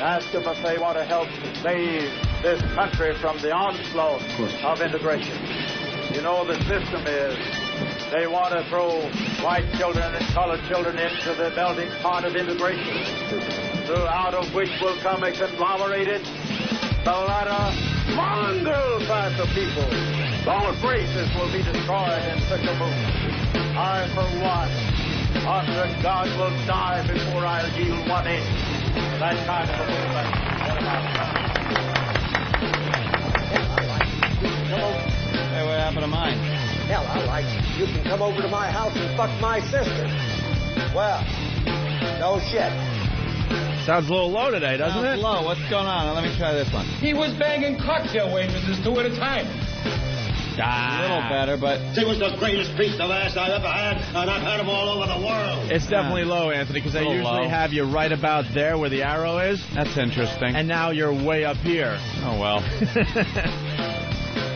ask them if they want to help save this country from the onslaught of integration. You know, the system is they want to throw white children and colored children into the melting pot of integration, out of which will come a conglomerated, mongrel class of people. Both races will be destroyed in such a movement. I, for one, honor God, will die before I'll yield 1 inch to that kind of a movement. Hey, what happened to mine? Hell, I like you can come over to my house and fuck my sister. Well, no shit. Sounds a little low today, doesn't it? Low. What's going on? Now, let me try this one. He was banging cocktail waitresses 2 at a time. A little better, but... He was the greatest piece of ass I've ever had, and I've had him all over the world. It's definitely low, Anthony, because I usually have you right about there where the arrow is. That's interesting. And now you're way up here. Oh, well.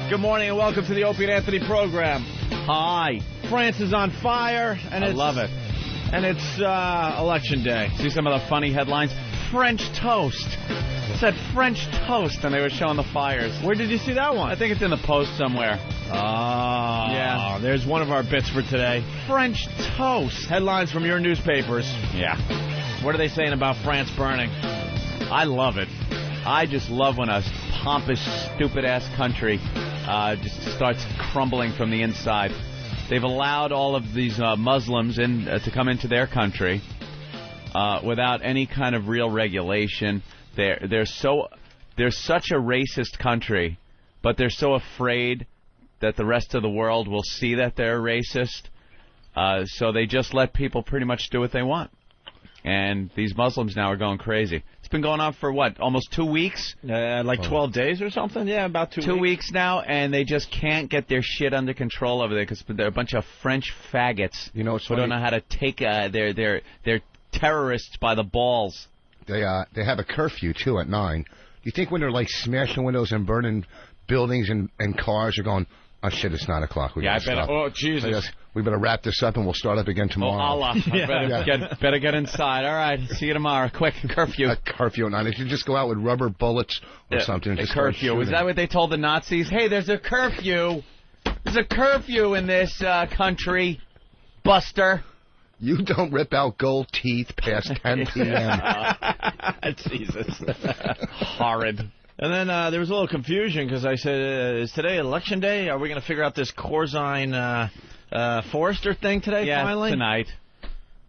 Good morning and welcome to the Opie and Anthony program. Hi. France is on fire. And I love it. And it's election day. See some of the funny headlines? French toast. It said French toast, and they were showing the fires. Where did you see that one? I think it's in the Post somewhere. Oh, yeah. There's one of our bits for today. French toast. Headlines from your newspapers. Yeah. What are they saying about France burning? I love it. I just love when a pompous, stupid-ass country just starts crumbling from the inside. They've allowed all of these Muslims to come into their country without any kind of real regulation. They're such a racist country, but they're so afraid that the rest of the world will see that they're racist. So they just let people pretty much do what they want. And these Muslims now are going crazy. It's been going on for, what, almost 2 weeks? Like 12 days or something? Yeah, about 2 weeks. 2 weeks now, and they just can't get their shit under control over there because they're a bunch of French faggots who don't know how to take their terrorists by the balls. They have a curfew, too, at 9. Do you think when they're, like, smashing windows and burning buildings and cars, they're going, oh, shit, it's 9 o'clock. We gotta stop. Oh, Jesus. We better wrap this up and we'll start up again tomorrow. Oh, Allah. Better get inside. All right. See you tomorrow. Quick, curfew. A curfew at 9. They should just go out with rubber bullets or something. A curfew. Is that what they told the Nazis? Hey, there's a curfew. There's a curfew in this country, Buster. You don't rip out gold teeth past 10 p.m. Jesus. Horrid. And then there was a little confusion because I said, is today election day? Are we going to figure out this Corzine Forrester thing today, finally? Tonight.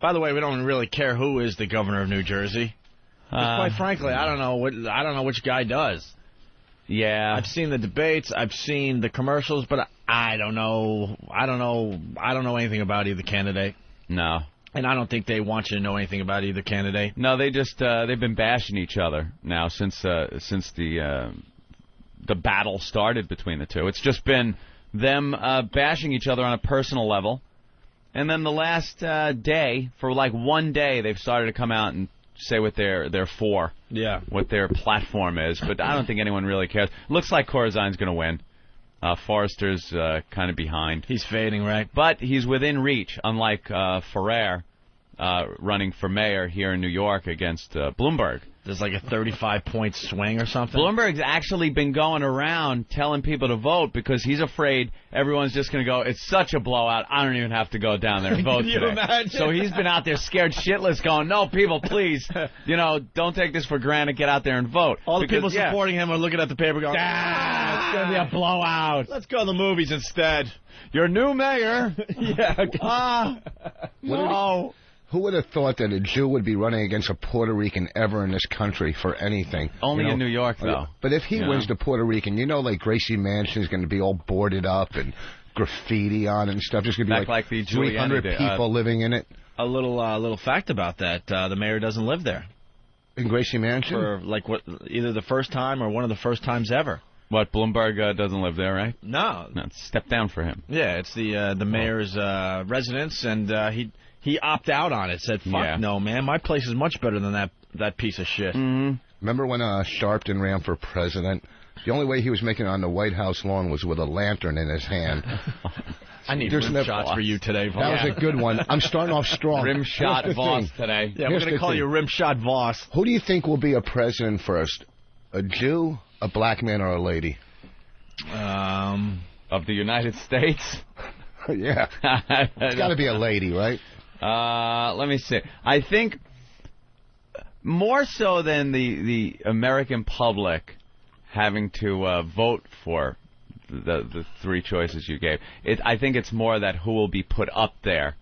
By the way, we don't really care who is the governor of New Jersey. Quite frankly, I don't know which guy does. Yeah. I've seen the debates, I've seen the commercials, but I don't know anything about either candidate. No. And I don't think they want you to know anything about either candidate. No, they just they've been bashing each other now since the battle started between the two. It's just been them bashing each other on a personal level, and then the last day, for like 1 day, they've started to come out and say what they're for. Yeah. What their platform is, but I don't think anyone really cares. Looks like Corzine's going to win. Forrester's kind of behind. He's fading, right? But he's within reach, unlike Ferrer running for mayor here in New York against Bloomberg. There's like a 35-point swing or something. Bloomberg's actually been going around telling people to vote because he's afraid everyone's just going to go, it's such a blowout, I don't even have to go down there and vote Can today. you imagine? So he's been out there scared shitless going, no, people, please, don't take this for granted, get out there and vote. All the people supporting him are looking at the paper going, it's going to be a blowout. Let's go to the movies instead. Your new mayor. No. Who would have thought that a Jew would be running against a Puerto Rican ever in this country for anything? Only in New York, though. But if he wins the Puerto Rican, like Gracie Mansion's going to be all boarded up and graffiti on it and stuff. There's going to be like the 300 people living in it. A little fact about that: the mayor doesn't live there. In Gracie Mansion? For either the first time or one of the first times ever. What, Bloomberg doesn't live there, right? No. Step down for him. Yeah, it's the mayor's residence, and he opted out on it. Said, "Fuck no, man, my place is much better than that piece of shit." Mm-hmm. Remember when Sharpton ran for president, The only way he was making it on the White House lawn was with a lantern in his hand. I need rim shots for you today, Voss. That was a good one. I'm starting off strong. Rim shot Voss today. Yeah, we're going to call you Rim Shot Voss. Who do you think will be a president first? A Jew, a black man, or a lady? Of the United States? Yeah. It's got to be a lady, right? Let me see. I think more so than the American public having to vote for the three choices you gave. I think it's more that who will be put up there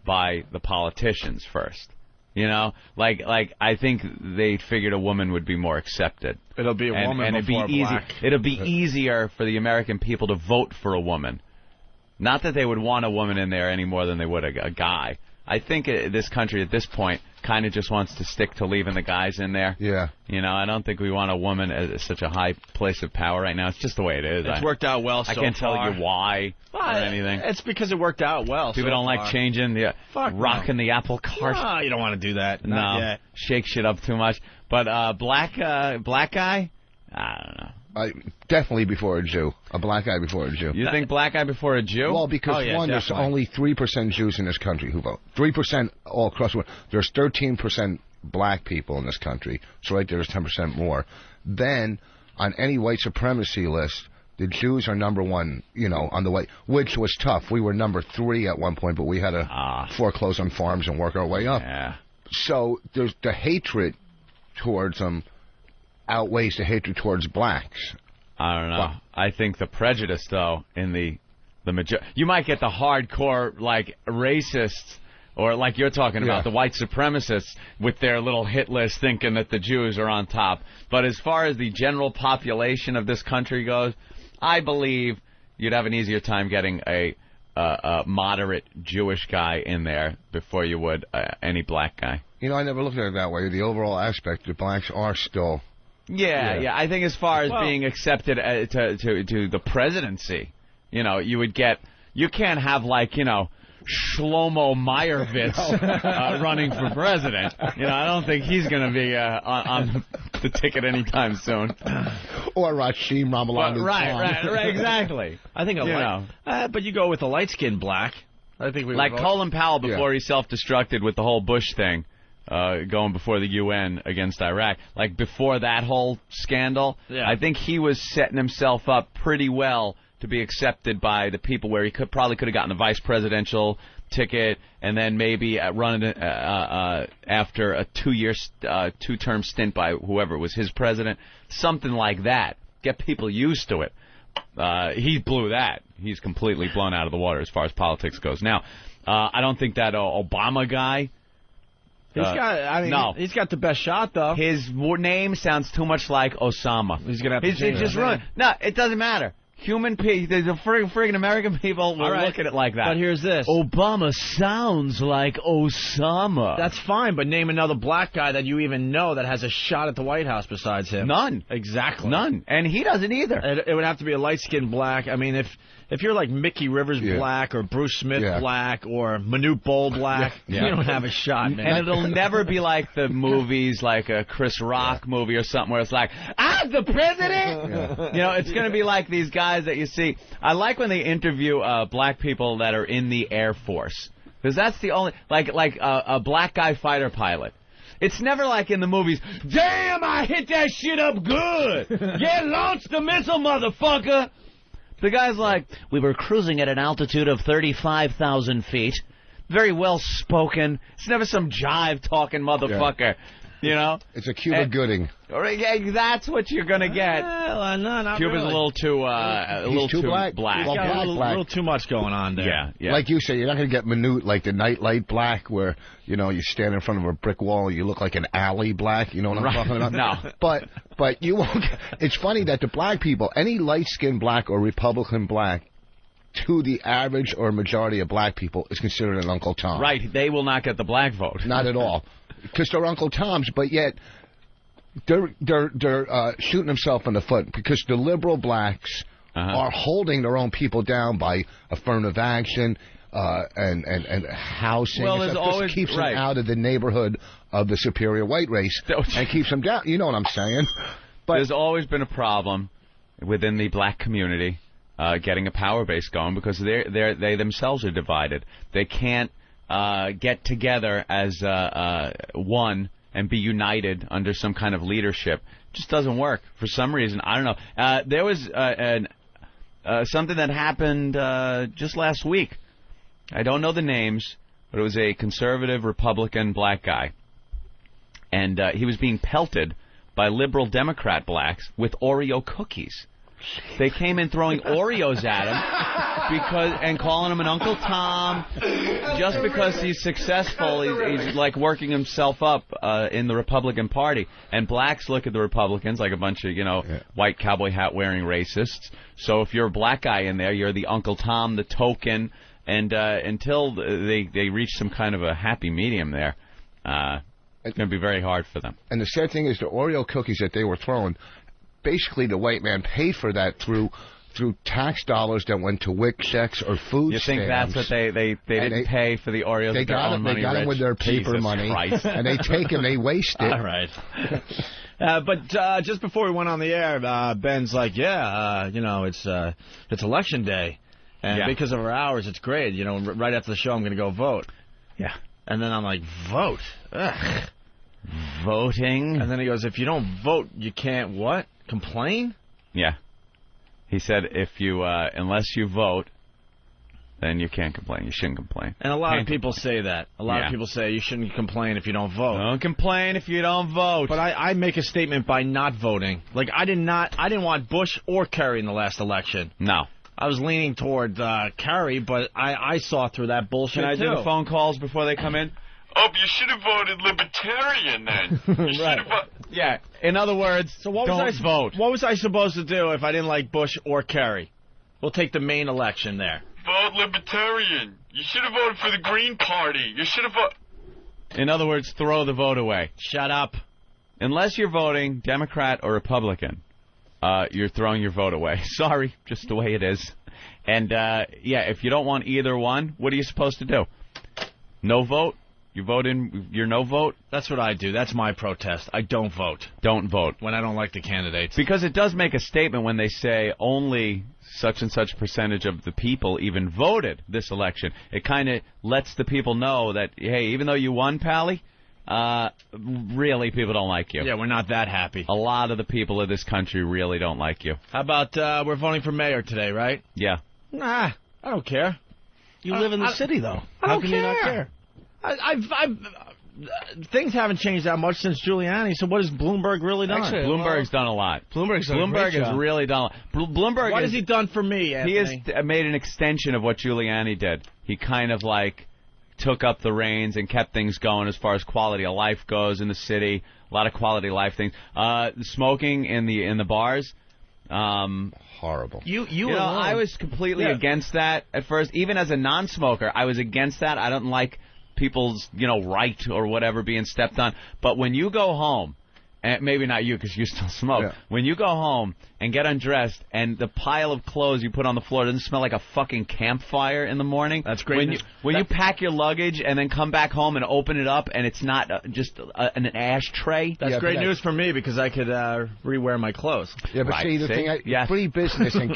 by the politicians first. You know, like I think they figured a woman would be more accepted. It'll be a woman and before it'd be black. It'll be easier for the American people to vote for a woman. Not that they would want a woman in there any more than they would a guy. I think this country at this point kind of just wants to stick to leaving the guys in there. Yeah. You know, I don't think we want a woman at such a high place of power right now. It's just the way it is. It's worked out well so far. I can't tell you why or anything. It's because it worked out well. People don't like changing rocking the apple cart. No, you don't want to do that. Not yet. Shake shit up too much. But black guy, I don't know. Definitely before a Jew. A black guy before a Jew. You think black guy before a Jew? Well, because there's only 3% Jews in this country who vote. 3% all across the world. There's 13% black people in this country. So right there's 10% more. Then, on any white supremacy list, the Jews are number one, you know, on the white, which was tough. We were number 3 at one point, but we had to foreclose on farms and work our way up. Yeah. So there's the hatred towards them outweighs the hatred towards blacks. I don't know. Well, I think the prejudice, though, in the you might get the hardcore, like, racists, or like you're talking about, the white supremacists with their little hit list thinking that the Jews are on top. But as far as the general population of this country goes, I believe you'd have an easier time getting a moderate Jewish guy in there before you would any black guy. You know, I never looked at it that way. The overall aspect, the blacks are still... Yeah. I think as far as being accepted to the presidency, you know, you can't have, like, you know, Shlomo Meyerowitz running for president. You know, I don't think he's going to be on the ticket anytime soon. Or Rashim Ramalan. Right, exactly. I think but you go with a light-skinned black. I think we like Colin Powell before he self-destructed with the whole Bush thing. Going before the UN against Iraq. Like, before that whole scandal, I think he was setting himself up pretty well to be accepted by the people, where he probably could have gotten the vice presidential ticket and then maybe run after a two-term stint by whoever was his president. Something like that. Get people used to it. He blew that. He's completely blown out of the water as far as politics goes. Now, I don't think that Obama guy... He's got the best shot, though. His name sounds too much like Osama. He's going to have to change just ruined. No, it doesn't matter. Human people, the friggin' American people will look at it like that. But here's this. Obama sounds like Osama. That's fine, but name another black guy that you even know that has a shot at the White House besides him. None. Exactly. None. And he doesn't either. It would have to be a light-skinned black. I mean, if you're like Mickey Rivers black or Bruce Smith black or Manute Bol black, you don't have a shot, man. And it'll never be like the movies, like a Chris Rock movie or something where it's like, I'm the president! You know, it's going to be like these guys that you see. I like when they interview black people that are in the Air Force. Because that's the only, like a black guy fighter pilot. It's never like in the movies, damn, I hit that shit up good! Yeah, launch the missile, motherfucker! The guy's like, we were cruising at an altitude of 35,000 feet. Very well spoken. It's never some jive-talking motherfucker. Yeah. You know? It's a Cuba Gooding. That's what you're going to get. Well, no, not Cuba's really. a little too black. He's got a little too much going on there. Yeah. Like you say, you're not going to get Manute like the nightlight black where, you know, you stand in front of a brick wall and you look like an alley black. You know what I'm talking about? No. But you won't get... It's funny that the black people, any light-skinned black or Republican black, to the average or majority of black people, is considered an Uncle Tom. Right. They will not get the black vote. Not at all. Because they're Uncle Toms, but yet they're shooting themselves in the foot because the liberal blacks are holding their own people down by affirmative action and housing. Well, there's always keeps them out of the neighborhood of the superior white race and keeps them down. You know what I'm saying? But there's always been a problem within the black community getting a power base going because they themselves are divided. They can't get together as one and be united under some kind of leadership. It just doesn't work for some reason. I don't know. There was something that happened just last week. I don't know the names, but it was a conservative Republican black guy. And he was being pelted by liberal Democrat blacks with Oreo cookies. They came in throwing Oreos at him and calling him an Uncle Tom just because he's successful. He's like working himself up in the Republican Party. And blacks look at the Republicans like a bunch of, white cowboy hat wearing racists. So if you're a black guy in there, you're the Uncle Tom, the token. And until they reach some kind of a happy medium there, it's going to be very hard for them. And the sad thing is the Oreo cookies that they were throwing, basically the white man paid for that through tax dollars that went to WIC checks or food You think stamps. that's what they didn't pay for the Oreos? They got them with their paper Jesus money, Christ. and they take them, they waste it. All right. But just before we went on the air, Ben's like, it's election day. And because of our hours, it's great. Right after the show, I'm going to go vote. Yeah. And then I'm like, vote? Ugh. Voting? And then he goes, if you don't vote, you can't what? Complain? Yeah. He said if you, unless you vote, then you can't complain. You shouldn't complain. And a lot of people say that. A lot of people say you shouldn't complain if you don't vote. Don't complain if you don't vote. But I make a statement by not voting. Like, I didn't want Bush or Kerry in the last election. No. I was leaning toward Kerry, but I saw through that bullshit, Can I do the phone calls before they come in? Oh, you should have voted Libertarian then. Right. Yeah. In other words, so what don't was vote. What was I supposed to do if I didn't like Bush or Kerry? We'll take the main election there. Vote Libertarian. You should have voted for the Green Party. You should have voted... In other words, throw the vote away. Shut up. Unless you're voting Democrat or Republican, you're throwing your vote away. Sorry, just the way it is. And, if you don't want either one, what are you supposed to do? No vote? You vote in your no vote? That's what I do. That's my protest. I don't vote. Don't vote. When I don't like the candidates. Because it does make a statement when they say only such and such percentage of the people even voted this election. It kind of lets the people know that, hey, even though you won, Pally, really people don't like you. Yeah, we're not that happy. A lot of the people of this country really don't like you. How about we're voting for mayor today, right? Yeah. Nah, I don't care. You live in the city, though. How can you not care? Things haven't changed that much since Giuliani, so what has Bloomberg really done? Actually, Bloomberg's done a lot. Bloomberg has really done a lot. Bloomberg what has he done for me, Anthony? He has made an extension of what Giuliani did. He kind of took up the reins and kept things going as far as quality of life goes in the city. A lot of quality of life things. Smoking in the bars. Horrible. I was completely against that at first. Even as a non-smoker, I was against that. I don't like people's, right or whatever being stepped on. But when you go home, and maybe not you because you still smoke, when you go home and get undressed and the pile of clothes you put on the floor doesn't smell like a fucking campfire in the morning. That's great. When you pack your luggage and then come back home and open it up and it's not just an ashtray. That's great news for me because I could rewear my clothes. Yeah, but see, the thing, free business and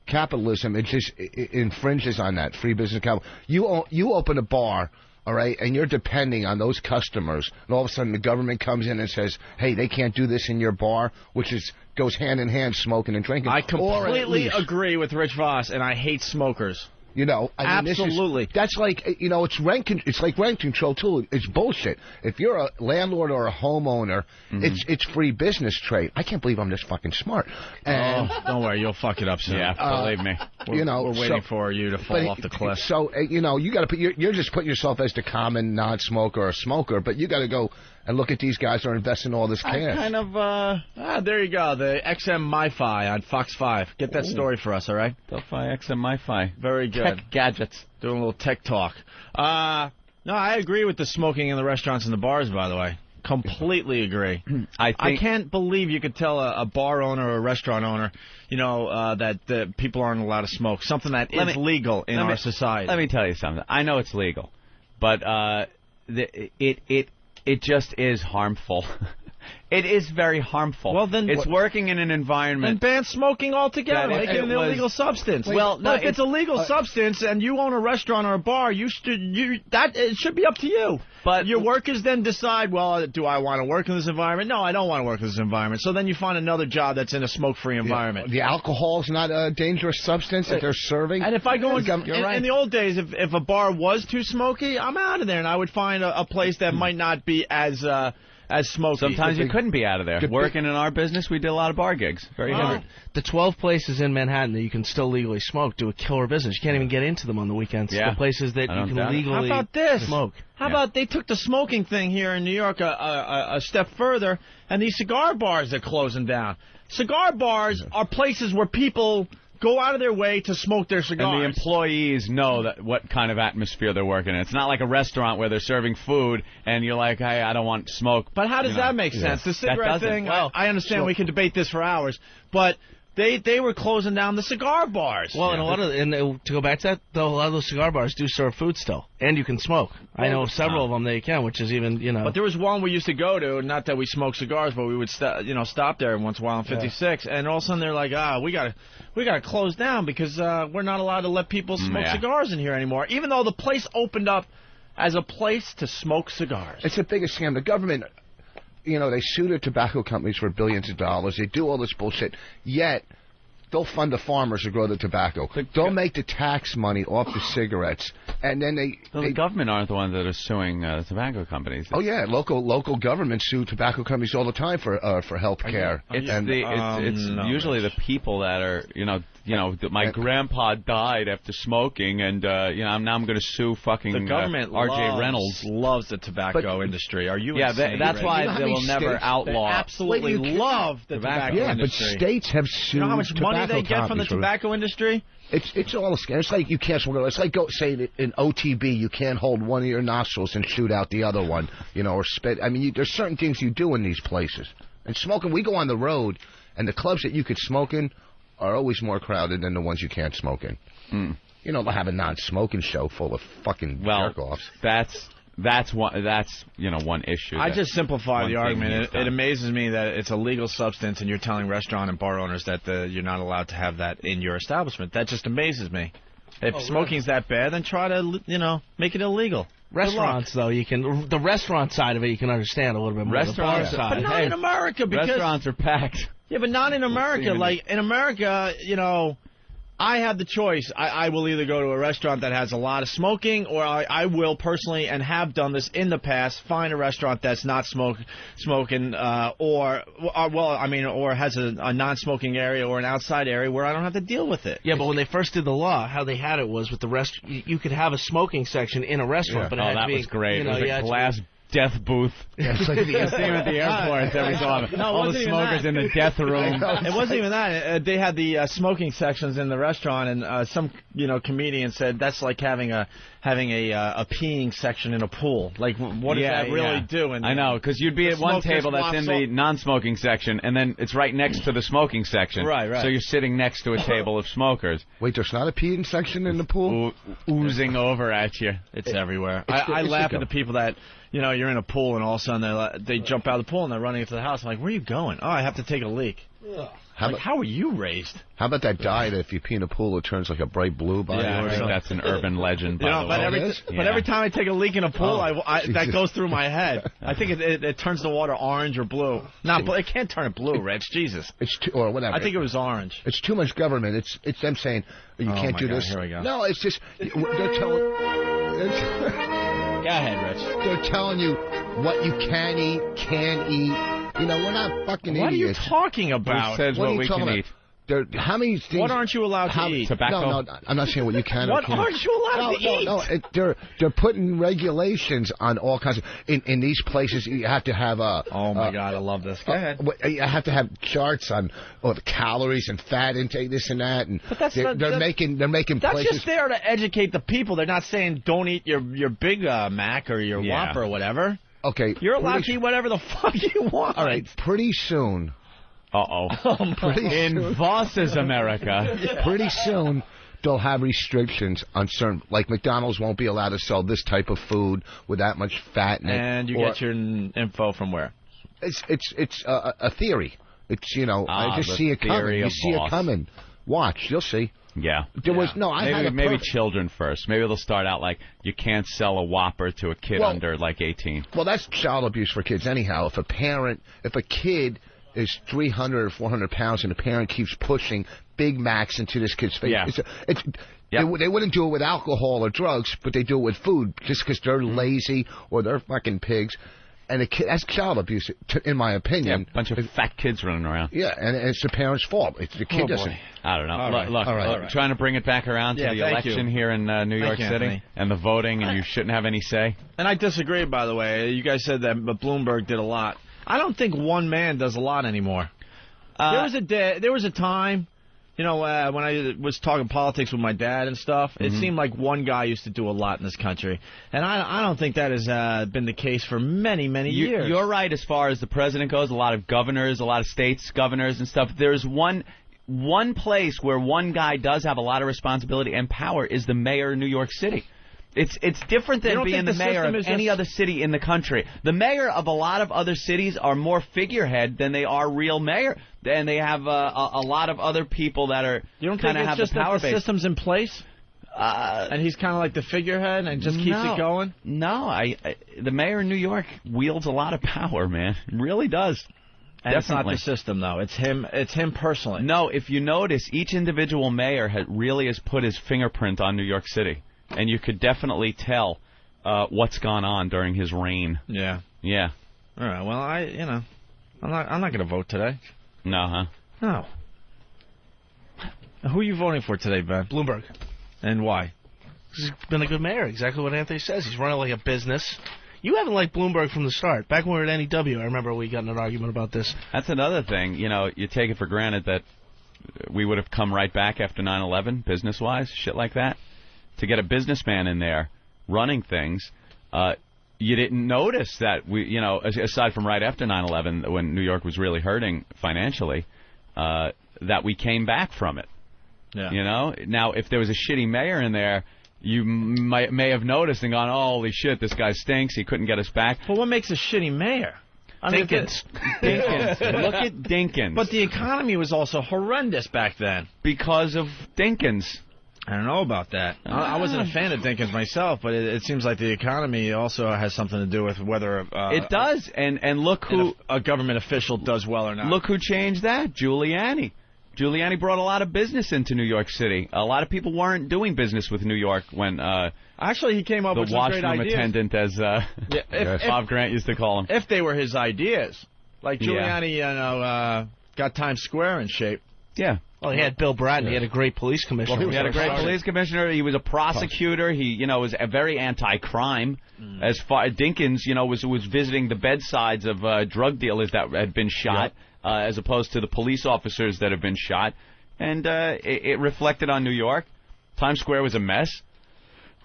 capitalism, it just infringes on that free business. You open a bar. All right, and you're depending on those customers, and all of a sudden the government comes in and says, hey, they can't do this in your bar, which goes hand in hand, smoking and drinking. I completely agree with Rich Voss, and I hate smokers. Absolutely. That's like, it's like rent control, too. It's bullshit. If you're a landlord or a homeowner, it's free business trade. I can't believe I'm this fucking smart. And, don't worry, you'll fuck it up soon. Yeah, believe me. We're waiting for you to fall off the cliff. So, you got to you're just putting yourself as the common non-smoker or smoker, but you got to go and look at these guys who are investing all this cash. There you go. The XM MiFi on Fox 5. Get that story for us, all right? Delphi XM MiFi. Very good. Tech gadgets. Doing a little tech talk. No, I agree with the smoking in the restaurants and the bars, by the way. Completely agree. I can't believe you could tell a bar owner or a restaurant owner, that the people aren't allowed to smoke. Something that is legal in our society. Let me tell you something. I know it's legal, but it just is harmful. It is very harmful. Well, then it's working in an environment. Then ban smoking altogether. Make it an illegal substance. Well, no, if it's a legal substance and you own a restaurant or a bar, it should be up to you. But your workers then decide, well, do I want to work in this environment? No, I don't want to work in this environment. So then you find another job that's in a smoke-free environment. The alcohol is not a dangerous substance that they're serving. And if I go in the old days, if a bar was too smoky, I'm out of there, and I would find a place that might not be as smoky. Sometimes you couldn't be out of there. Working in our business, we did a lot of bar gigs. Very heavy. The 12 places in Manhattan that you can still legally smoke do a killer business. You can't even get into them on the weekends. Yeah. The places that you can legally How about this? smoke. How about they took the smoking thing here in New York a step further, and these cigar bars are closing down. Cigar bars are places where people go out of their way to smoke their cigars. And the employees know what kind of atmosphere they're working in. It's not like a restaurant where they're serving food and you're like, hey, I don't want smoke. But how does that make sense? The cigarette thing, well, I understand we can debate this for hours, but they were closing down the cigar bars. Well, and to go back to that, though, a lot of those cigar bars do serve food still, and you can smoke. I know several of them that you can, which is even, But there was one we used to go to, not that we smoked cigars, but we would stop there once in a while on 56, and all of a sudden they're like, we gotta close down because we're not allowed to let people smoke cigars in here anymore, even though the place opened up as a place to smoke cigars. It's the biggest scam. The government, they sue the tobacco companies for billions of dollars. They do all this bullshit, yet they'll fund the farmers to grow the tobacco. They'll make the tax money off the cigarettes, and then the government aren't the ones that are suing tobacco companies. Oh yeah, local governments sue tobacco companies all the time for health care. It's usually the people that are my grandpa died after smoking, and now I'm going to sue fucking the government. R.J. Reynolds loves the tobacco industry. Are you? Insane? That's why they will never outlaw. They absolutely love the tobacco industry. But states have sued. You know how much money they get from the tobacco industry? It's all a scam. It's like you can't smoke. It's like say in OTB you can't hold one of your nostrils and shoot out the other one, or spit. I mean, there's certain things you do in these places. And smoking, we go on the road, and the clubs that you could smoke in are always more crowded than the ones you can't smoke in. They'll have a non-smoking show full of fucking jerk-offs. That's one issue. I just simplify the argument. It amazes me that it's a legal substance, and you're telling restaurant and bar owners that you're not allowed to have that in your establishment. That just amazes me. If smoking's that bad, then try to make it illegal. Restaurants, though, the restaurant side of it you can understand a little bit more. Restaurants, but not in America, because restaurants are packed. Yeah, but not in America. Like in America, I have the choice. I will either go to a restaurant that has a lot of smoking, or I will personally, and have done this in the past, find a restaurant that's not smoking, or has a non-smoking area or an outside area where I don't have to deal with it. Yeah, but when they first did the law, how they had it was with the you could have a smoking section in a restaurant, but that was great. It was a glass death booth. Yeah, it's like you see them at the airports every so often. All the smokers in the death room. It wasn't even that. They had the smoking sections in the restaurant, and some comedian said that's like having a peeing section in a pool. Like, what does that really do? And I know, because you'd be at one table that's in the non-smoking section, and then it's right next to the smoking section. Right. So you're sitting next to a table of smokers. Wait, there's not a peeing section in the pool? Oozing over at you. It's everywhere. I laugh at the people that, you're in a pool, and all of a sudden they jump out of the pool, and they're running into the house. I'm like, where are you going? Oh, I have to take a leak. How were you raised? How about that dye that if you pee in a pool, it turns like a bright blue by I think that's an urban legend, by the way. But every time I take a leak in a pool, that goes through my head. I think it turns the water orange or blue. It can't turn it blue, Rich. Jesus. Or whatever. I think it was orange. It's too much government. It's them saying, you can't do this. Here we go. No, it's just, they're telling... Go ahead, Rich. They're telling you what you can eat, can't eat. We're not fucking idiots. What are you talking about? Who says what we can eat? How many things? What aren't you allowed to eat? Tobacco? No, I'm not saying what you can. What aren't you allowed to eat? No, they're putting regulations on all kinds of. In these places, you have to have a. Oh my God, I love this. Go ahead. You have to have charts on the calories and fat intake, this and that, and but they're making places. That's just there to educate the people. They're not saying don't eat your Big Mac or your Whopper or whatever. Okay, you're allowed to eat whatever the fuck you want. All right, pretty soon. In Voss's America. Pretty soon, they'll have restrictions on certain, like McDonald's won't be allowed to sell this type of food with that much fat in it. And you get your info from where? It's a theory. It's I just see it coming. You see it coming. Watch, you'll see. Yeah. There was maybe children first. Maybe they'll start out like you can't sell a Whopper to a kid under like 18. Well, that's child abuse for kids anyhow. If a kid is 300 or 400 pounds and the parent keeps pushing Big Macs into this kid's face, they wouldn't do it with alcohol or drugs, but they do it with food just because they're lazy or they're fucking pigs. And that's child abuse, in my opinion. Yeah, a bunch of fat kids running around. Yeah, and it's the parent's fault. The kid doesn't. I don't know. All right. Look, trying to bring it back around to the election here in New York City and the voting, and you shouldn't have any say. And I disagree, by the way. You guys said that Bloomberg did a lot. I don't think one man does a lot anymore. There was a time, when I was talking politics with my dad and stuff, it seemed like one guy used to do a lot in this country. And I don't think that has been the case for many, many years. You're right as far as the president goes. A lot of governors, a lot of states, governors and stuff. There's one place where one guy does have a lot of responsibility and power is the mayor of New York City. It's different than being the mayor of any other city in the country. The mayor of a lot of other cities are more figurehead than they are real mayor. And they have a lot of other people that are kind of have the power base. The system's in place? And he's kind of like the figurehead and just keeps it going? No, the mayor of New York wields a lot of power, man. It really does. And it's not the system, though. It's him personally. No, if you notice, each individual mayor really has put his fingerprint on New York City. And you could definitely tell what's gone on during his reign. Yeah. Yeah. All right. Well, I'm not going to vote today. No, huh? No. Who are you voting for today, Ben? Bloomberg. And why? He's been a good mayor. Exactly what Anthony says. He's running like a business. You haven't liked Bloomberg from the start. Back when we were at NEW, I remember we got in an argument about this. That's another thing. You take it for granted that we would have come right back after 9/11, business-wise, shit like that. To get a businessman in there running things, you didn't notice that aside from right after 9/11, when New York was really hurting financially, that we came back from it. Yeah. Now if there was a shitty mayor in there, you may have noticed and gone, oh, holy shit, this guy stinks. He couldn't get us back. But what makes a shitty mayor? Dinkins. Look at Dinkins. But the economy was also horrendous back then because of Dinkins. I don't know about that. I wasn't a fan of Dinkins myself, but it seems like the economy also has something to do with whether it does. And look who a government official does well or not. Look who changed that, Giuliani. Giuliani brought a lot of business into New York City. A lot of people weren't doing business with New York when actually he came up with some great ideas. The washroom attendant, as Bob Grant used to call him. If they were his ideas, like Giuliani, got Times Square in shape. Yeah. Well, he had Bill Bratton. He had a great police commissioner. Well, he had a great police commissioner. He was a prosecutor. He, was a very anti-crime. As far Dinkins, was visiting the bedsides of drug dealers that had been shot, as opposed to the police officers that have been shot. And it reflected on New York. Times Square was a mess.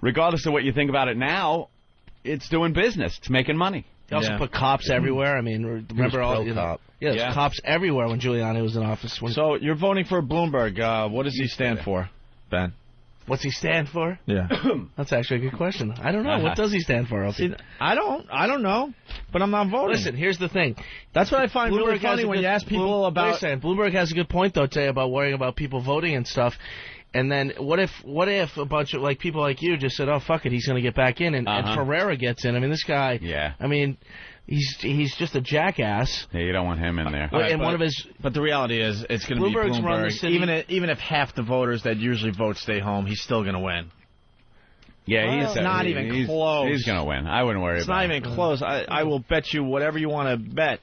Regardless of what you think about it now, it's doing business. It's making money. He also put cops everywhere. I mean, remember all cop. there's cops everywhere when Giuliani was in office. So you're voting for Bloomberg. What does he stand for, Ben? What's he stand for? Yeah. That's actually a good question. I don't know. What does he stand for, Opie? I don't know, but I'm not voting. Listen, here's the thing. That's what I find really funny when you ask people about... Bloomberg has a good point, though, Tay, about worrying about people voting and stuff. And then what if a bunch of people like you just said, oh, fuck it, he's going to get back in, and Ferreira gets in. I mean, this guy, I mean, he's just a jackass. Yeah, you don't want him in there. But the reality is it's going to be Bloomberg. Even if half the voters that usually vote stay home, he's still going to win. Yeah, he's not even close. He's going to win. I wouldn't worry about it. It's not even close. I will bet you whatever you want to bet.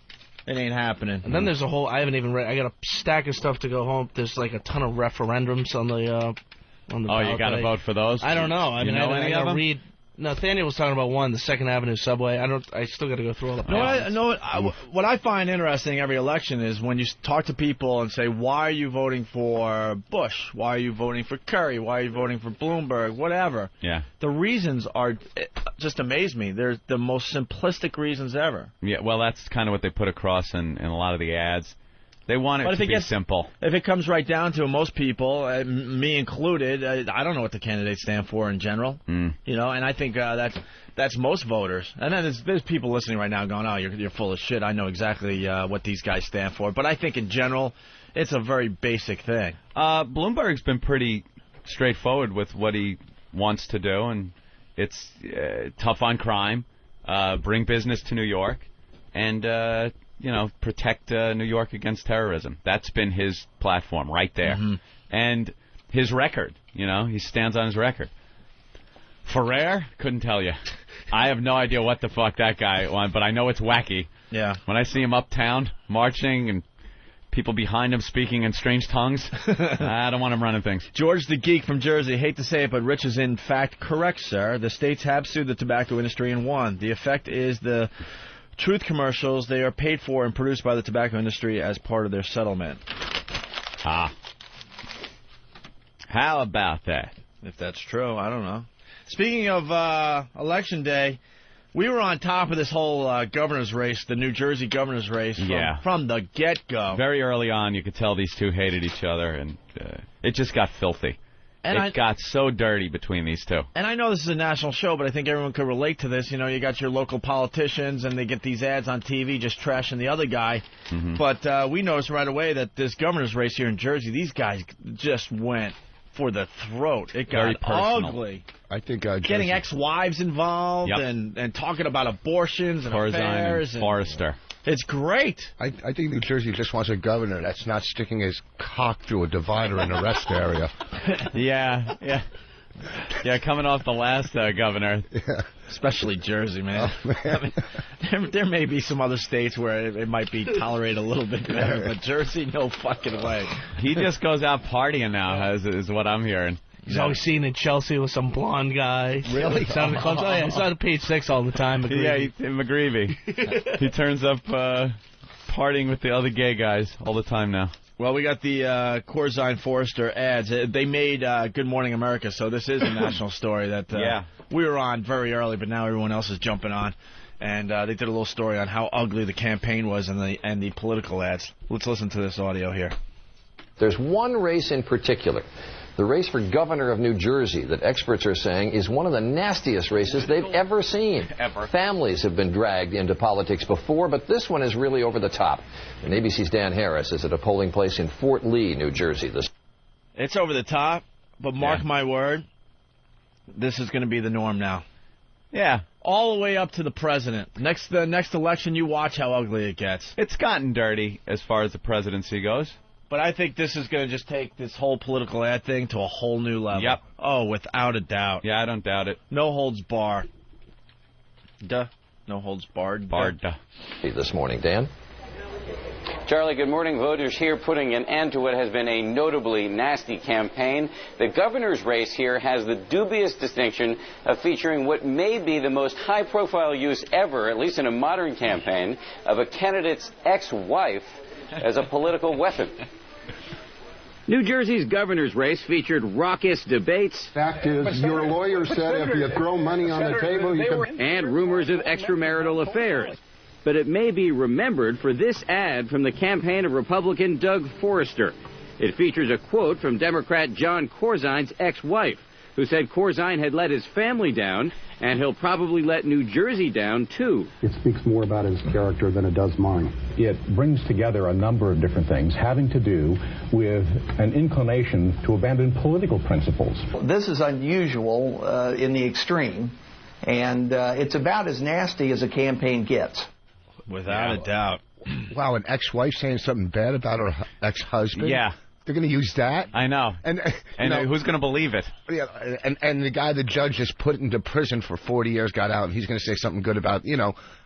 It ain't happening. And then there's a whole... I haven't even read... I got a stack of stuff to go home. There's like a ton of referendums on the Oh, you got to vote for those? I don't know. I mean, any of them? Read... Nathaniel was talking about one, the 2nd Avenue subway. I still got to go through all the... What I find interesting every election is when you talk to people and say, why are you voting for Bush? Why are you voting for Kerry? Why are you voting for Bloomberg? Whatever. Yeah. The reasons are just amaze me. They're the most simplistic reasons ever. Yeah, well, that's kind of what they put across in a lot of the ads. They want it to be simple. If it comes right down to it, most people, me included, I don't know what the candidates stand for in general. You know, and I think that's most voters. And then there's people listening right now going, "Oh, you're full of shit. I know exactly what these guys stand for." But I think in general, it's a very basic thing. Bloomberg's been pretty straightforward with what he wants to do, and it's tough on crime, bring business to New York, and protect New York against terrorism. That's been his platform right there. And his record, he stands on his record. Ferrer, couldn't tell you. I have no idea what the fuck that guy won, but I know it's wacky. Yeah. When I see him uptown marching and people behind him speaking in strange tongues, I don't want him running things. George the Geek from Jersey, hate to say it, but Rich is in fact correct, sir. The states have sued the tobacco industry and won. The effect is the truth commercials they are paid for and produced by the tobacco industry as part of their settlement. How about that? If that's true, I don't know. Speaking of Election Day, we were on top of this whole governor's race, the New Jersey governor's race, from the get-go. Very early on, you could tell these two hated each other, and it just got filthy. And it got so dirty between these two. And I know this is a national show, but I think everyone could relate to this. You got your local politicians, and they get these ads on TV just trashing the other guy. But we noticed right away that this governor's race here in Jersey, these guys just went for the throat. It got ugly. I think getting ex-wives involved and talking about abortions and affairs. And Forrester. It's great. I think New Jersey just wants a governor that's not sticking his cock through a divider in the rest area. Yeah, coming off the last governor. Yeah. Especially Jersey, man. Oh, man. I mean, there may be some other states where it might be tolerated a little bit better, but Jersey, no fucking way. He just goes out partying now, is what I'm hearing. He's always seen in Chelsea with some blonde guy. Really? It's on page 6 all the time. McGreevy. Yeah, McGreevy. He turns up partying with the other gay guys all the time now. Well, we got the Corzine Forrester ads. They made Good Morning America, so this is a national story that we were on very early, but now everyone else is jumping on. And they did a little story on how ugly the campaign was and the political ads. Let's listen to this audio here. There's one race in particular, the race for governor of New Jersey, that experts are saying is one of the nastiest races they've ever seen. Families have been dragged into politics before, but this one is really over the top. And ABC's Dan Harris is at a polling place in Fort Lee, New Jersey. It's over the top, but mark my word, this is going to be the norm now. Yeah. All the way up to the president. The next election, you watch how ugly it gets. It's gotten dirty as far as the presidency goes. But I think this is going to just take this whole political ad thing to a whole new level. Yep. Oh, without a doubt. Yeah, I don't doubt it. No holds barred. No holds barred. This morning, Dan. Charlie, good morning. Voters here putting an end to what has been a notably nasty campaign. The governor's race here has the dubious distinction of featuring what may be the most high-profile use ever, at least in a modern campaign, of a candidate's ex-wife as a political weapon. New Jersey's governor's race featured raucous debates. Fact is, your lawyer said if you throw money on the table, you can... And rumors of extramarital affairs. But it may be remembered for this ad from the campaign of Republican Doug Forrester. It features a quote from Democrat John Corzine's ex-wife, who said Corzine had let his family down, and he'll probably let New Jersey down, too. It speaks more about his character than it does mine. It brings together a number of different things having to do with an inclination to abandon political principles. This is unusual in the extreme, and it's about as nasty as a campaign gets. Without a doubt. Wow, an ex-wife saying something bad about her ex-husband? Yeah. They're going to use that? I know. And who's going to believe it? Yeah, and the guy the judge just put into prison for 40 years got out, and he's going to say something good about,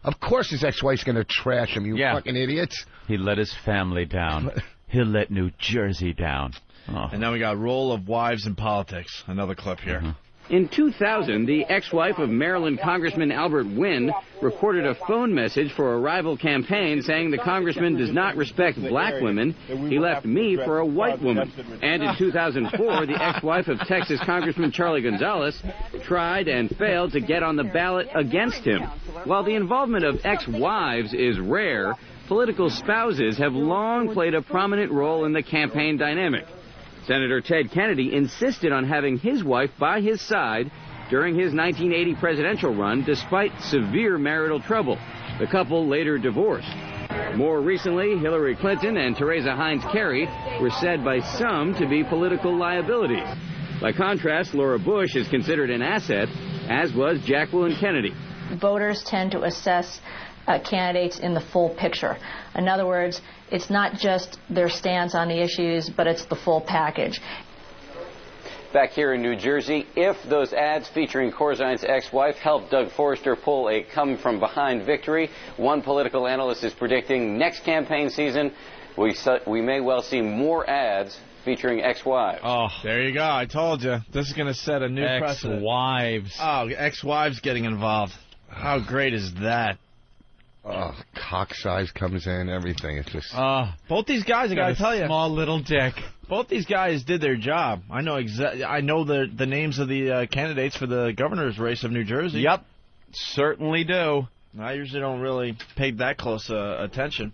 of course his ex-wife's going to trash him, you fucking idiots. He let his family down. He'll let New Jersey down. Oh. And now we got role of wives in politics. Another clip here. In 2000, the ex-wife of Maryland Congressman Albert Wynn recorded a phone message for a rival campaign saying the congressman does not respect black women. He left me for a white woman. And in 2004, the ex-wife of Texas Congressman Charlie Gonzalez tried and failed to get on the ballot against him. While the involvement of ex-wives is rare, political spouses have long played a prominent role in the campaign dynamic. Senator Ted Kennedy insisted on having his wife by his side during his 1980 presidential run, despite severe marital trouble. The couple later divorced. More recently, Hillary Clinton and Teresa Heinz Kerry were said by some to be political liabilities. By contrast, Laura Bush is considered an asset, as was Jacqueline Kennedy. Voters tend to assess candidates in the full picture. In other words, it's not just their stance on the issues, but it's the full package. Back here in New Jersey, if those ads featuring Corzine's ex-wife helped Doug Forster pull a come-from-behind victory, one political analyst is predicting next campaign season we may well see more ads featuring ex-wives. Oh, there you go. I told you. This is going to set a new precedent. Ex-wives. Oh, ex-wives getting involved. How great is that? Oh, cock size comes in, everything. It's just... both these guys, I got to tell you. Small little dick. Both these guys did their job. I know the names of the candidates for the governor's race of New Jersey. Yep, certainly do. I usually don't really pay that close attention.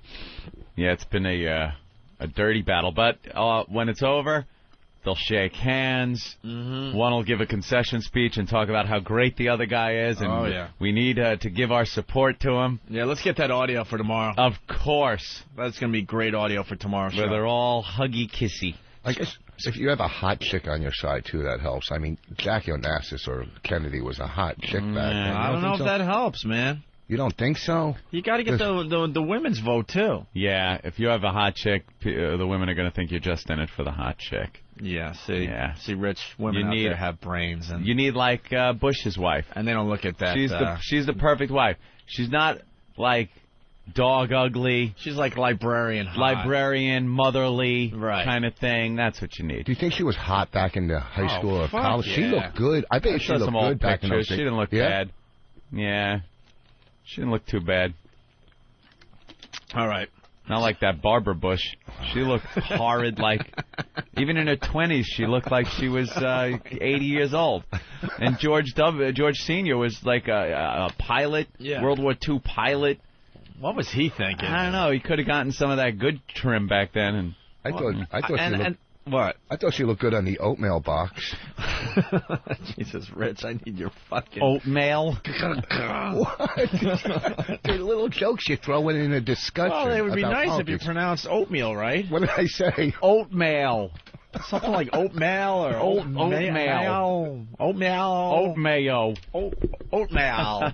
Yeah, it's been a dirty battle, but when it's over, they'll shake hands. Mm-hmm. One will give a concession speech and talk about how great the other guy is, and we need to give our support to him. Yeah, let's get that audio for tomorrow. Of course. That's going to be great audio for tomorrow's show. Where they're all huggy-kissy. I guess if you have a hot chick on your side, too, that helps. I mean, Jackie Onassis or Kennedy was a hot chick back then. I don't know if that helps, man. You don't think so? You got to get the women's vote, too. Yeah, if you have a hot chick, the women are going to think you're just in it for the hot chick. Yeah, see, rich women out there have brains. And you need, like, Bush's wife. And they don't look at that. She's the perfect wife. She's not, like, dog ugly. She's like librarian hot. Librarian, motherly kind of thing. That's what you need. Do you think she was hot back in the high school or college? Yeah. She looked good. I bet she looked good back in those days. She didn't look bad. Yeah. She didn't look too bad. All right. Not like that Barbara Bush. She looked horrid. Like, even in her 20s, she looked like she was 80 years old. And George Sr. was like a pilot, World War II pilot. What was he thinking? I don't know. He could have gotten some of that good trim back then. And I thought she looked good on the oatmeal box. Jesus, Rich, I need your fucking... Oatmeal? What? They're little jokes you throw in a discussion. Well, it would be nice politics. if you pronounced oatmeal, right? What did I say? Oatmeal. Something like oatmeal or oatmeal. Oatmeal. Oatmeal.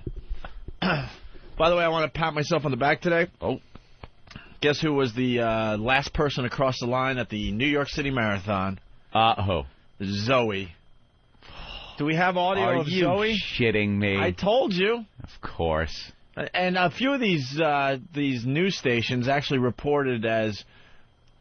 By the way, I want to pat myself on the back today. Oh. Guess who was the last person across the line at the New York City Marathon? Zoe. Do we have audio of Zoe? Are you shitting me? I told you. Of course. And a few of these news stations actually reported as,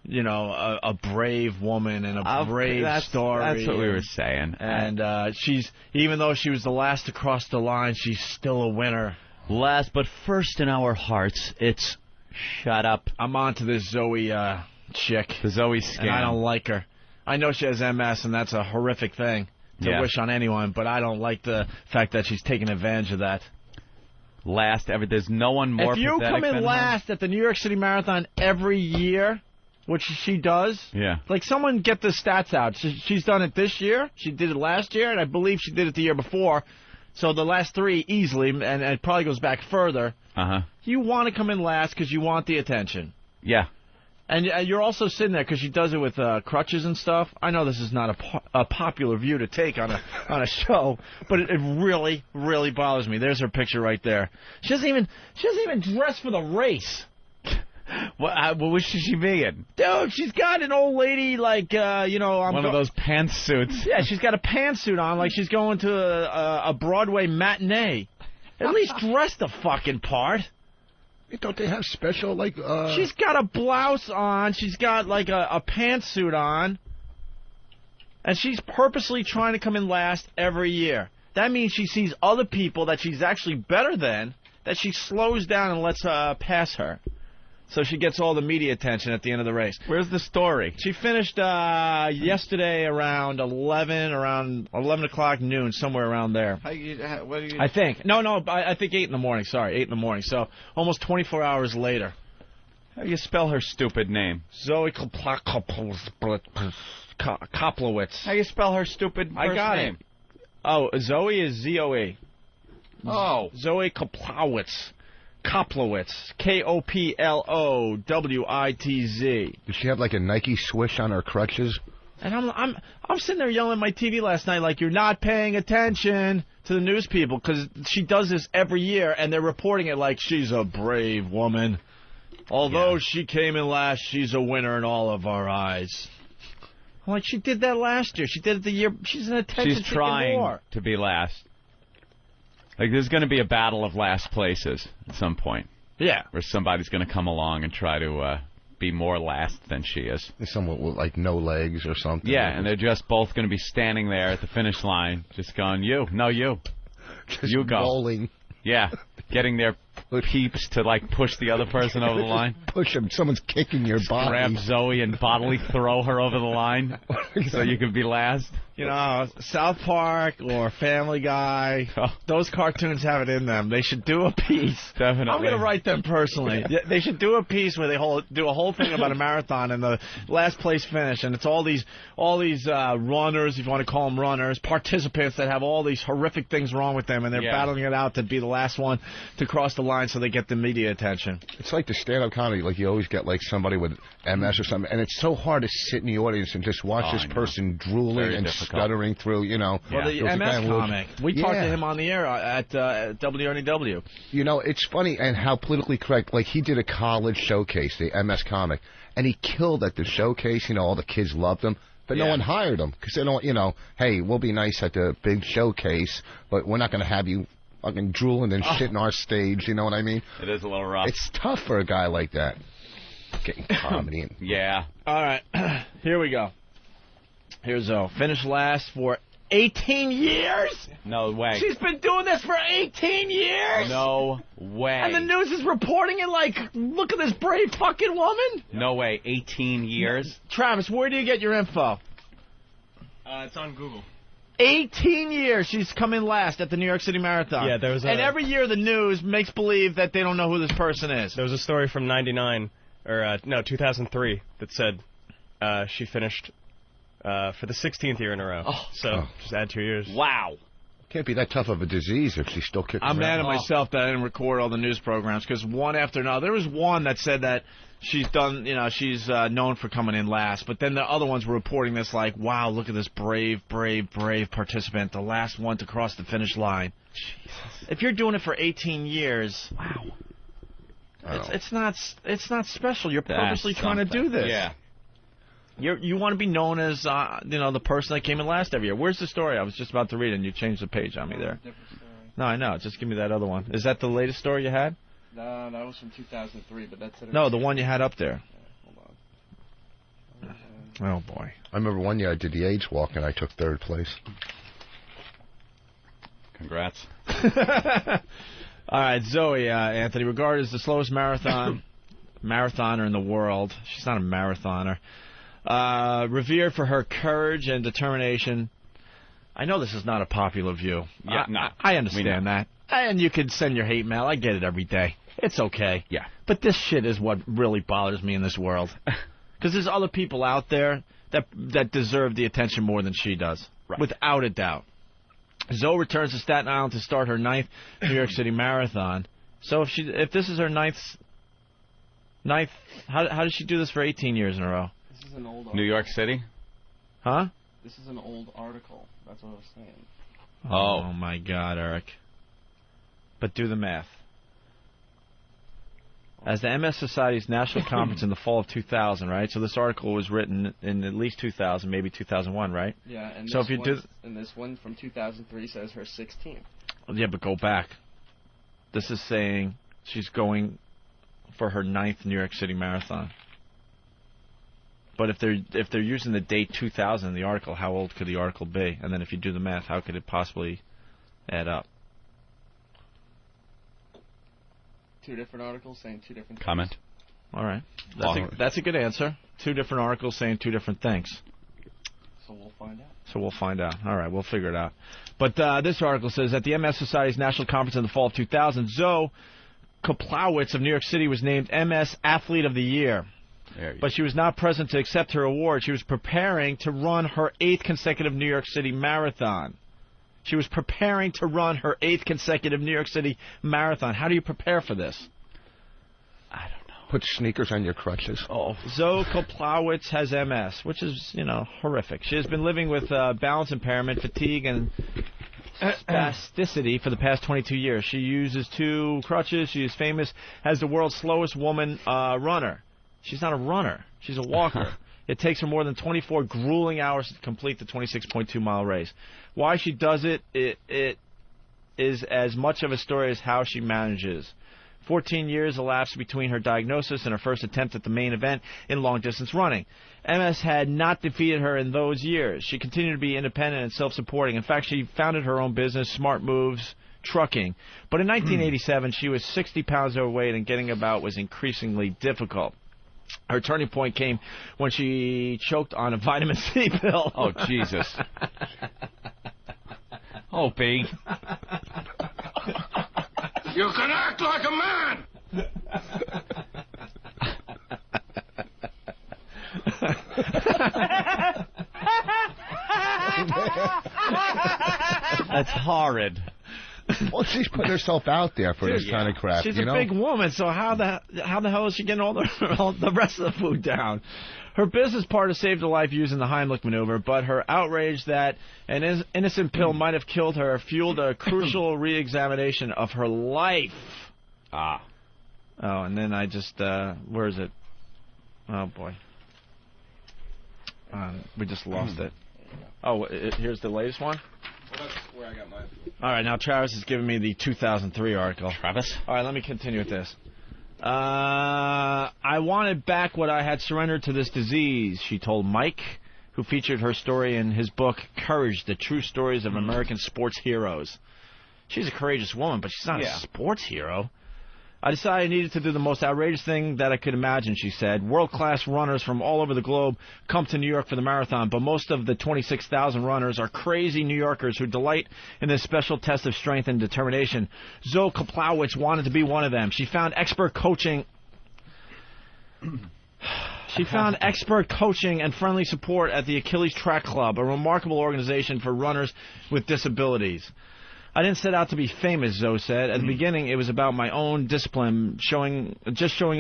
you know, a brave woman and a brave story. That's what we were saying. And she's, even though she was the last to cross the line, she's still a winner. Last, but first in our hearts, it's shut up. I'm on to this Zoe chick. The Zoe scam. And I don't like her. I know she has MS, and that's a horrific thing to wish on anyone, but I don't like the fact that she's taking advantage of that. Last ever. There's no one more pathetic than her. If you come in last at the New York City Marathon every year, which she does, like someone get the stats out. She's done it this year, she did it last year, and I believe she did it the year before. So the last three easily, and it probably goes back further. You want to come in last because you want the attention. Yeah. And you're also sitting there because she does it with crutches and stuff. I know this is not a popular view to take on a show, but it really, really bothers me. There's her picture right there. She doesn't even dress for the race. What should she be in? Dude, she's got an old lady, like, one of those pantsuits. Yeah, she's got a pantsuit on like she's going to a Broadway matinee. At least dress the fucking part. Don't they have special, like... She's got a blouse on. She's got, like, a pantsuit on. And she's purposely trying to come in last every year. That means she sees other people that she's actually better than, that she slows down and lets pass her. So she gets all the media attention at the end of the race. Where's the story? She finished yesterday around 11 o'clock noon, somewhere around there. I think. No, I think 8 in the morning. Sorry, 8 in the morning. So almost 24 hours later. How do you spell her stupid name? Zoe Koplowitz. How do you spell her stupid first I got name? it. Oh, Zoe is Z-O-E. Oh. Zoe Koplowitz. Koplowitz. Does she have like a Nike swoosh on her crutches? And I'm sitting there yelling at my TV last night like, you're not paying attention to the news people, because she does this every year, and they're reporting it like she's a brave woman. Although she came in last, she's a winner in all of our eyes. I'm like, she did that last year. She did it the year. She's an attention-seeking She's trying whore. to be last. Like, there's going to be a battle of last places at some point. Yeah. Where somebody's going to come along and try to be more last than she is. Someone with, like, no legs or something. Yeah, and they're just both going to be standing there at the finish line, just going, you. Just you go. Bowling. Yeah, getting their peeps to, like, push the other person over the line. Push him. Someone's kicking your body. Grab Zoe and bodily throw her over the line so you can be last. You know, South Park or Family Guy, those cartoons have it in them. They should do a piece. Definitely. I'm going to write them personally. Yeah. They should do a piece where they do a whole thing about a marathon and the last place finish, and it's all these runners, if you want to call them runners, participants that have all these horrific things wrong with them, and they're battling it out to be the last one to cross the line so they get the media attention. It's like the stand-up comedy. Like, you always get, like, somebody with MS or something, and it's so hard to sit in the audience and just watch this person drooling and stuttering through, you know. Well, the MS comic. We talked to him on the air at WNEW. You know, it's funny and how politically correct. Like, he did a college showcase, the MS comic, and he killed at the showcase. You know, all the kids loved him. But no one hired him because they don't, you know, hey, we'll be nice at the big showcase, but we're not going to have you fucking drooling and shit in our stage. You know what I mean? It is a little rough. It's tough for a guy like that. Getting comedy. And yeah. All right. Here we go. Here's Zoe. Finished last for 18 years? No way. She's been doing this for 18 years? No way. And the news is reporting it like, look at this brave fucking woman? No way. 18 years? Travis, where do you get your info? It's on Google. 18 years she's come in last at the New York City Marathon. Yeah, there was and every year the news makes believe that they don't know who this person is. There was a story from 2003 that said she finished for the 16th year in a row. Just add 2 years. Wow. Can't be that tough of a disease if she's still kicking I'm mad around. at myself that I didn't record all the news programs, because one after another. There was one that said that she's done, you know, she's known for coming in last, but then the other ones were reporting this like, wow, look at this brave participant, the last one to cross the finish line. Jesus. If you're doing it for 18 years, wow. It's not special. You're purposely trying to do this. Yeah. You want to be known as you know, the person that came in last every year. Where's the story? I was just about to read it, and you changed the page on me there. No, I know. Just give me that other one. Is that the latest story you had? No, that was from 2003, but that's it. No, the one you had up there. Hold on. Oh boy. I remember one year I did the AIDS walk and I took 3rd place. Congrats. All right, Zoe, Anthony, regarded as the slowest marathoner in the world. She's not a marathoner. Revered for her courage and determination. I know this is not a popular view. Yeah, I understand that. And you can send your hate mail. I get it every day. It's okay. Yeah. But this shit is what really bothers me in this world. Because there's other people out there that deserve the attention more than she does. Right. Without a doubt. Zoe returns to Staten Island to start her 9th New York City Marathon. So if this is her ninth, how does she do this for 18 years in a row? This is an old article. New York City? Huh? This is an old article. That's what I was saying. Oh my God, Eric. But do the math. As the MS Society's National Conference in the fall of 2000, right? So this article was written in at least 2000, maybe 2001, right? Yeah, and so this one from 2003 says her 16th. Yeah, but go back. This is saying she's going for her 9th New York City Marathon. But if they're using the date 2000 in the article, how old could the article be? And then if you do the math, how could it possibly add up? 2 different articles saying 2 different things. Comment. All right. That's a good answer. 2 different articles saying 2 different things. So we'll find out. All right, we'll figure it out. But this article says, at the MS Society's National Conference in the fall of 2000, Zoe Koplowitz of New York City was named MS Athlete of the Year. But she was not present to accept her award. She was preparing to run her 8th consecutive New York City marathon. She was preparing to run her 8th consecutive New York City marathon. How do you prepare for this? I don't know. Put sneakers on your crutches. Oh. Zoe Koplowitz has MS, which is, horrific. She has been living with balance impairment, fatigue, and spasticity for the past 22 years. She uses 2 crutches. She is famous as the world's slowest woman runner. She's not a runner. She's a walker. It takes her more than 24 grueling hours to complete the 26.2-mile race. Why she does it is as much of a story as how she manages. 14 years elapsed between her diagnosis and her first attempt at the main event in long-distance running. MS had not defeated her in those years. She continued to be independent and self-supporting. In fact, she founded her own business, Smart Moves Trucking. But in 1987, she was 60 pounds overweight, and getting about was increasingly difficult. Her turning point came when she choked on a vitamin C pill. Oh, Jesus. Opie. You can act like a man! That's horrid. Well, she's putting herself out there for this kind of crap. She's a big woman, so how the hell is she getting all the rest of the food down? Her business partner saved her life using the Heimlich maneuver, but her outrage that an innocent pill might have killed her fueled a crucial re-examination of her life. Oh, and then I just, where is it? Oh, boy. We just lost it. Oh, here's the latest one? Well, that's where I got mine. All right, now Travis is giving me the 2003 article. Travis? All right, let me continue with this. I wanted back what I had surrendered to this disease, she told Mike, who featured her story in his book, Courage, The True Stories of American Sports Heroes. She's a courageous woman, but she's not a sports hero. I decided I needed to do the most outrageous thing that I could imagine, she said. World-class runners from all over the globe come to New York for the marathon, but most of the 26,000 runners are crazy New Yorkers who delight in this special test of strength and determination. Zoe Koplowitz wanted to be one of them. She found expert coaching and friendly support at the Achilles Track Club, a remarkable organization for runners with disabilities. I didn't set out to be famous, Zoe said. At the beginning, it was about my own discipline, showing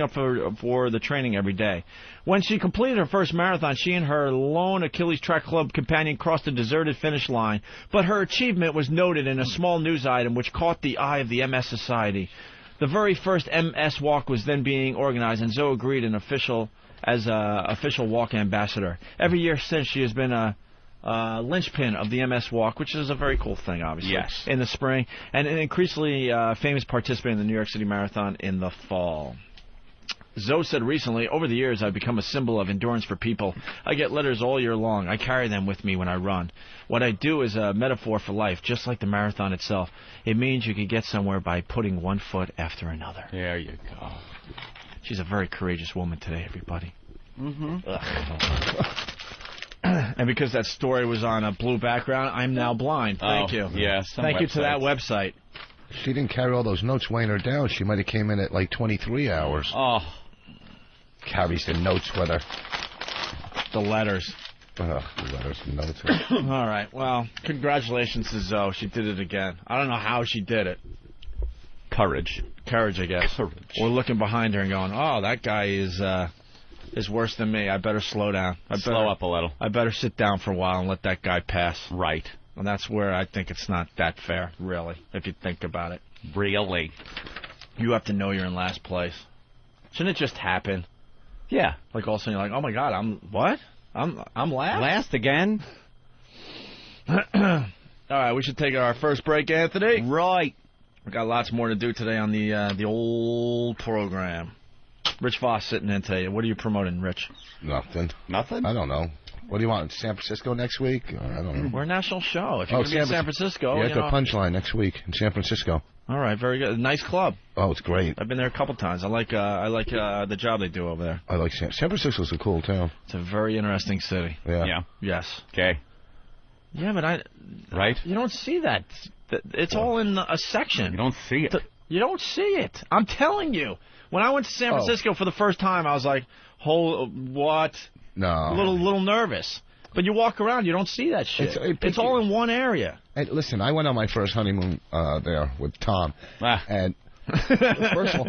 up for the training every day. When she completed her first marathon, she and her lone Achilles Track Club companion crossed a deserted finish line. But her achievement was noted in a small news item which caught the eye of the MS Society. The very first MS walk was then being organized, and Zoe agreed as official walk ambassador. Every year since, she has been a linchpin of the MS Walk, which is a very cool thing, obviously. Yes. In the spring, and an increasingly famous participant in the New York City Marathon in the fall. Zoe said recently, over the years, I've become a symbol of endurance for people. I get letters all year long. I carry them with me when I run. What I do is a metaphor for life, just like the marathon itself. It means you can get somewhere by putting one foot after another. There you go. She's a very courageous woman today, everybody. Mm-hmm. And because that story was on a blue background, I'm now blind. Thank you. Yeah, Thank you to that website. She didn't carry all those notes weighing her down. She might have came in at like 23 hours. Oh. Carries the notes with her. The letters. The letters and notes. All right. Well, congratulations to Zoe. She did it again. I don't know how she did it. Courage, I guess. Courage. We're looking behind her and going, oh, that guy is worse than me. I better slow down. Slow up a little. I better sit down for a while and let that guy pass. Right. And that's where I think it's not that fair, really, if you think about it. Really? You have to know you're in last place. Shouldn't it just happen? Yeah. Like all of a sudden you're like, oh my God, I'm last? Last again? All right, we should take our first break, Anthony. Right. We got lots more to do today on the old program. Rich Voss sitting in today. What are you promoting, Rich? Nothing. Nothing? I don't know. What do you want? San Francisco next week? I don't know. We're a national show. If you're going to be in San Francisco, yeah, the Punchline next week in San Francisco. All right, very good. Nice club. Oh, it's great. I've been there a couple times. I like the job they do over there. I like San Francisco's a cool town. It's a very interesting city. Yeah. Yes. Okay. Yeah, but right? You don't see that. It's all in a section. You don't see it. You don't see it. I'm telling you. When I went to San Francisco for the first time, I was like, what? No. A little nervous. But you walk around, you don't see that shit. It's all in one area. And listen, I went on my first honeymoon there with Tom, and first of all,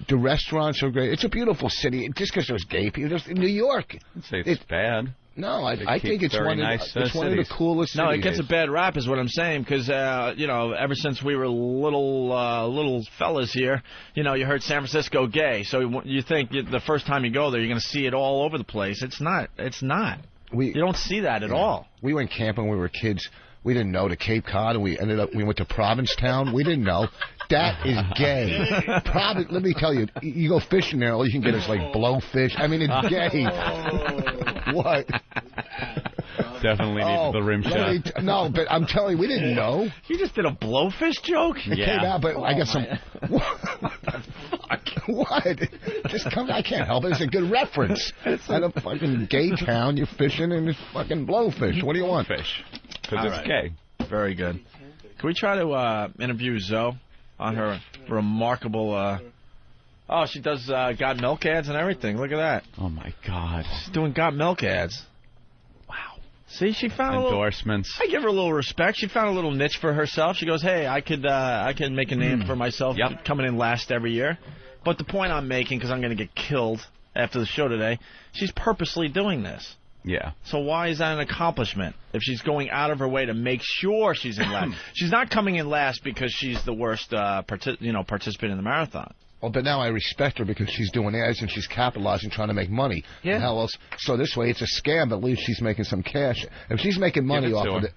the restaurants are great. It's a beautiful city. Just because there's gay people, in New York, I'd say it's bad. No, I think it's one of the coolest cities. No, it gets a bad rap, is what I'm saying, because ever since we were little fellas here, you heard San Francisco gay, so you think the first time you go there, you're going to see it all over the place. It's not. You don't see that at all. We went camping when we were kids. We didn't know to Cape Cod, and we went to Provincetown. We didn't know. That is gay. Let me tell you, you go fishing there, all you can get is like blowfish. I mean, it's gay. What? Definitely needs the rim shot. No, but I'm telling you, we didn't know. You just did a blowfish joke? It came out, but I got some... What? Just come. I can't help it. It's a good reference. At a fucking gay town, you're fishing and it's fucking blowfish. What do you want? Fish. Because it's gay. Very good. Can we try to interview Zoe on her remarkable... Oh, she does Got Milk ads and everything. Look at that. Oh, my God. She's doing Got Milk ads. Wow. See, she found endorsements. I give her a little respect. She found a little niche for herself. She goes, hey, I could make a name for myself coming in last every year. But the point I'm making, because I'm going to get killed after the show today, she's purposely doing this. Yeah. So why is that an accomplishment if she's going out of her way to make sure she's in last? She's not coming in last because she's the worst participant in the marathon. Well, but now I respect her because she's doing ads and she's capitalizing, trying to make money. Yeah. Hell else. So this way, it's a scam, but at least she's making some cash. If she's making money off of it,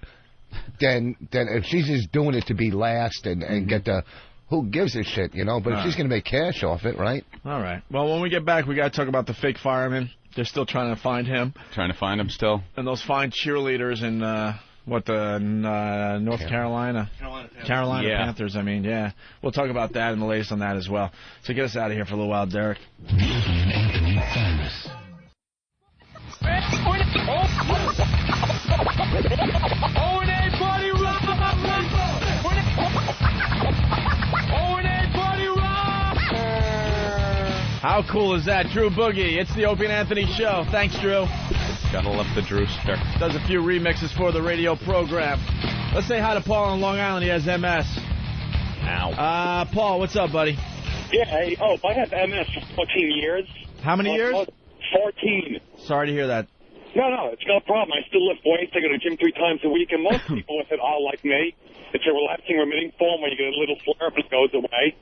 then if she's just doing it to be last and get the... Who gives a shit, But if she's going to make cash off it, right? All right. Well, when we get back, we got to talk about the fake fireman. They're still trying to find him. Trying to find him still? And those fine cheerleaders in, North Carolina? Carolina Panthers, yeah. We'll talk about that and the latest on that as well. So get us out of here for a little while, Derek. How cool is that? Drew Boogie. It's the Opie and Anthony Show. Thanks, Drew. Gotta love the Drewster. Does a few remixes for the radio program. Let's say hi to Paul on Long Island. He has MS. Ow. Paul, what's up, buddy? Yeah, hey, I have MS for 14 years. How many years? 14. Sorry to hear that. No, it's no problem. I still lift weights. I go to the gym 3 times a week, and most people with it are like me. It's a relaxing, remitting form where you get a little flare-up and it goes away.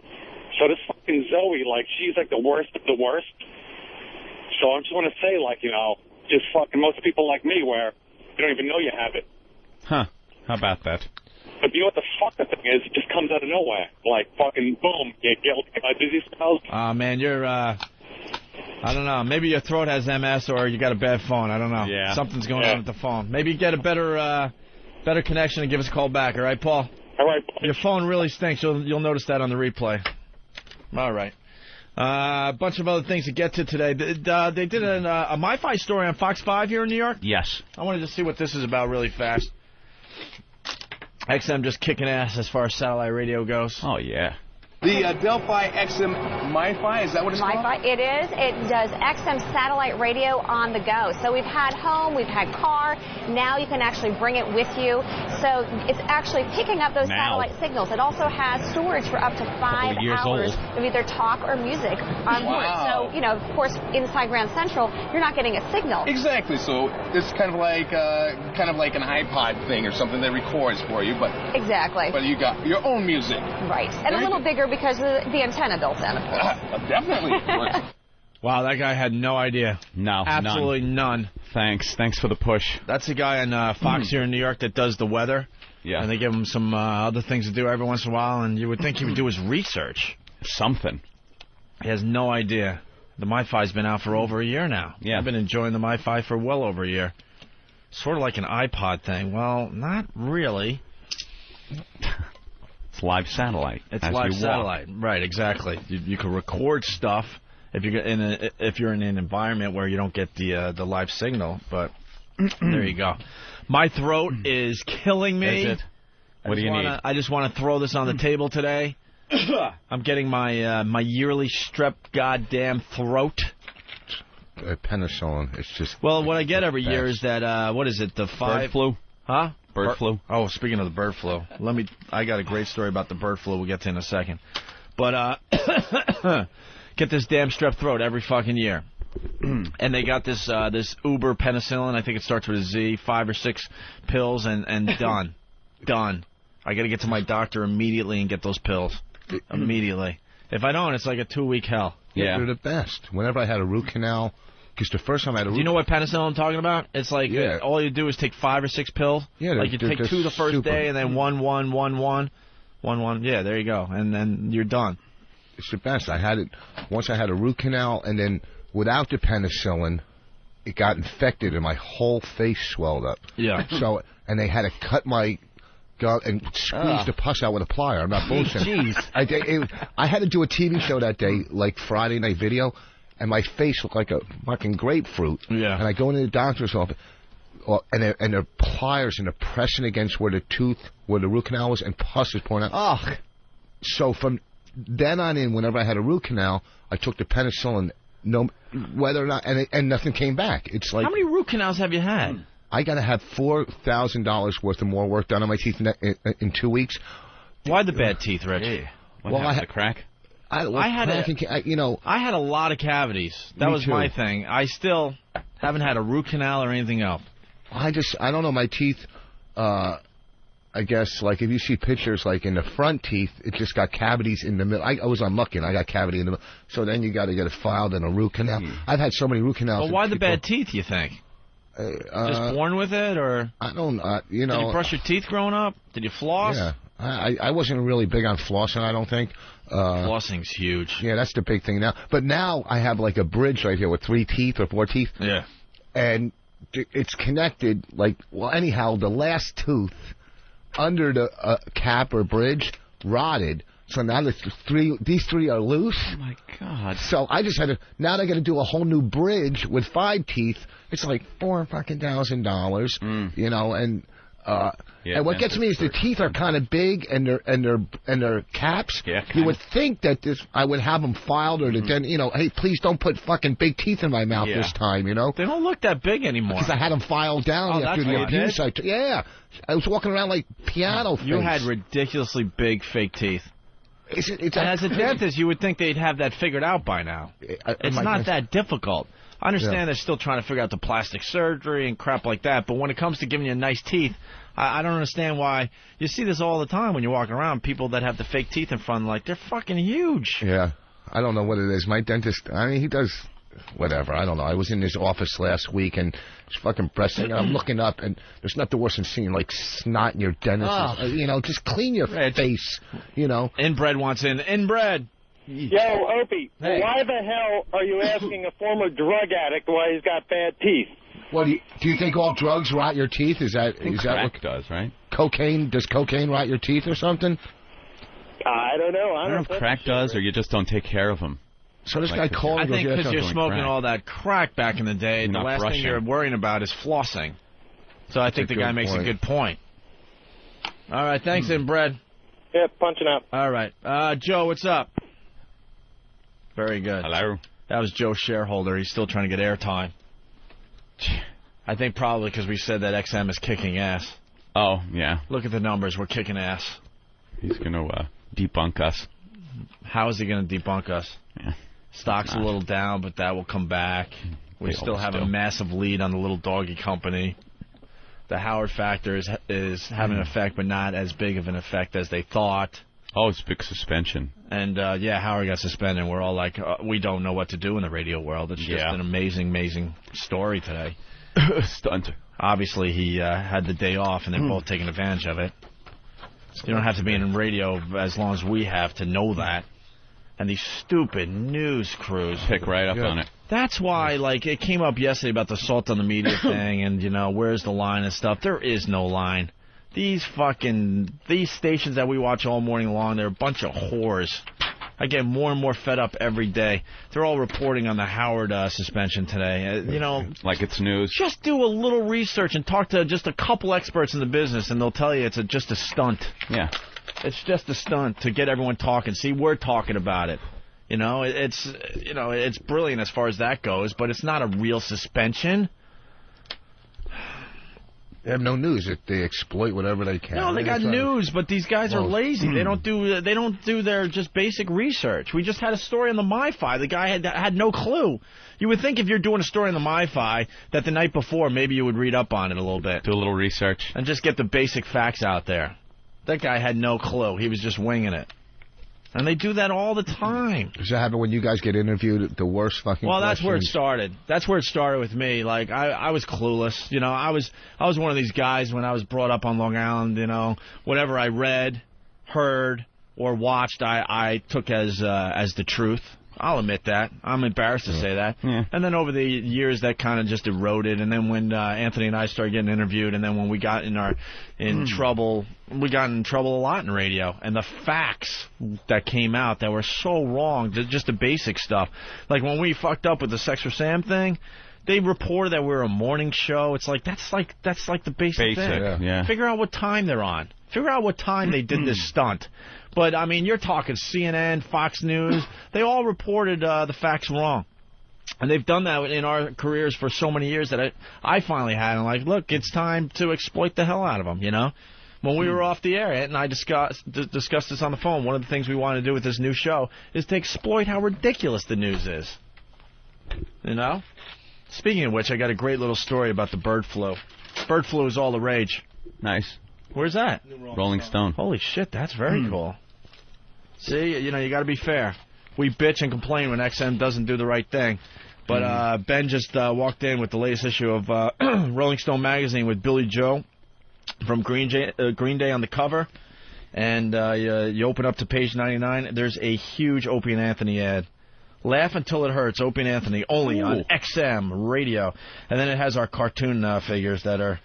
So this fucking Zoe, she's like the worst of the worst. So I just want to say, just fucking most people like me where you don't even know you have it. Huh. How about that? But you know what the fuck the thing is? It just comes out of nowhere. Fucking boom. You get dizzy spells. Man, you're, I don't know. Maybe your throat has MS or you got a bad phone. I don't know. Yeah. Something's going on with the phone. Maybe get a better connection and give us a call back. All right, Paul? All right. Your phone really stinks. You'll notice that on the replay. All right. A bunch of other things to get to today. They did a MiFi story on Fox 5 here in New York. Yes. I wanted to see what this is about really fast. XM just kicking ass as far as satellite radio goes. Oh, yeah. The Delphi XM MiFi, is that what it's called? MiFi, it is. It does XM satellite radio on the go. So we've had home, we've had car. Now you can actually bring it with you. So it's actually picking up those satellite signals. It also has storage for up to 5 hours of either talk or music on board. So, of course, inside Grand Central, you're not getting a signal. Exactly. So it's kind of like an iPod thing or something that records for you, but exactly. But you got your own music. Right. And a little bigger because of the antenna built in, of course. Definitely. Wow, that guy had no idea. No, absolutely none. Thanks for the push. That's the guy on Fox here in New York that does the weather. Yeah. And they give him some other things to do every once in a while, and you would think he would do his research. Something. He has no idea. The MiFi's been out for over a year now. Yeah. I've been enjoying the MiFi for well over a year. Sort of like an iPod thing. Well, not really. It's live satellite. It's live satellite, right? Exactly. You can record stuff if you're in an environment where you don't get the live signal. But there you go. My throat is killing me. Is it? What do you need? I just want to throw this on the table today. I'm getting my my yearly strep goddamn throat. Penicillin. It's just. Well, what I get every year is that what is it? The bird flu. Huh? Bird flu. Oh, speaking of the bird flu, I got a great story about the bird flu. We'll get to in a second. But get this damn strep throat every fucking year. And they got this this Uber penicillin. I think it starts with a Z. 5 or 6 pills and done. Done. I got to get to my doctor immediately and get those pills. Immediately. If I don't, it's like a 2-week hell. Yeah, they're the best. Whenever I had a root canal, because the first time I had a root. Do you know what penicillin I'm talking about? It's like all you do is take 5 or 6 pills. Yeah, like you take 2 the first day and then 1. Yeah, there you go, and then you're done. It's the best. I had it once. I had a root canal, and then without the penicillin, it got infected, and my whole face swelled up. Yeah. So, and they had to cut my gut and squeeze the pus out with a plier. I'm not bullshitting. Jeez. I had to do a TV show that day, like Friday Night Video, and my face looked like a fucking grapefruit. Yeah. And I go into the doctor's office, and they're pliers, and they're pressing against where the root canal was, and pus is pouring out. Ugh. So from then on in, whenever I had a root canal, I took the penicillin, whether or not, and nothing came back. It's like, how many root canals have you had? I got to have $4,000 worth of more work done on my teeth in 2 weeks. Why the bad teeth, Rich? Hey, I had a crack. I had a lot of cavities. That was my thing. I still haven't had a root canal or anything else. I don't know, my teeth, I guess, like, if you see pictures, like, in the front teeth, it just got cavities in the middle. I was unlucky, and I got cavity in the middle. So then you got to get it filed in a root canal. I've had so many root canals. Well, why the bad teeth, you think? Just born with it, or? I don't, Did you brush your teeth growing up? Did you floss? Yeah. I wasn't really big on flossing, I don't think. Flossing's huge. Yeah, that's the big thing now. But now I have, like, a bridge right here with 3 teeth or 4 teeth. Yeah. And it's connected, like, well, anyhow, the last tooth under the cap or bridge rotted. So now these 3 are loose. Oh, my God. So I just had to, now I got to do a whole new bridge with 5 teeth. It's like $4,000, you know, and and what gets me is the teeth are kind of big and they're caps. Yeah, you would think that I would have them filed or then, you know, hey, please don't put fucking big teeth in my mouth this time, you know. They don't look that big anymore. Because I had them filed down after the abuse. I was walking around like piano face. You had ridiculously big fake teeth. And as a dentist, you would think they'd have that figured out by now. It's not that difficult. I understand they're still trying to figure out the plastic surgery and crap like that, but when it comes to giving you nice teeth, I don't understand why. You see this all the time when you're walking around, people that have the fake teeth in front, like, they're fucking huge. Yeah. I don't know what it is. My dentist, I mean, he does whatever. I don't know. I was in his office last week, and he's fucking pressing, and I'm looking up, and there's nothing worse than seeing, like, snot in your dentist. You know, just clean your face, you know. Inbred wants inbred. Yo, Opie, why the hell are you asking a former drug addict why he's got bad teeth? Well, do you think all drugs rot your teeth? Is that crack what does, right? Does cocaine rot your teeth or something? I don't know. I don't know if crack does or you just don't take care of them. So this guy called. I think because you're smoking all that crack back in the day, the last thing you're worrying about is flossing. So I think the guy makes a good point. All right, thanks, inbred. Yeah, punching up. All right. Joe, what's up? Very good. Hello. That was Joe Shareholder. He's still trying to get airtime. I think probably because we said that XM is kicking ass. Oh, yeah. Look at the numbers. We're kicking ass. He's going to debunk us. How is he going to debunk us? Yeah. Stock's a little down, but that will come back. We still have a massive lead on the little doggy company. The Howard factor is having an effect, but not as big of an effect as they thought. Oh, it's a big suspension. And, Howard got suspended. We're all like, we don't know what to do in the radio world. It's just an amazing, amazing story today. Stunt. Obviously, he had the day off, and they're both taking advantage of it. You don't have to be in radio as long as we have to know that. And these stupid news crews pick right up on it. That's why, like, it came up yesterday about the salt on the media thing and, you know, where's the line and stuff. There is no line. These stations that we watch all morning long, they're a bunch of whores. I get more and more fed up every day. They're all reporting on the Howard suspension today. You know, like it's news. Just do a little research and talk to just a couple experts in the business, and they'll tell you it's just a stunt. Yeah. It's just a stunt to get everyone talking. See, we're talking about it. It's brilliant as far as that goes, but it's not a real suspension. They have no news. They exploit whatever they can. No, they got news, but these guys are lazy. They don't do their just basic research. We just had a story on the MiFi. The guy had no clue. You would think if you're doing a story on the MiFi that the night before maybe you would read up on it a little bit. Do a little research. And just get the basic facts out there. That guy had no clue. He was just winging it. And they do that all the time. Does that happen when you guys get interviewed? The worst fucking Well, that's questions? where it started. That's where it started with me. Like, I was clueless. I was one of these guys when I was brought up on Long Island, whatever I read, heard, or watched, I took as the truth. I'll admit that. I'm embarrassed to say that. Yeah. And then over the years, that kind of just eroded. And then when Anthony and I started getting interviewed, and then when we got in trouble, we got in trouble a lot in radio. And the facts that came out that were so wrong, just the basic stuff. Like when we fucked up with the Sex for Sam thing, they reported that we're a morning show. It's like that's like the basic thing. Yeah. Figure out what time they're on. Figure out what time they did this stunt. But, I mean, you're talking CNN, Fox News. They all reported the facts wrong. And they've done that in our careers for so many years that I finally had. I'm like, look, it's time to exploit the hell out of them, When we were off the air, Ant and I discussed this on the phone. One of the things we want to do with this new show is to exploit how ridiculous the news is. Speaking of which, I got a great little story about the bird flu. Bird flu is all the rage. Nice. Where's that? Rolling Stone. Holy shit, that's very cool. See, you got to be fair. We bitch and complain when XM doesn't do the right thing. But Ben just walked in with the latest issue of Rolling Stone magazine with Billy Joe from Green Day on the cover. And you open up to page 99. There's a huge Opie and Anthony ad. Laugh Until It Hurts, Opie and Anthony, only on XM radio. And then it has our cartoon figures that are...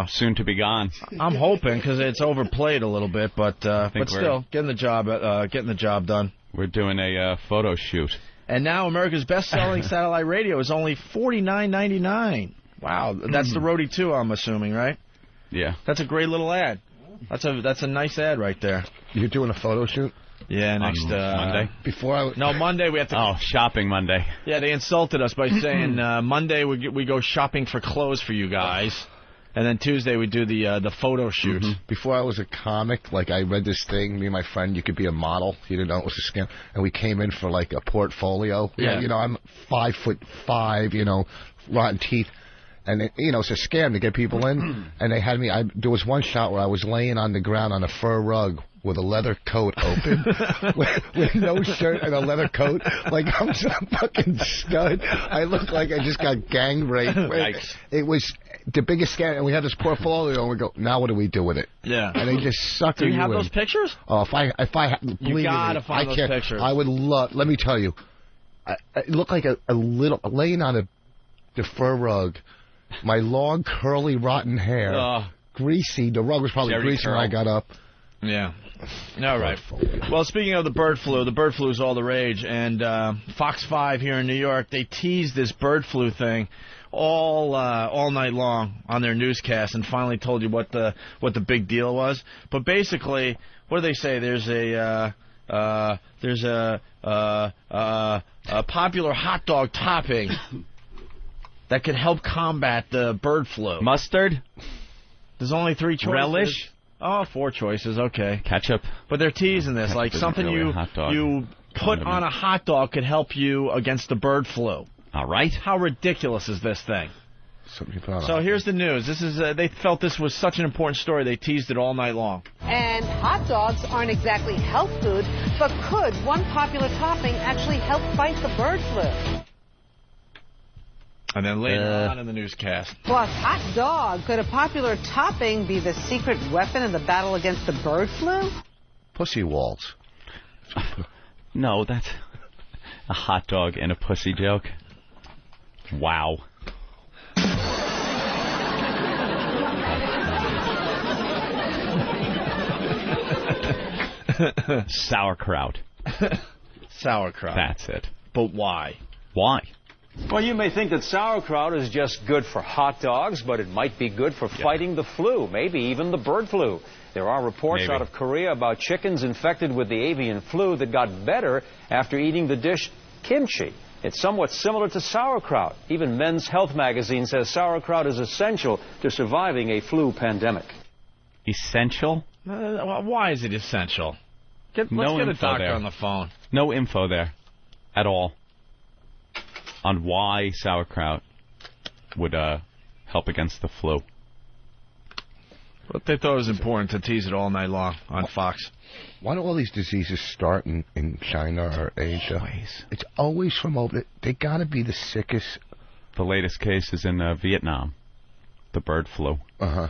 soon to be gone. I'm hoping because it's overplayed a little bit, but still getting the job done. We're doing a photo shoot, and now America's best-selling satellite radio is only $49.99. Wow, that's the Roadie 2, I'm assuming, right? Yeah, that's a great little ad. That's a nice ad right there. You're doing a photo shoot? Yeah, next Monday. Monday we have to. Oh, shopping Monday. Yeah, they insulted us by saying Monday we go shopping for clothes for you guys. And then Tuesday we do the photo shoot. Before I was a comic, I read this thing, me and my friend, you could be a model. He didn't know it was a scam. And we came in for a portfolio. Yeah. I'm 5'5", rotten teeth. And, it's a scam to get people in. And they had me, there was one shot where I was laying on the ground on a fur rug with a leather coat open, with no shirt and a leather coat, like I'm some fucking stud. I look like I just got gang raped. It was the biggest scam, and we had this portfolio, and we go, now what do we do with it? Yeah. And they just sucker you in. Do you have those pictures? Oh, you gotta find those pictures. I would love, let me tell you, I look like a little, laying on the fur rug, my long, curly, rotten hair, greasy, the rug was probably greasy when I got up. Yeah. All right. Well, speaking of the bird flu is all the rage, and Fox 5 here in New York, they teased this bird flu thing all night long on their newscast, and finally told you what the big deal was. But basically, what do they say? There's a popular hot dog topping that could help combat the bird flu. Mustard? There's only 3 choices. Relish? Oh, 4 choices, okay. Ketchup. But they're teasing this, like something you put on a hot dog could help you against the bird flu. All right. How ridiculous is this thing? So here's the news. This is they felt this was such an important story, they teased it all night long. And hot dogs aren't exactly health food, but could one popular topping actually help fight the bird flu? And then later on in the newscast. Plus, hot dog. Could a popular topping be the secret weapon in the battle against the bird flu? Pussy walls. No, that's a hot dog and a pussy joke. Wow. Sauerkraut. Sauerkraut. That's it. But why? Why? Well, you may think that sauerkraut is just good for hot dogs, but it might be good for fighting the flu, maybe even the bird flu. There are reports out of Korea about chickens infected with the avian flu that got better after eating the dish kimchi. It's somewhat similar to sauerkraut. Even Men's Health magazine says sauerkraut is essential to surviving a flu pandemic. Essential? Why is it essential? Let's get a doctor on the phone. No info there at all on why sauerkraut would help against the flu. But they thought it was important to tease it all night long on Fox. Why do all these diseases start in China or Asia? It's always from over. They got to be the sickest. The latest case is in Vietnam, the bird flu. Uh-huh.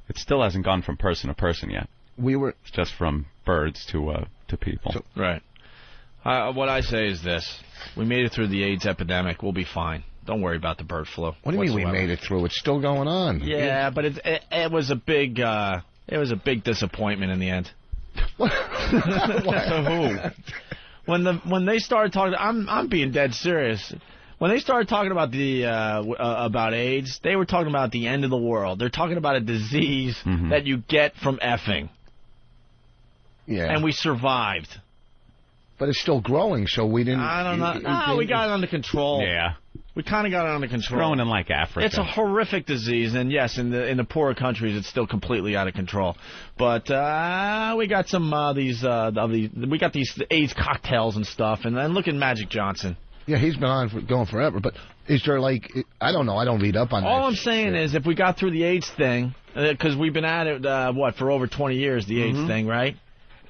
It still hasn't gone from person to person yet. It's just from birds to people. Right. What I say is this. We made it through the AIDS epidemic. We'll be fine. Don't worry about the bird flu. What do you mean we made it through? It's still going on. Yeah, but it was a big disappointment in the end. To who? When they started talking, I'm being dead serious. When they started talking about about AIDS, they were talking about the end of the world. They're talking about a disease that you get from effing. Yeah. And we survived. But it's still growing, so we didn't... I don't know. We got it under control. Yeah. We kind of got it under control. Growing in like Africa. It's a horrific disease, and yes, in the poorer countries, it's still completely out of control. But we got some we got these AIDS cocktails and stuff, and then look at Magic Johnson. Yeah, he's been going forever. But is there I don't know. I don't read up on that. All I'm saying is, if we got through the AIDS thing, because we've been at it for over 20 years, the AIDS thing, right?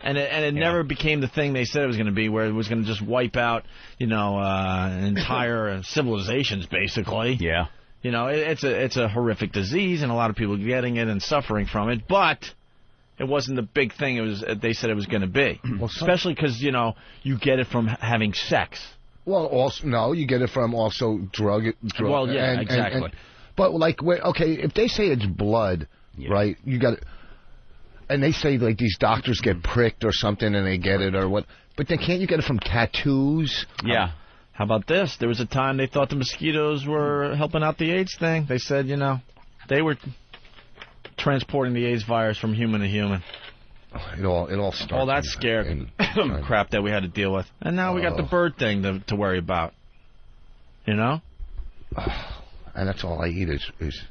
And it never became the thing they said it was going to be, where it was going to just wipe out, entire civilizations, basically. Yeah. It's a horrific disease, and a lot of people getting it and suffering from it, but it wasn't the big thing they said it was going to be. Well, especially because, you get it from having sex. Well, also, no, you get it from also drug. Well, yeah, exactly. But, if they say it's blood, right, you got it. And they say, these doctors get pricked or something and they get it or what. But then can't you get it from tattoos? Yeah. How about this? There was a time they thought the mosquitoes were helping out the AIDS thing. They said, they were transporting the AIDS virus from human to human. It all starts. All that scared crap that we had to deal with. And now we got the bird thing to worry about. And that's all I eat is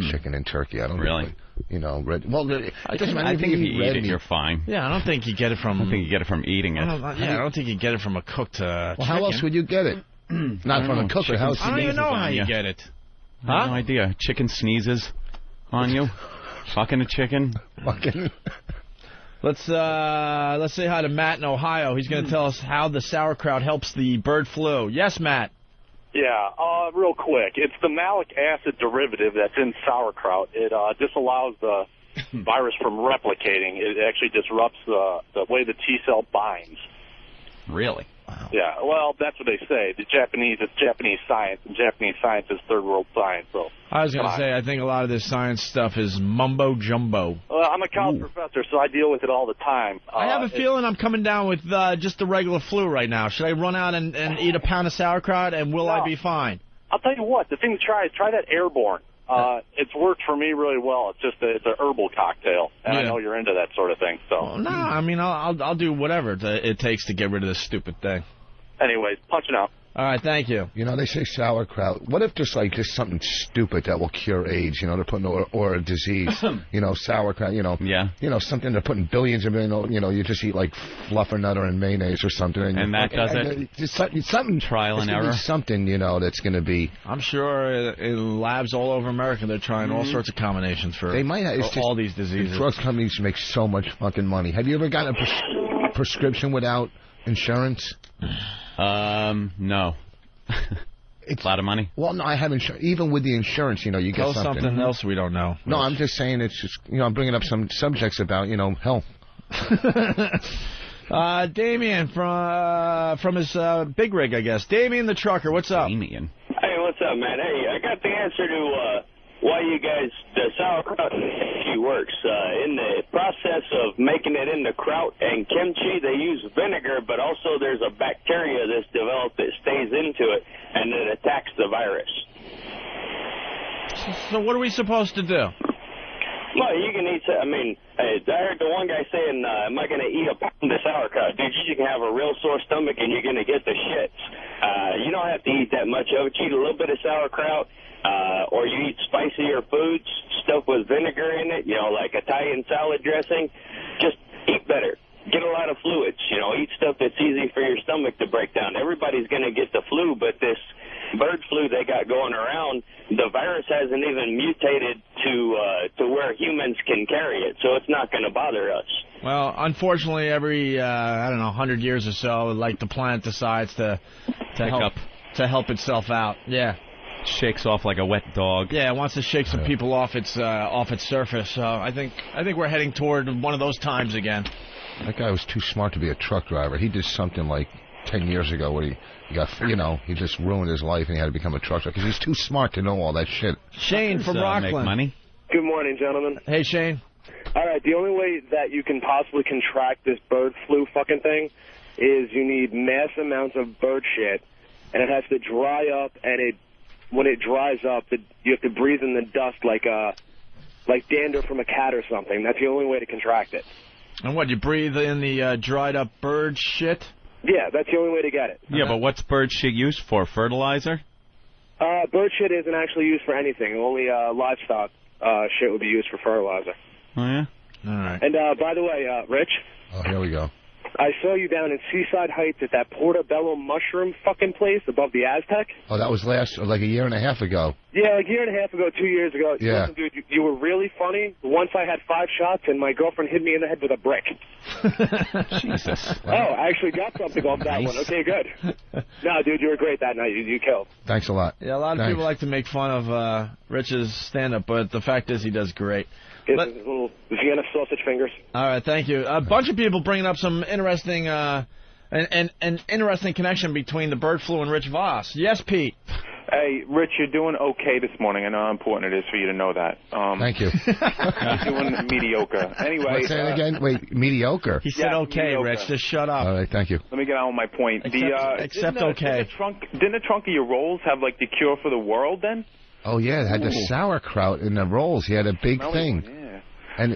chicken and turkey. I don't really. Red. Well, it doesn't matter. I think if you eat it, you're fine. Yeah, I don't think you get it from. I don't think you get it from eating it. I don't think you get it from a cooked chicken. Well, how else would you get it? Not from a cooker. I don't even know how you get it. I have no idea. Chicken sneezes on you. Fucking a chicken. Fucking. Let's say hi to Matt in Ohio. He's going to tell us how the sauerkraut helps the bird flu. Yes, Matt. Yeah, real quick. It's the malic acid derivative that's in sauerkraut. It disallows the virus from replicating. It actually disrupts the way the T cell binds. Really? Wow. Yeah, well, that's what they say. It's Japanese science, and Japanese science is third world science. So I was going to say, I think a lot of this science stuff is mumbo jumbo. I'm a college professor, so I deal with it all the time. I have a feeling I'm coming down with just the regular flu right now. Should I run out and eat a pound of sauerkraut, and will I be fine? I'll tell you what, the thing to try is try that airborne. It's worked for me really well. It's an herbal cocktail, and I know you're into that sort of thing. So well, no, I mean I'll do whatever it takes to get rid of this stupid thing. Anyways, punching out. All right, thank you. They say sauerkraut. What if there's just something stupid that will cure AIDS? They're putting or a disease. Sauerkraut. Something they're putting billions of you just eat like fluffernutter and mayonnaise or something. And that does it. Just something trial and error. Something that's going to be. I'm sure in labs all over America they're trying all sorts of combinations for. They might have all these diseases. The drug companies make so much fucking money. Have you ever gotten a prescription without insurance? No. It's a lot of money. Well, no, I have insurance. Even with the insurance, you get Tell something. something else we don't know. No, I'm just saying it's just, I'm bringing up some subjects about, health. Damien from his big rig, I guess. Damien the trucker, what's up? Damien. Hey, what's up, man? Hey, I got the answer to why you guys, the sauerkraut and kimchi works. In the process of making it into kraut and kimchi, they use vinegar, but also there's a bacteria that's developed that stays into it, and it attacks the virus. So what are we supposed to do? Well, you can eat. I mean, I heard the one guy saying, "Am I going to eat a pound of sauerkraut?" Dude, you can have a real sore stomach and you're going to get the shits. You don't have to eat that much of it. You eat a little bit of sauerkraut, or you eat spicier foods, stuff with vinegar in it. You know, like Italian salad dressing. Just eat better. Get a lot of fluids. You know, eat stuff that's easy for your stomach to break down. Everybody's going to get the flu, but this bird flu they got going around, the virus hasn't even mutated to where humans can carry it, so it's not going to bother us. Well, unfortunately, every 100 years or so, like the planet decides to help itself out. Yeah, shakes off like a wet dog. Yeah, it wants to shake some people off its surface. So I think we're heading toward one of those times again. That guy was too smart to be a truck driver. He did something like 10 years ago where he got, he just ruined his life and he had to become a truck driver because he's too smart to know all that shit. Shane from Rockland. Make money. Good morning, gentlemen. Hey, Shane. All right, the only way that you can possibly contract this bird flu fucking thing is you need mass amounts of bird shit, and it has to dry up, and when it dries up, you have to breathe in the dust like dander from a cat or something. That's the only way to contract it. And what, you breathe in the dried up bird shit? Yeah, that's the only way to get it. Yeah, but what's bird shit used for? Fertilizer? Bird shit isn't actually used for anything. Only livestock shit would be used for fertilizer. Oh, yeah? All right. And by the way, Rich. Oh, here we go. I saw you down in Seaside Heights at that Portobello mushroom fucking place above the Aztec. Oh, that was like a year and a half ago. Yeah, like a year and a half ago, 2 years ago. Yeah. Listen, dude, you were really funny. Once I had 5 shots, and my girlfriend hit me in the head with a brick. Jesus. Oh, I actually got something off that one. Okay, good. No, dude, you were great that night. You killed. Thanks a lot. Yeah, a lot of people like to make fun of Rich's stand-up, but the fact is he does great. Little Vienna sausage fingers. All right, thank you. A bunch of people bringing up some interesting an interesting connection between the bird flu and Rich Voss. Yes, Pete. Hey, Rich, you're doing okay this morning. I know how important it is for you to know that. Thank you. You're doing mediocre. Anyway. What's that again? Wait, mediocre? He said okay, mediocre. Rich. Just shut up. All right, thank you. Let me get on with my point. Except okay. Didn't the trunk of your rolls have, like, the cure for the world then? Oh, yeah, it had the sauerkraut in the rolls. He had a big thing. Yeah. And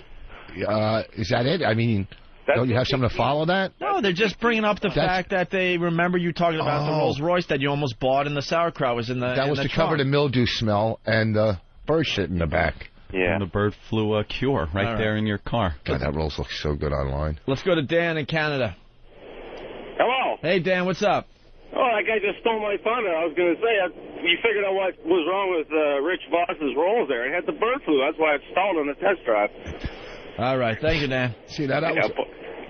is that it? I mean, don't you have something to follow that? No, they're just bringing up the fact that they remember you talking about the Rolls Royce that you almost bought and the sauerkraut was in the That was to cover the mildew smell and the bird shit in the back. Yeah. And the bird flu cure right there in your car. God, that Rolls looks so good online. Let's go to Dan in Canada. Hello. Hey, Dan, what's up? Oh, that guy just stole my thunder. I was going to say, you figured out what was wrong with Rich Voss's rolls there. He had the bird flu. That's why it stalled on the test drive. All right. Thank you, Dan. See, that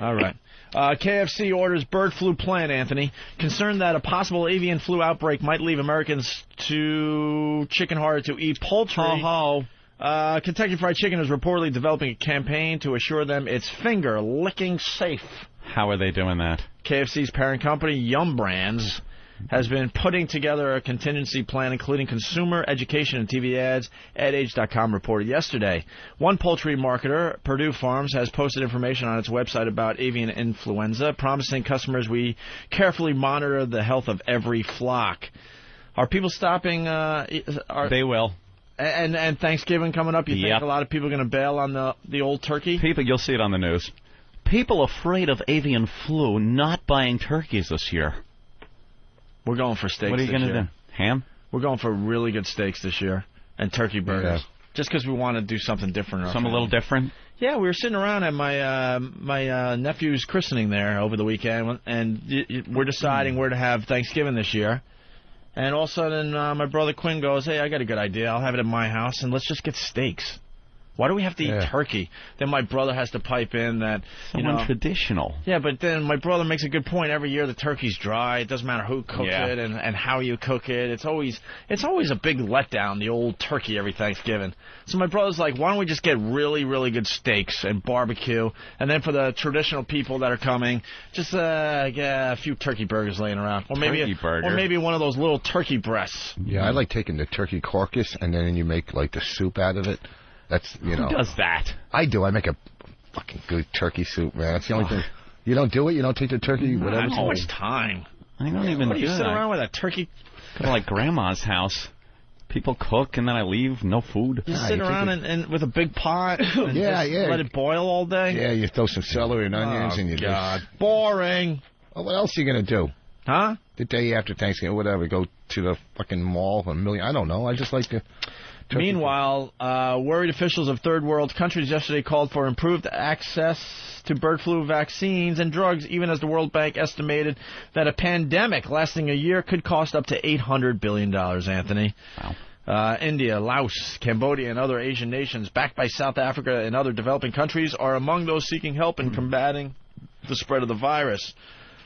All right. KFC orders bird flu plan, Anthony. Concerned that a possible avian flu outbreak might leave Americans too chicken-hearted to eat poultry. Kentucky Fried Chicken is reportedly developing a campaign to assure them it's finger-licking safe. How are they doing that? KFC's parent company, Yum Brands, has been putting together a contingency plan, including consumer education and TV ads. EdAge.com reported yesterday. One poultry marketer, Purdue Farms, has posted information on its website about avian influenza, promising customers we carefully monitor the health of every flock. Are people stopping? They will. And Thanksgiving coming up, you think a lot of people are going to bail on the old turkey? You'll see it on the news. People afraid of avian flu not buying turkeys this year. We're going for steaks. What are you going to do? Ham? We're going for really good steaks this year and turkey burgers. Yeah. Just because we want to do something different. A little different? Yeah, we were sitting around at my nephew's christening there over the weekend, and we're deciding where to have Thanksgiving this year. And all of a sudden, my brother Quinn goes, hey, I got a good idea. I'll have it at my house, and let's just get steaks. Why do we have to eat turkey? Then my brother has to pipe in that, traditional. Yeah, but then my brother makes a good point. Every year the turkey's dry. It doesn't matter who cooks it and how you cook it. It's always a big letdown, the old turkey every Thanksgiving. So my brother's like, why don't we just get really, really good steaks and barbecue, and then for the traditional people that are coming, just get a few turkey burgers laying around, or maybe one of those little turkey breasts. Yeah, I like taking the turkey carcass and then you make like the soup out of it. That's, Who does that? I do. I make a fucking good turkey soup, man. That's the only thing. You don't do it? You don't take the turkey? Whatever. How much time? I don't even do you that. sit around with a turkey? Kind of like Grandma's house. People cook, and then I leave, no food. You sit around and with a big pot and let it boil all day? Yeah, you throw some celery and onions and you just... Boring. Well, what else are you going to do? Huh? The day after Thanksgiving, whatever, go to the fucking mall, I don't know. I just like to... Meanwhile, worried officials of third world countries yesterday called for improved access to bird flu vaccines and drugs, even as the World Bank estimated that a pandemic lasting a year could cost up to $800 billion, Anthony. Wow. India, Laos, Cambodia, and other Asian nations, backed by South Africa and other developing countries, are among those seeking help in combating the spread of the virus.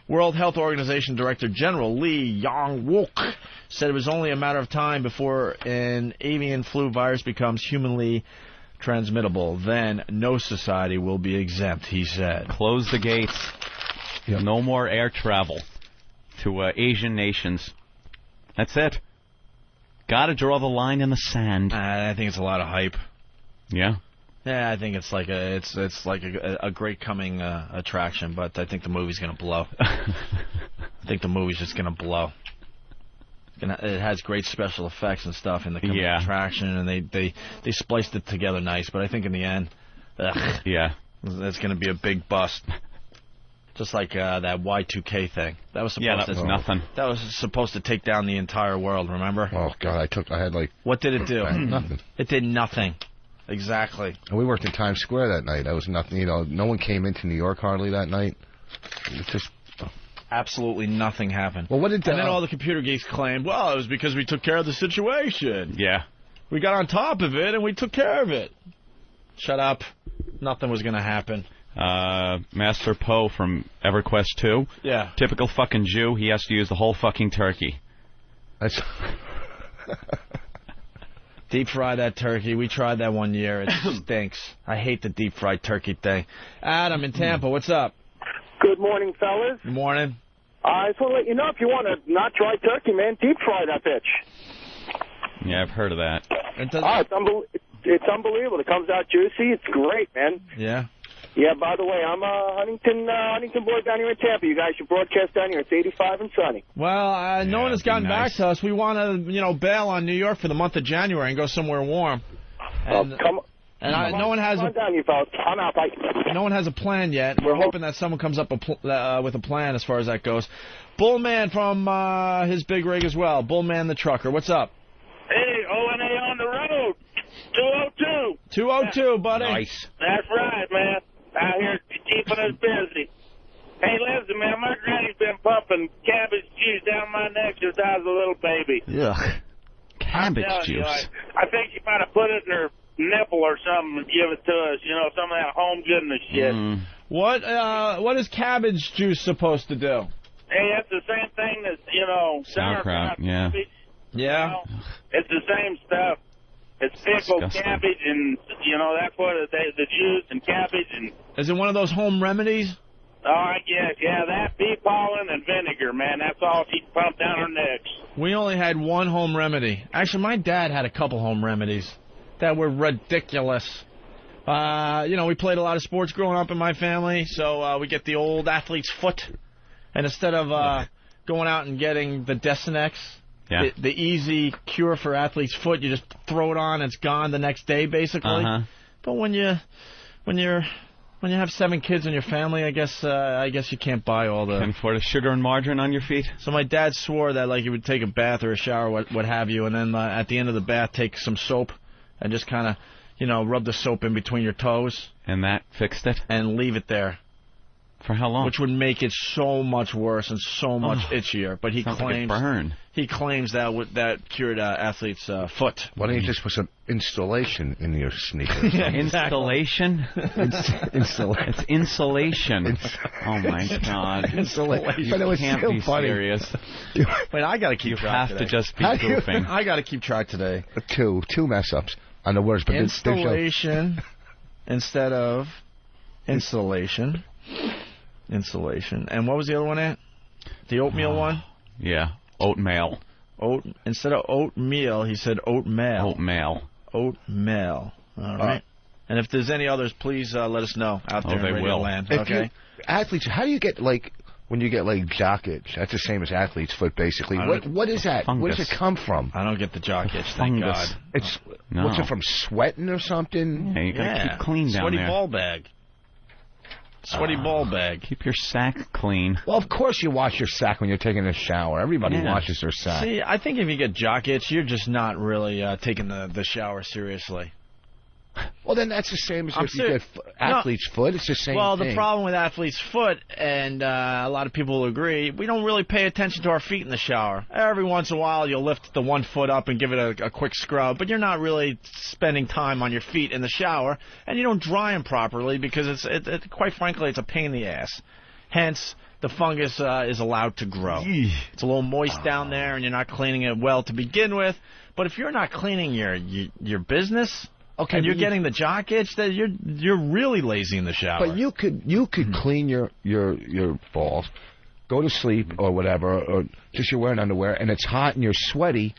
World Health Organization Director General Lee Yong-wook said it was only a matter of time before an avian flu virus becomes humanly transmittable. Then no society will be exempt, he said. Close the gates. Yep. No more air travel to Asian nations. That's it. Got to draw the line in the sand. I think it's a lot of hype. Yeah? Yeah, I think it's like a great coming attraction, but I think the movie's going to blow. I think the movie's just going to blow. It has great special effects and stuff in the coming attraction, and they spliced it together nice, but I think in the end, it's going to be a big bust. Just like that Y2K thing. That was supposed nothing. That was supposed to take down the entire world, remember? Oh, God, I had like... What did it do? Nothing. It did nothing. Exactly. And we worked in Times Square that night. That was nothing. No one came into New York hardly that night. It just absolutely nothing happened. Well, what did and then all the computer geeks claimed, well, it was because we took care of the situation. Yeah. We got on top of it and we took care of it. Shut up. Nothing was going to happen. Master Poe from EverQuest 2. Yeah. Typical fucking Jew. He has to use the whole fucking turkey. That's... Deep fry that turkey. We tried that one year. It stinks. I hate the deep fried turkey thing. Adam in Tampa, what's up? Good morning, fellas. Good morning. I just want to let you know, if you want to not try turkey, man, deep fry that bitch. Yeah, I've heard of that. It's unbelievable. It comes out juicy. It's great, man. Yeah. Yeah, by the way, I'm a Huntington boy down here in Tampa. You guys should broadcast down here. It's 85 and sunny. Well, no one has gotten back to us. We want to, bail on New York for the month of January and go somewhere warm. And, no one has I'm out, bye. No one has a plan yet. We're hoping that someone comes up with a plan as far as that goes. Bullman from his big rig as well. Bullman the trucker. What's up? Hey, O&A on the road. 202. 202, buddy. Nice. That's right, man. Out here keeping us busy. Hey, listen, man, my granny's been pumping cabbage juice down my neck since I was a little baby. Ugh. Cabbage juice. I think she might have put it in her nipple or something and give it to us, some of that home goodness shit. What is cabbage juice supposed to do? Hey, that's the same thing as, sauerkraut. Yeah. Yeah. It's the same stuff. It's pickled cabbage, and, that's what the juice and cabbage. And is it one of those home remedies? Oh, I guess. Yeah, that bee pollen and vinegar, man. That's all she pumped down her necks. We only had one home remedy. Actually, my dad had a couple home remedies that were ridiculous. We played a lot of sports growing up in my family, so we get the old athlete's foot. And instead of going out and getting the Desinex, the easy cure for athlete's foot, you just throw it on, it's gone the next day, basically. But when you have 7 kids in your family, I guess you can't buy all the... And for the sugar and margarine on your feet? So my dad swore that he would take a bath or a shower, what have you, and then at the end of the bath, take some soap and just kind of, rub the soap in between your toes. And that fixed it? And leave it there. For how long? Which would make it so much worse and so much itchier. But he claims that cured athlete's foot. Why don't you just put some installation in your sneakers? Installation? It's insulation. Oh my God! Installation. But it was can't still be funny. Serious. Wait, I got to keep track. You have to just be goofing. I got to keep track today. Two mess ups on the words, but installation instead of insulation. Insulation. And what was the other one at? The oatmeal one? Yeah. Oatmeal. Instead of oatmeal, he said oatmeal. Oatmeal. All right. And if there's any others, please let us know out there in Radio Land. Okay. Athletes, how do you get, when you get like jock itch. That's the same as athlete's foot, basically. What is that? Fungus. Where does it come from? I don't get the jock itch, thank God. It's what's it from? Sweating or something? Yeah, you gotta keep clean down Sweaty there. ball bag. Sweaty ball bag. Keep your sack clean. Well, of course you wash your sack when you're taking a shower. Everybody washes their sack. See, I think if you get jock itch, you're just not really taking the shower seriously. Well, then that's the same as if you get athlete's foot. It's the same Well, thing. the problem with athlete's foot, and a lot of people will agree, we don't really pay attention to our feet in the shower. Every once in a while, you'll lift the one foot up and give it a quick scrub, but you're not really spending time on your feet in the shower, and you don't dry them properly because, quite frankly, it's a pain in the ass. Hence, the fungus is allowed to grow. It's a little moist down there, and you're not cleaning it well to begin with. But if you're not cleaning your business... Okay, and you're getting the jock itch, that you're really lazy in the shower. But you could clean your balls, go to sleep or whatever, or just you're wearing underwear and it's hot and you're sweaty.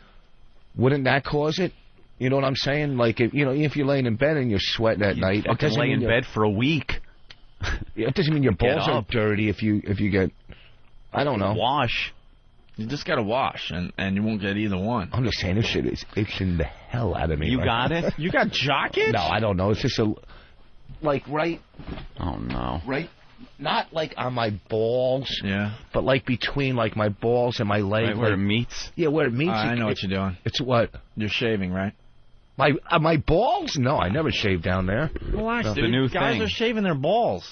Wouldn't that cause it? You know what I'm saying? Like if you're laying in bed and you're sweating at night, you can lay in bed for a week. It doesn't mean your balls are dirty if you get. I don't know. Wash. You just got to wash, and you won't get either one. I'm just saying, this shit is itching the hell out of me. You got it? You got jock itch? No, I don't know. It's just right... Oh, no. Right... Not like on my balls. Yeah. But like between like my balls and my leg. Right where it meets? Yeah, where it meets. I know what you're doing. It's what? You're shaving, right? My balls? No, I never shaved down there. Relax, That's dude. the new Guys thing. are shaving their balls.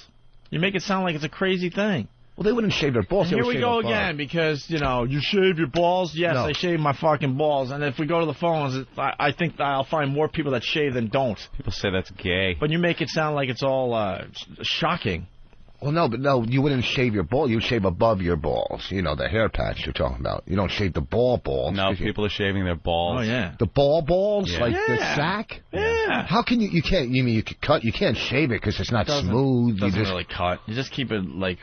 You make it sound like it's a crazy thing. Well, they wouldn't shave their balls. And here we go again, because, you shave your balls? Yes, No. I shave my fucking balls. And if we go to the phones, I think I'll find more people that shave than don't. People say that's gay. But you make it sound like it's all shocking. Well, no, you wouldn't shave your ball. You would shave above your balls. You know, the hair patch you're talking about. You don't shave the balls. No, people are shaving their balls. Oh, yeah. The balls? Yeah. Like the sack? Yeah. How can you can't, you mean you could cut, you can't shave it because it's not smooth. It doesn't really cut. You just keep it, like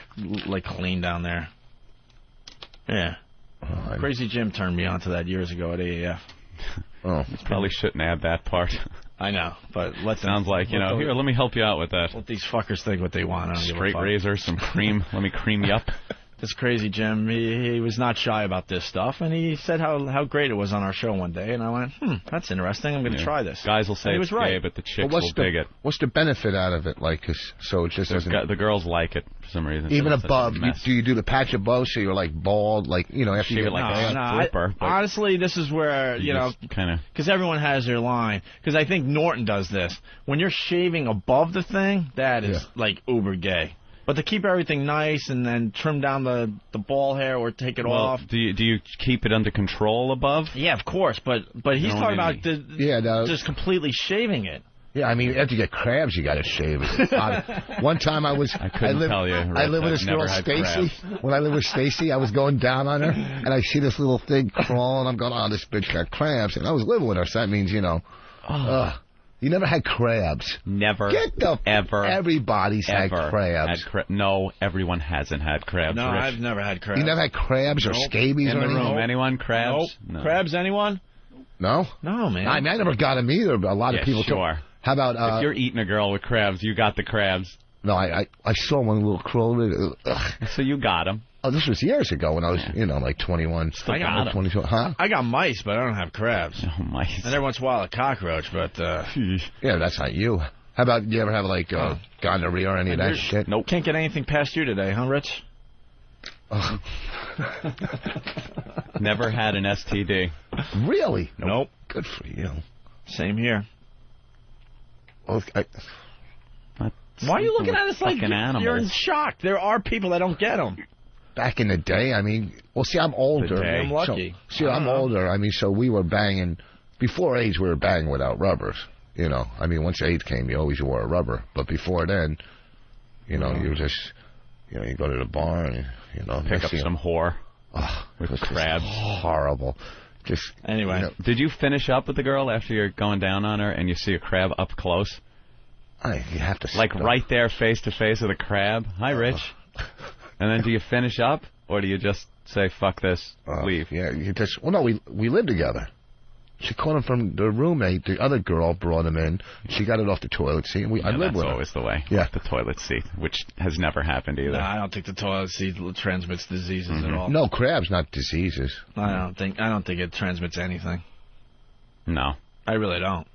clean down there. Yeah. Crazy Jim turned me onto that years ago at AAF. Oh. Probably shouldn't add that part. I know, but sounds like, here, let me help you out with that. Let these fuckers think what they want. I don't give a Straight fuck. razor, some cream. Let me cream you up. This Crazy Jim, he was not shy about this stuff, and he said how great it was on our show one day, and I went, that's interesting. I'm going to try this. Guys will say and he it's was right. gay, but the chicks will dig it. What's the benefit out of it? Like, so it just doesn't... The girls like it for some reason. Even above, do you do the patch above so you're like bald, like, after you get like a flipper. Honestly, this is where, because everyone has their line. Because I think Norton does this. When you're shaving above the thing, that is like uber gay. But to keep everything nice and then trim down the ball hair or take it off. Do you keep it under control above? Yeah, of course. But he's talking about just completely shaving it. Yeah, I mean, after you get crabs, you got to shave it. One time I couldn't tell you. I lived with this girl, Stacy. When I lived with Stacy, I was going down on her, and I see this little thing crawling. I'm going, oh, this bitch got crabs. And I was living with her, so that means, you never had crabs. Never. Ever. Everybody's had crabs. No, everyone hasn't had crabs. No, Rich. I've never had crabs. You never had crabs or scabies in or the anything? room? Anyone? Crabs? Nope. No. Crabs, anyone? No? No, man. I mean, I never got them either, but a lot of people... Sure. How about... if you're eating a girl with crabs, you got the crabs. No, I saw one little crawl. So you got them. Oh, this was years ago when I was, like 21. I got 22. Huh? I got mice, but I don't have crabs. Oh, mice. And every once in a while a cockroach, but... yeah, that's not you. How about, do you ever have, like, gonorrhea or any of that shit? Nope. Can't get anything past you today, huh, Rich? Oh. Never had an STD. Really? Nope. Good for you. Same here. Well, why are you looking at us like you're in shock? There are people that don't get them. Back in the day, I mean, well, see, I'm older. I'm lucky. So, I'm older. I mean, so we were banging. Before AIDS, we were banging without rubbers. I mean, once AIDS came, you always wore a rubber. But before then, you just, you go to the bar and, pick up some whore with crabs. Horrible. Just anyway. Did you finish up with the girl after you're going down on her and you see a crab up close? You have to like right there, face to face with a crab. Hi, Rich. And then do you finish up, or do you just say "fuck this," leave? Yeah, you just. Well, no, we live together. She caught him from the roommate. The other girl brought him in. She got it off the toilet seat. And I lived with her. That's always the way. Yeah. Off the toilet seat, which has never happened either. No, I don't think the toilet seat transmits diseases at all. No, crabs, not diseases. I don't think it transmits anything. No. I really don't.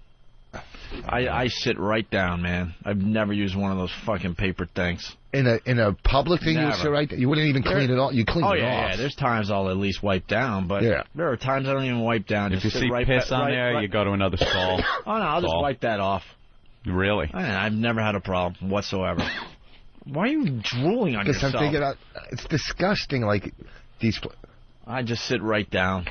I sit right down, man. I've never used one of those fucking paper things. In a public thing, you sit right there? You wouldn't even clean it off? You clean it off. Yeah. There's times I'll at least wipe down, but there are times I don't even wipe down. If you see piss on there, you go to another stall. Oh, no, I'll just wipe that off. Really? I've never had a problem whatsoever. Why are you drooling on yourself? I'm thinking, it's disgusting, like, these... I just sit right down.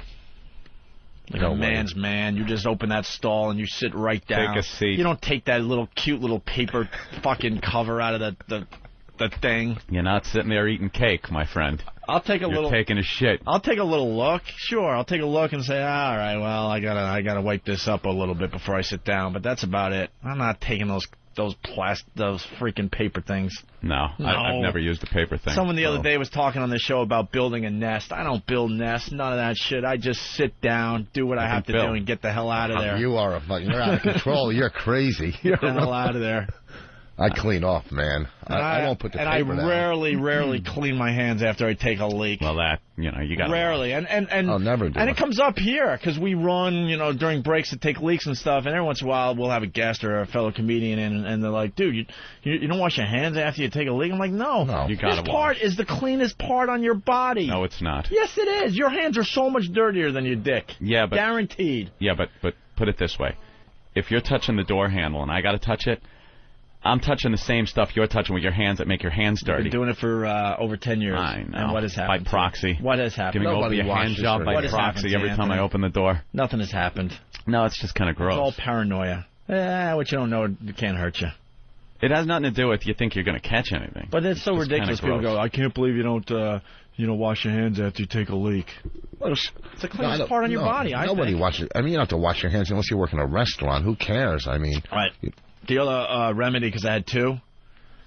Like a man's man. You just open that stall and you sit right down. Take a seat. You don't take that cute little paper fucking cover out of the thing. You're not sitting there eating cake, my friend. I'll take You're taking a shit. I'll take a little look. Sure, I'll take a look and say, all right, well, I gotta wipe this up a little bit before I sit down. But that's about it. I'm not taking those freaking paper things. No. I've never used a paper thing. Someone the other day was talking on the show about building a nest. I don't build nests, none of that shit. I just sit down, do what I have to do, and get the hell out of there. You're out of control. You're crazy. Get the hell out of there. I clean off, man. I won't put the paper down. And I rarely clean my hands after I take a leak. Well, you got to. Rarely. And I'll never do it comes up here because we run, during breaks to take leaks and stuff. And every once in a while, we'll have a guest or a fellow comedian in, and they're like, dude, you don't wash your hands after you take a leak? I'm like, no. You got to wash. This part is the cleanest part on your body. No, it's not. Yes, it is. Your hands are so much dirtier than your dick. Yeah, but... Guaranteed. Yeah, but put it this way. If you're touching the door handle and I got to touch it, I'm touching the same stuff you're touching with your hands that make your hands dirty. You've been doing it for over 10 years. I know. And what has happened? By proxy. What has happened? Giving over your hand job by proxy every time I open the door. Nothing has happened. No, it's just kind of gross. It's all paranoia. What you don't know, it can't hurt you. It has nothing to do with you think you're going to catch anything. But it's so ridiculous. People go, I can't believe you don't wash your hands after you take a leak. Well, it's the cleanest part on your body, I think. Nobody washes. I mean, you don't have to wash your hands unless you work in a restaurant. Who cares? I mean... Right. The other remedy, because I had two...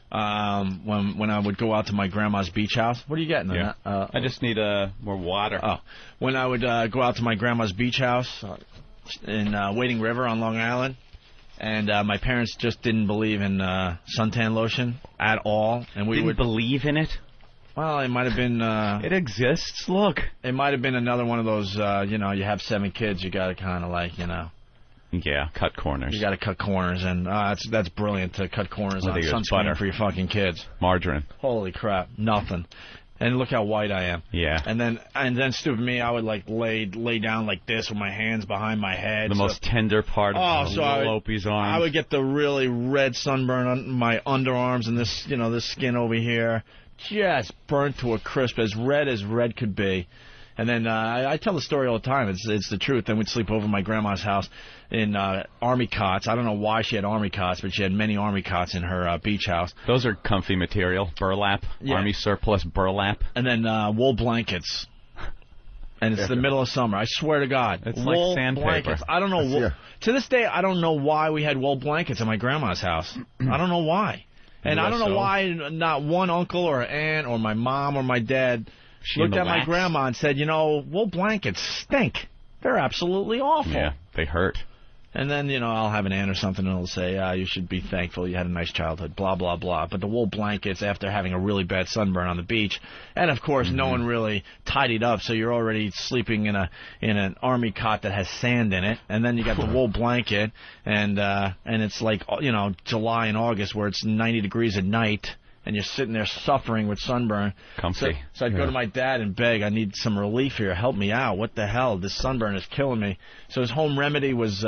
when I would go out to my grandma's beach house. What are you getting? Yeah. I just need more water. Oh, when I would go out to my grandma's beach house in Wading River on Long Island, and my parents just didn't believe in suntan lotion at all, and we didn't believe in it. Well, it might have been... it exists. Look. It might have been another one of those, you have 7 kids, you got to kind of like, Yeah, cut corners. You got to cut corners, and that's brilliant to cut corners on sunscreen for your fucking kids. Margarine. Holy crap, nothing. And look how white I am. Yeah. And then stupid me, I would like lay down like this with my hands behind my head. The most tender part of Opie's arm. I would get the really red sunburn on my underarms and this skin over here, just burnt to a crisp, as red could be. And then I tell the story all the time. It's the truth. Then we'd sleep over at my grandma's house in army cots. I don't know why she had army cots, but she had many army cots in her beach house. Those are comfy material. Burlap. Yeah. Army surplus burlap. And then wool blankets. And it's the middle of summer. I swear to God. It's wool like sandpaper. Blankets. I don't know. To this day, I don't know why we had wool blankets at my grandma's house. I don't know why. And I don't know why not one uncle or aunt or my mom or my dad... looked at my grandma and said, wool blankets stink. They're absolutely awful. Yeah, they hurt. And then, I'll have an aunt or something and it'll say, you should be thankful you had a nice childhood, blah, blah, blah. But the wool blankets, after having a really bad sunburn on the beach, and, of course, no one really tidied up, so you're already sleeping in an army cot that has sand in it, and then you got the wool blanket, and it's like, July and August where it's 90 degrees at night, and you're sitting there suffering with sunburn. Comfy. So I'd go to my dad and beg, I need some relief here. Help me out. What the hell? This sunburn is killing me. So his home remedy was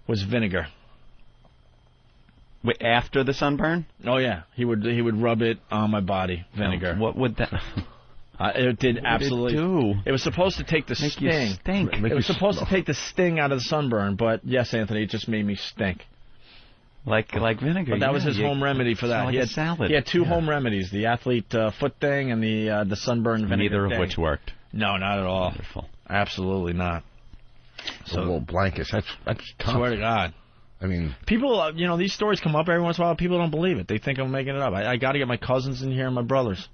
vinegar. Wait, after the sunburn? Oh, yeah. He would rub it on my body, vinegar. What would that... It did absolutely... What did it do? It was supposed to take the Make sting. You stink. It was supposed to take the sting out of the sunburn, but yes, Anthony, it just made me stink. Like vinegar. But that was his home remedy for that. Like a salad. He had two home remedies: the athlete foot thing and the sunburn vinegar. Neither thing. of which worked. No, not at all. Wonderful. Absolutely not. So wool blankets. That's tough. Swear to God. I mean, people. These stories come up every once in a while. People don't believe it. They think I'm making it up. I got to get my cousins in here and my brothers.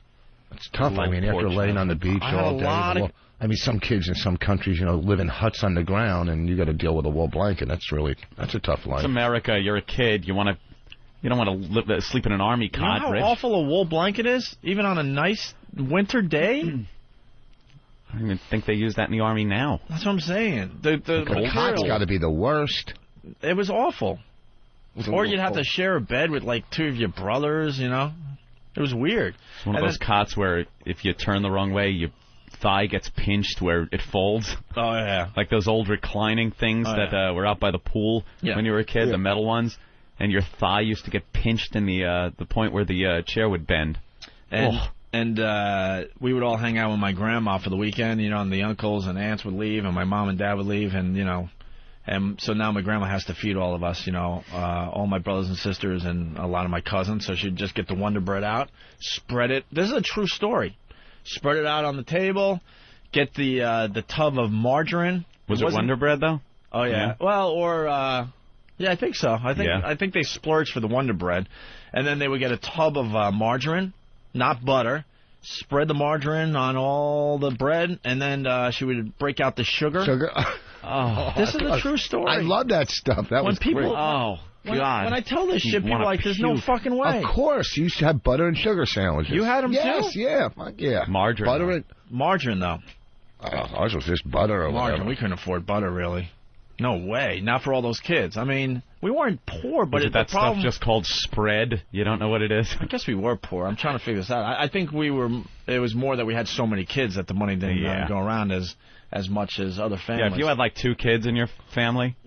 It's tough. I mean, after laying on the beach all day, I mean, some kids in some countries, live in huts on the ground, and you got to deal with a wool blanket. That's a tough life. It's America. You're a kid. You don't want to sleep in an army cot. You know how awful a wool blanket is, even on a nice winter day. I don't even think they use that in the army now. That's what I'm saying. The cot's got to be the worst. It was awful. Or you'd have to share a bed with like 2 of your brothers. It was weird. It's one of those cots where if you turn the wrong way, your thigh gets pinched where it folds. Oh, yeah. Like those old reclining things that were out by the pool when you were a kid, the metal ones. And your thigh used to get pinched in the point where the chair would bend. And we would all hang out with my grandma for the weekend, and the uncles and aunts would leave, and my mom and dad would leave, and so now my grandma has to feed all of us, all my brothers and sisters and a lot of my cousins, so she'd just get the Wonder Bread out, spread it. This is a true story. Spread it out on the table, get the tub of margarine. Was it Wonder Bread, though? Oh, yeah. Well, yeah, I think so. I think they splurged for the Wonder Bread, and then they would get a tub of margarine, not butter, spread the margarine on all the bread, and then she would break out the sugar. This is a true story. I love that stuff. That was people, great. God. When I tell this shit, people are like, there's no fucking way. Of course. You used to have butter and sugar sandwiches. You had them too? Yeah. Margarine. Butter Margarine, though. Ours was just butter or margarine. whatever. We couldn't afford butter, really. No way. Not for all those kids. I mean, we weren't poor, but that the problem... stuff just called spread? You don't know what it is? I guess we were poor. I'm trying to figure this out. I think it was more that we had so many kids that the money didn't go around as much as other families. Yeah, if you had like 2 kids in your family,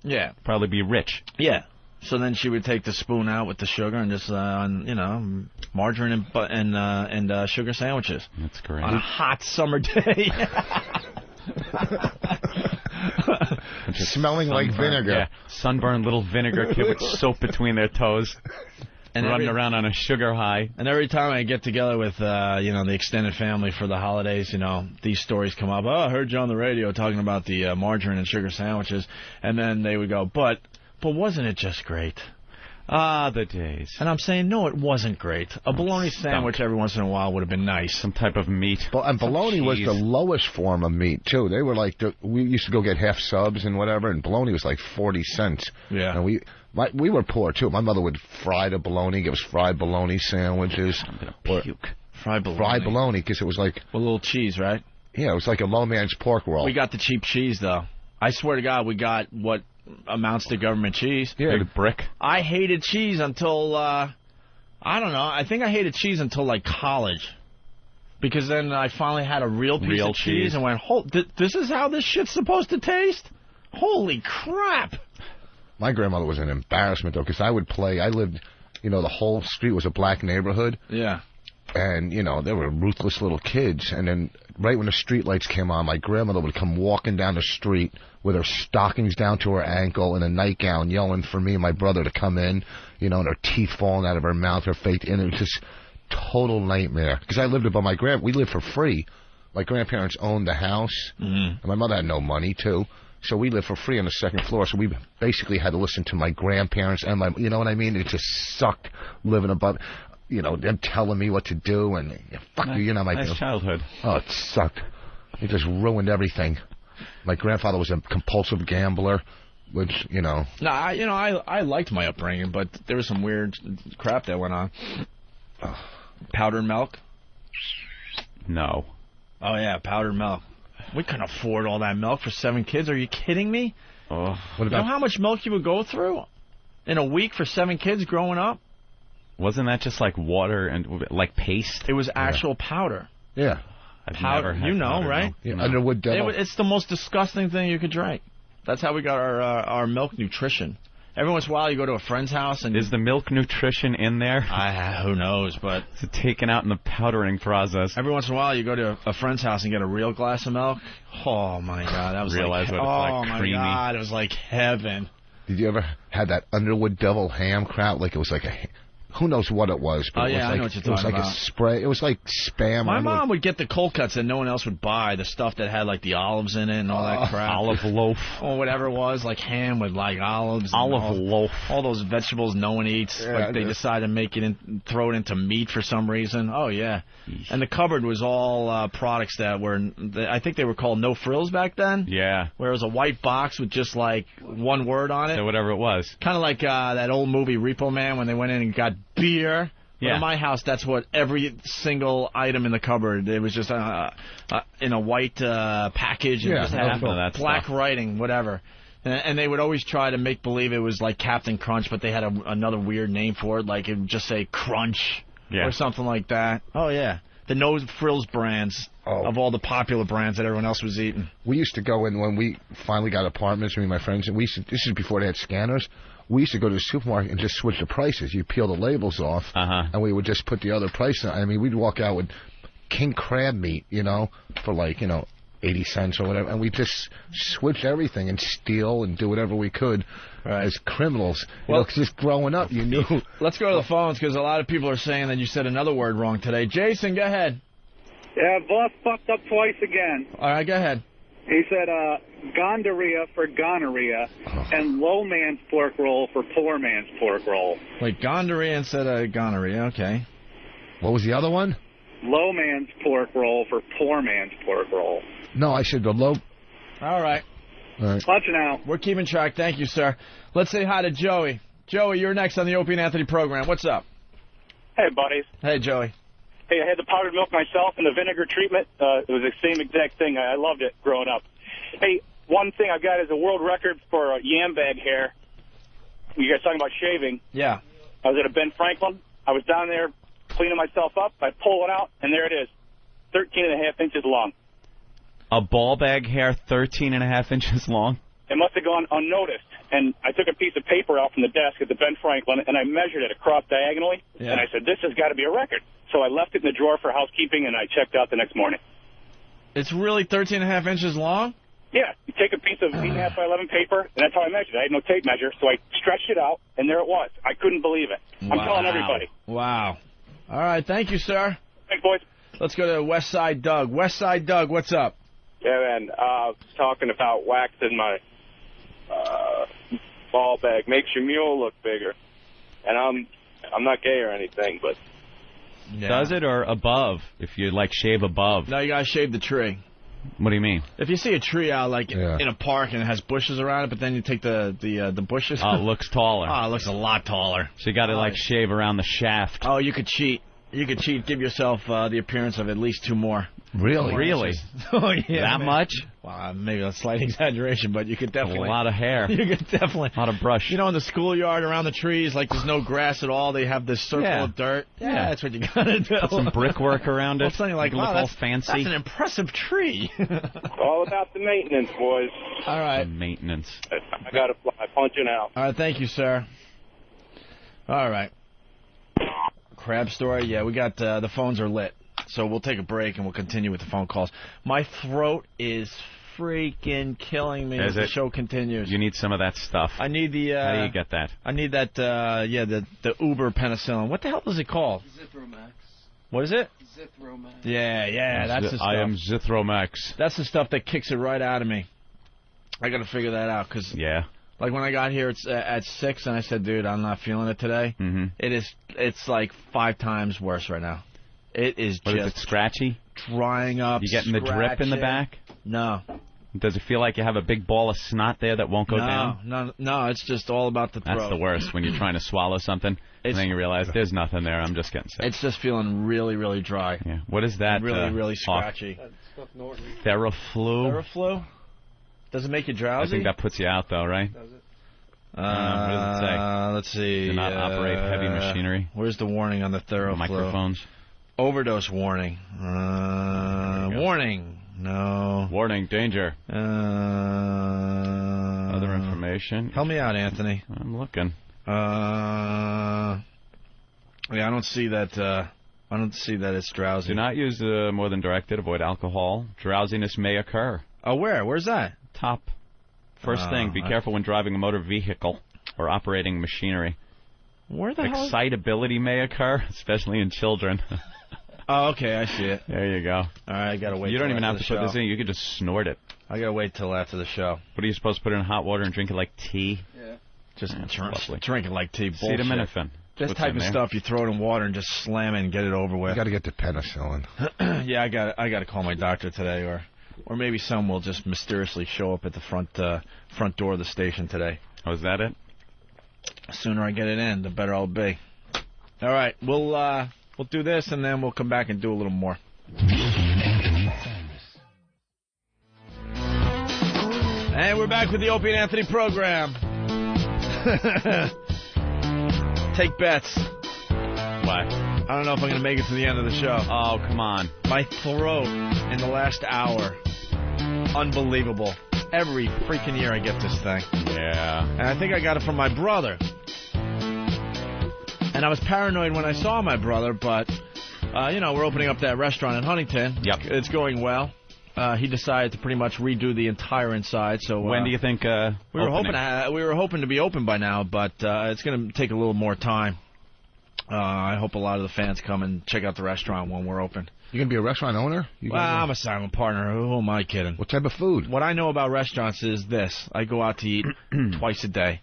probably be rich. Yeah. So then she would take the spoon out with the sugar and just, margarine and sugar sandwiches. That's great. On a hot summer day. Smelling like vinegar. Yeah, sunburned little vinegar kid with soap between their toes. And running around on a sugar high. And every time I get together with, the extended family for the holidays, these stories come up. Oh, I heard you on the radio talking about the margarine and sugar sandwiches. And then they would go, but wasn't it just great? Ah, the days. And I'm saying, no, it wasn't great. A bologna sandwich every once in a while would have been nice. Some type of meat. And bologna was the lowest form of meat, too. They were like, we used to go get half subs and whatever, and bologna was like 40 cents. Yeah. And we were poor, too. My mother would fry the bologna, give us fried bologna sandwiches. I'm going to puke. Fried bologna. Fried bologna, because it was like... With a little cheese, right? Yeah, it was like a low man's pork roll. We got the cheap cheese, though. I swear to God, we got what amounts to government cheese. Yeah, big brick. I hated cheese until, I don't know, I think I hated cheese until, like, college. Because then I finally had a real piece of cheese and went, this is how this shit's supposed to taste? Holy crap! My grandmother was an embarrassment, though, because I lived, the whole street was a black neighborhood. Yeah. And, they were ruthless little kids. And then right when the street lights came on, my grandmother would come walking down the street with her stockings down to her ankle and a nightgown yelling for me and my brother to come in, and her teeth falling out of her mouth, her face. And it was just total nightmare. Because I lived above we lived for free. My grandparents owned the house. And my mother had no money, too. So we lived for free on the second floor. So we basically had to listen to my grandparents and you know what I mean? It just sucked living above... them telling me what to do, and fuck you, nice childhood. Oh, it sucked. It just ruined everything. My grandfather was a compulsive gambler, which, No, I liked my upbringing, but there was some weird crap that went on. Powdered milk? No. Oh, yeah, powdered milk. We couldn't afford all that milk for 7 kids. Are you kidding me? Oh. You know how much milk you would go through in a week for 7 kids growing up? Wasn't that just like water and like paste? It was actual powder. Yeah. I've never had powder, right? No. Yeah, Underwood Devil. It's the most disgusting thing you could drink. That's how we got our milk nutrition. Every once in a while you go to a friend's house and... Is the milk nutrition in there? Who knows, but... It's taken out in the powdering process. Every once in a while you go to a friend's house and get a real glass of milk. Oh, my God. That was Realize what it's like, creamy. Oh, my God. It was like heaven. Did you ever have that Underwood Devil ham crap? Like it was like Who knows what it was? But it was I know what you're talking about. It was like a spray. It was like spam. My mom would get the cold cuts that no one else would buy. The stuff that had like the olives in it and all that crap. Olive loaf. Or whatever it was, like ham with like olives. Olive loaf. All those vegetables no one eats. Yeah, they decide to make it throw it into meat for some reason. Oh, yeah. And the cupboard was all products that were, I think they were called no frills back then. Yeah. Where it was a white box with just like one word on it. So whatever it was. Kind of like that old movie Repo Man when they went in and got beer. Yeah. But in my house, that's what every single item in the cupboard, it was just in a white package. And just had black writing, whatever. And they would always try to make believe it was like Captain Crunch, but they had another weird name for it. Like it would just say Crunch or something like that. Oh, yeah. The no frills brands of all the popular brands that everyone else was eating. We used to go in when we finally got apartments, me and my friends, and this is before they had scanners. We used to go to the supermarket and just switch the prices. You peel the labels off, and we would just put the other price on. I mean, we'd walk out with king crab meat, for like, 80 cents or whatever, and we just switch everything and steal and do whatever we could as criminals. Well, just growing up, you knew. Let's go to the phones, because a lot of people are saying that you said another word wrong today. Jason, go ahead. Yeah, boss fucked up twice again. All right, go ahead. He said gondorrhea for gonorrhea and low man's pork roll for poor man's pork roll. Wait, gondorrhea instead of gonorrhea, okay. What was the other one? Low man's pork roll for poor man's pork roll. No, I said the low. All right. Watching out. We're keeping track. Thank you, sir. Let's say hi to Joey. Joey, you're next on the Opie and Anthony program. What's up? Hey, buddies. Hey, Joey. Hey, I had the powdered milk myself and the vinegar treatment. It was the same exact thing. I loved it growing up. Hey, one thing I've got is a world record for yam bag hair. You guys talking about shaving? Yeah. I was at a Ben Franklin. I was down there cleaning myself up. I pull it out, and there it is, 13.5 inches long. A ball bag hair 13.5 inches long? It must have gone unnoticed. And I took a piece of paper out from the desk at the Ben Franklin, and I measured it across diagonally. Yeah. And I said, this has got to be a record. So I left it in the drawer for housekeeping, and I checked out the next morning. It's really 13.5 inches long? Yeah. You take a piece of 8.5 by 11 paper, and that's how I measured it. I had no tape measure, so I stretched it out, and there it was. I couldn't believe it. I'm telling everybody. Wow. All right. Thank you, sir. Thanks, boys. Let's go to West Side Doug. West Side Doug, what's up? Yeah, man. I was talking about waxing my ball bag. Makes your mule look bigger. And I'm not gay or anything, but... Yeah. Does it or above? If you, shave above? No, you got to shave the tree. What do you mean? If you see a tree out, in a park and it has bushes around it, but then you take the bushes... Oh, it looks taller. Oh, it looks a lot taller. So you got to, shave around the shaft. Oh, you could cheat. You could cheat, give yourself the appearance of at least 2 more. Really? Really? Oh, yeah. That much? Well, maybe a slight exaggeration, but you could definitely... A lot of hair. You could definitely... A lot of brush. In the schoolyard around the trees, there's no grass at all. They have this circle of dirt. Yeah, that's what you got to do. Put some brickwork around it. Something like, look all fancy. That's an impressive tree. All about the maintenance, boys. All right. The maintenance. I got to fly. Punching out. All right, thank you, sir. All right. Crab story? Yeah, we got the phones are lit. So we'll take a break and we'll continue with the phone calls. My throat is freaking killing me as the show continues. You need some of that stuff. I need the... How do you get that? I need that, the Uber penicillin. What the hell is it called? Zithromax. What is it? Zithromax. Yeah, that's the stuff. I am Zithromax. That's the stuff that kicks it right out of me. I got to figure that out because... Yeah. Like when I got here, it's at 6, and I said, "Dude, I'm not feeling it today." Mm-hmm. It's like 5 times worse right now. It is just is it scratchy, drying up. You getting the drip in the back? No. Does it feel like you have a big ball of snot there that won't go down? No. It's just all about the throat. That's the worst when you're trying to swallow something, and then you realize there's nothing there. I'm just getting sick. It's just feeling really, really dry. Yeah. What is that? Really, really scratchy. Theraflu. Theraflu. Does it make you drowsy? I think that puts you out, though, right? Does it? What does it say? Let's see. Do not operate heavy machinery. Where's the warning on the Theraflu? Microphones. Overdose warning. Warning. No. Warning. Danger. Other information. Help me out, Anthony. I'm looking. Yeah, I don't see that. I don't see that it's drowsy. Do not use more than directed. Avoid alcohol. Drowsiness may occur. Oh, where? Where's that? Top. First thing, be careful when driving a motor vehicle or operating machinery. Where the hell? Excitability may occur, especially in children. Oh, okay, I see it. There you go. All right, I gotta wait. You don't even have to put show. this in. You can just snort it. I gotta wait till after the show. What are you supposed to put it in hot water and drink it like tea? Yeah. Just lovely. drink it like tea. Bullshit. Acetaminophen. This type of stuff, you throw it in water and just slam it and get it over with. You got to get the penicillin. Yeah, I got to call my doctor today, or maybe some will just mysteriously show up at the front door of the station today. Oh, is that it? The sooner I get it in, the better I'll be. All right, we'll do this and then we'll come back and do a little more. And we're back with the Opie and Anthony program. Take bets. What? I don't know if I'm going to make it to the end of the show. Oh, come on. My throat in the last hour. Unbelievable. Every freaking year I get this thing. Yeah. And I think I got it from my brother. And I was paranoid when I saw my brother, but, we're opening up that restaurant in Huntington. Yep. It's going well. He decided to pretty much redo the entire inside. So when do you think? We were hoping to be open by now, but it's going to take a little more time. I hope a lot of the fans come and check out the restaurant when we're open. You going to be a restaurant owner? I'm a silent partner. Who am I kidding? What type of food? What I know about restaurants is this: I go out to eat twice a day.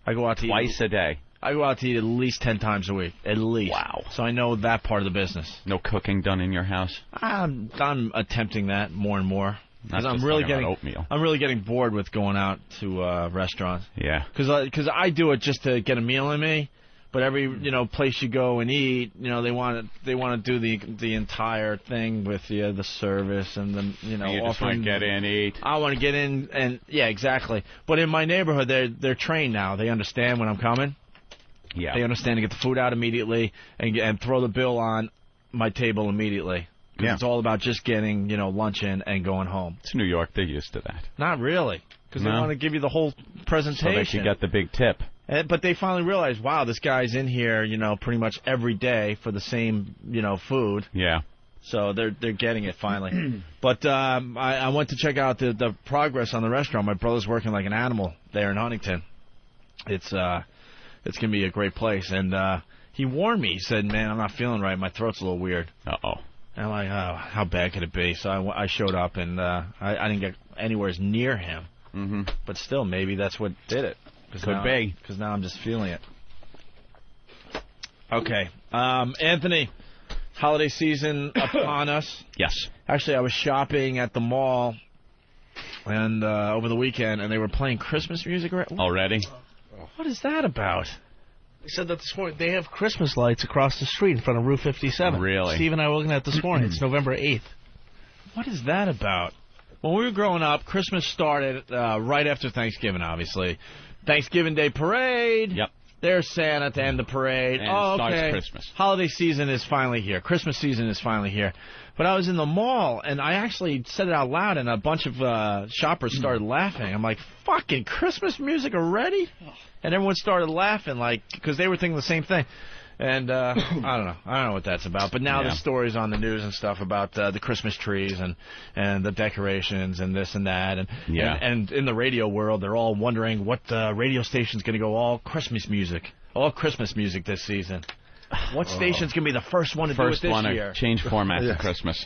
I go out to twice a day. I go out to eat at least 10 times a week, at least. Wow. So I know that part of the business. No cooking done in your house? I'm attempting that more and more. Because I'm really getting bored with going out to restaurants. Yeah. Because I do it just to get a meal in me, but every place you go and eat, they want to do the entire thing with the service and the you just want to get in, eat. I want to get in and yeah, exactly. But in my neighborhood, they're trained now. They understand when I'm coming. Yeah. They understand to get the food out immediately and throw the bill on my table immediately. Because it's all about just getting, lunch in and going home. It's New York. They're used to that. Not really. Because they want to give you the whole presentation. So that you got the big tip. But they finally realized, wow, this guy's in here, pretty much every day for the same, food. Yeah. So they're getting it finally. But I went to check out the progress on the restaurant. My brother's working like an animal there in Huntington. It's going to be a great place. And he warned me. He said, man, I'm not feeling right. My throat's a little weird. Uh-oh. And I'm like, oh, how bad could it be? So I showed up, and I didn't get anywhere near him. Mm-hmm. But still, maybe that's what did it. Could be. Because now I'm just feeling it. Okay. Anthony, holiday season upon us. Yes. Actually, I was shopping at the mall and over the weekend, and they were playing Christmas music already. What is that about? They said that this morning they have Christmas lights across the street in front of Route 57. Really? Steve and I were looking at this morning. It's November 8th. What is that about? When we were growing up, Christmas started right after Thanksgiving, obviously. Thanksgiving Day Parade. Yep. There's Santa to end the parade. And starts Christmas. Holiday season is finally here. Christmas season is finally here. But I was in the mall, and I actually said it out loud, and a bunch of shoppers started laughing. I'm like, fucking Christmas music already? And everyone started laughing, because they were thinking the same thing. And I don't know. I don't know what that's about. But now there's stories on the news and stuff about the Christmas trees and the decorations and this and that. And in the radio world, they're all wondering what radio station's going to go all Christmas music this season. What station's going to be the first one to do it this year? Change format for Christmas.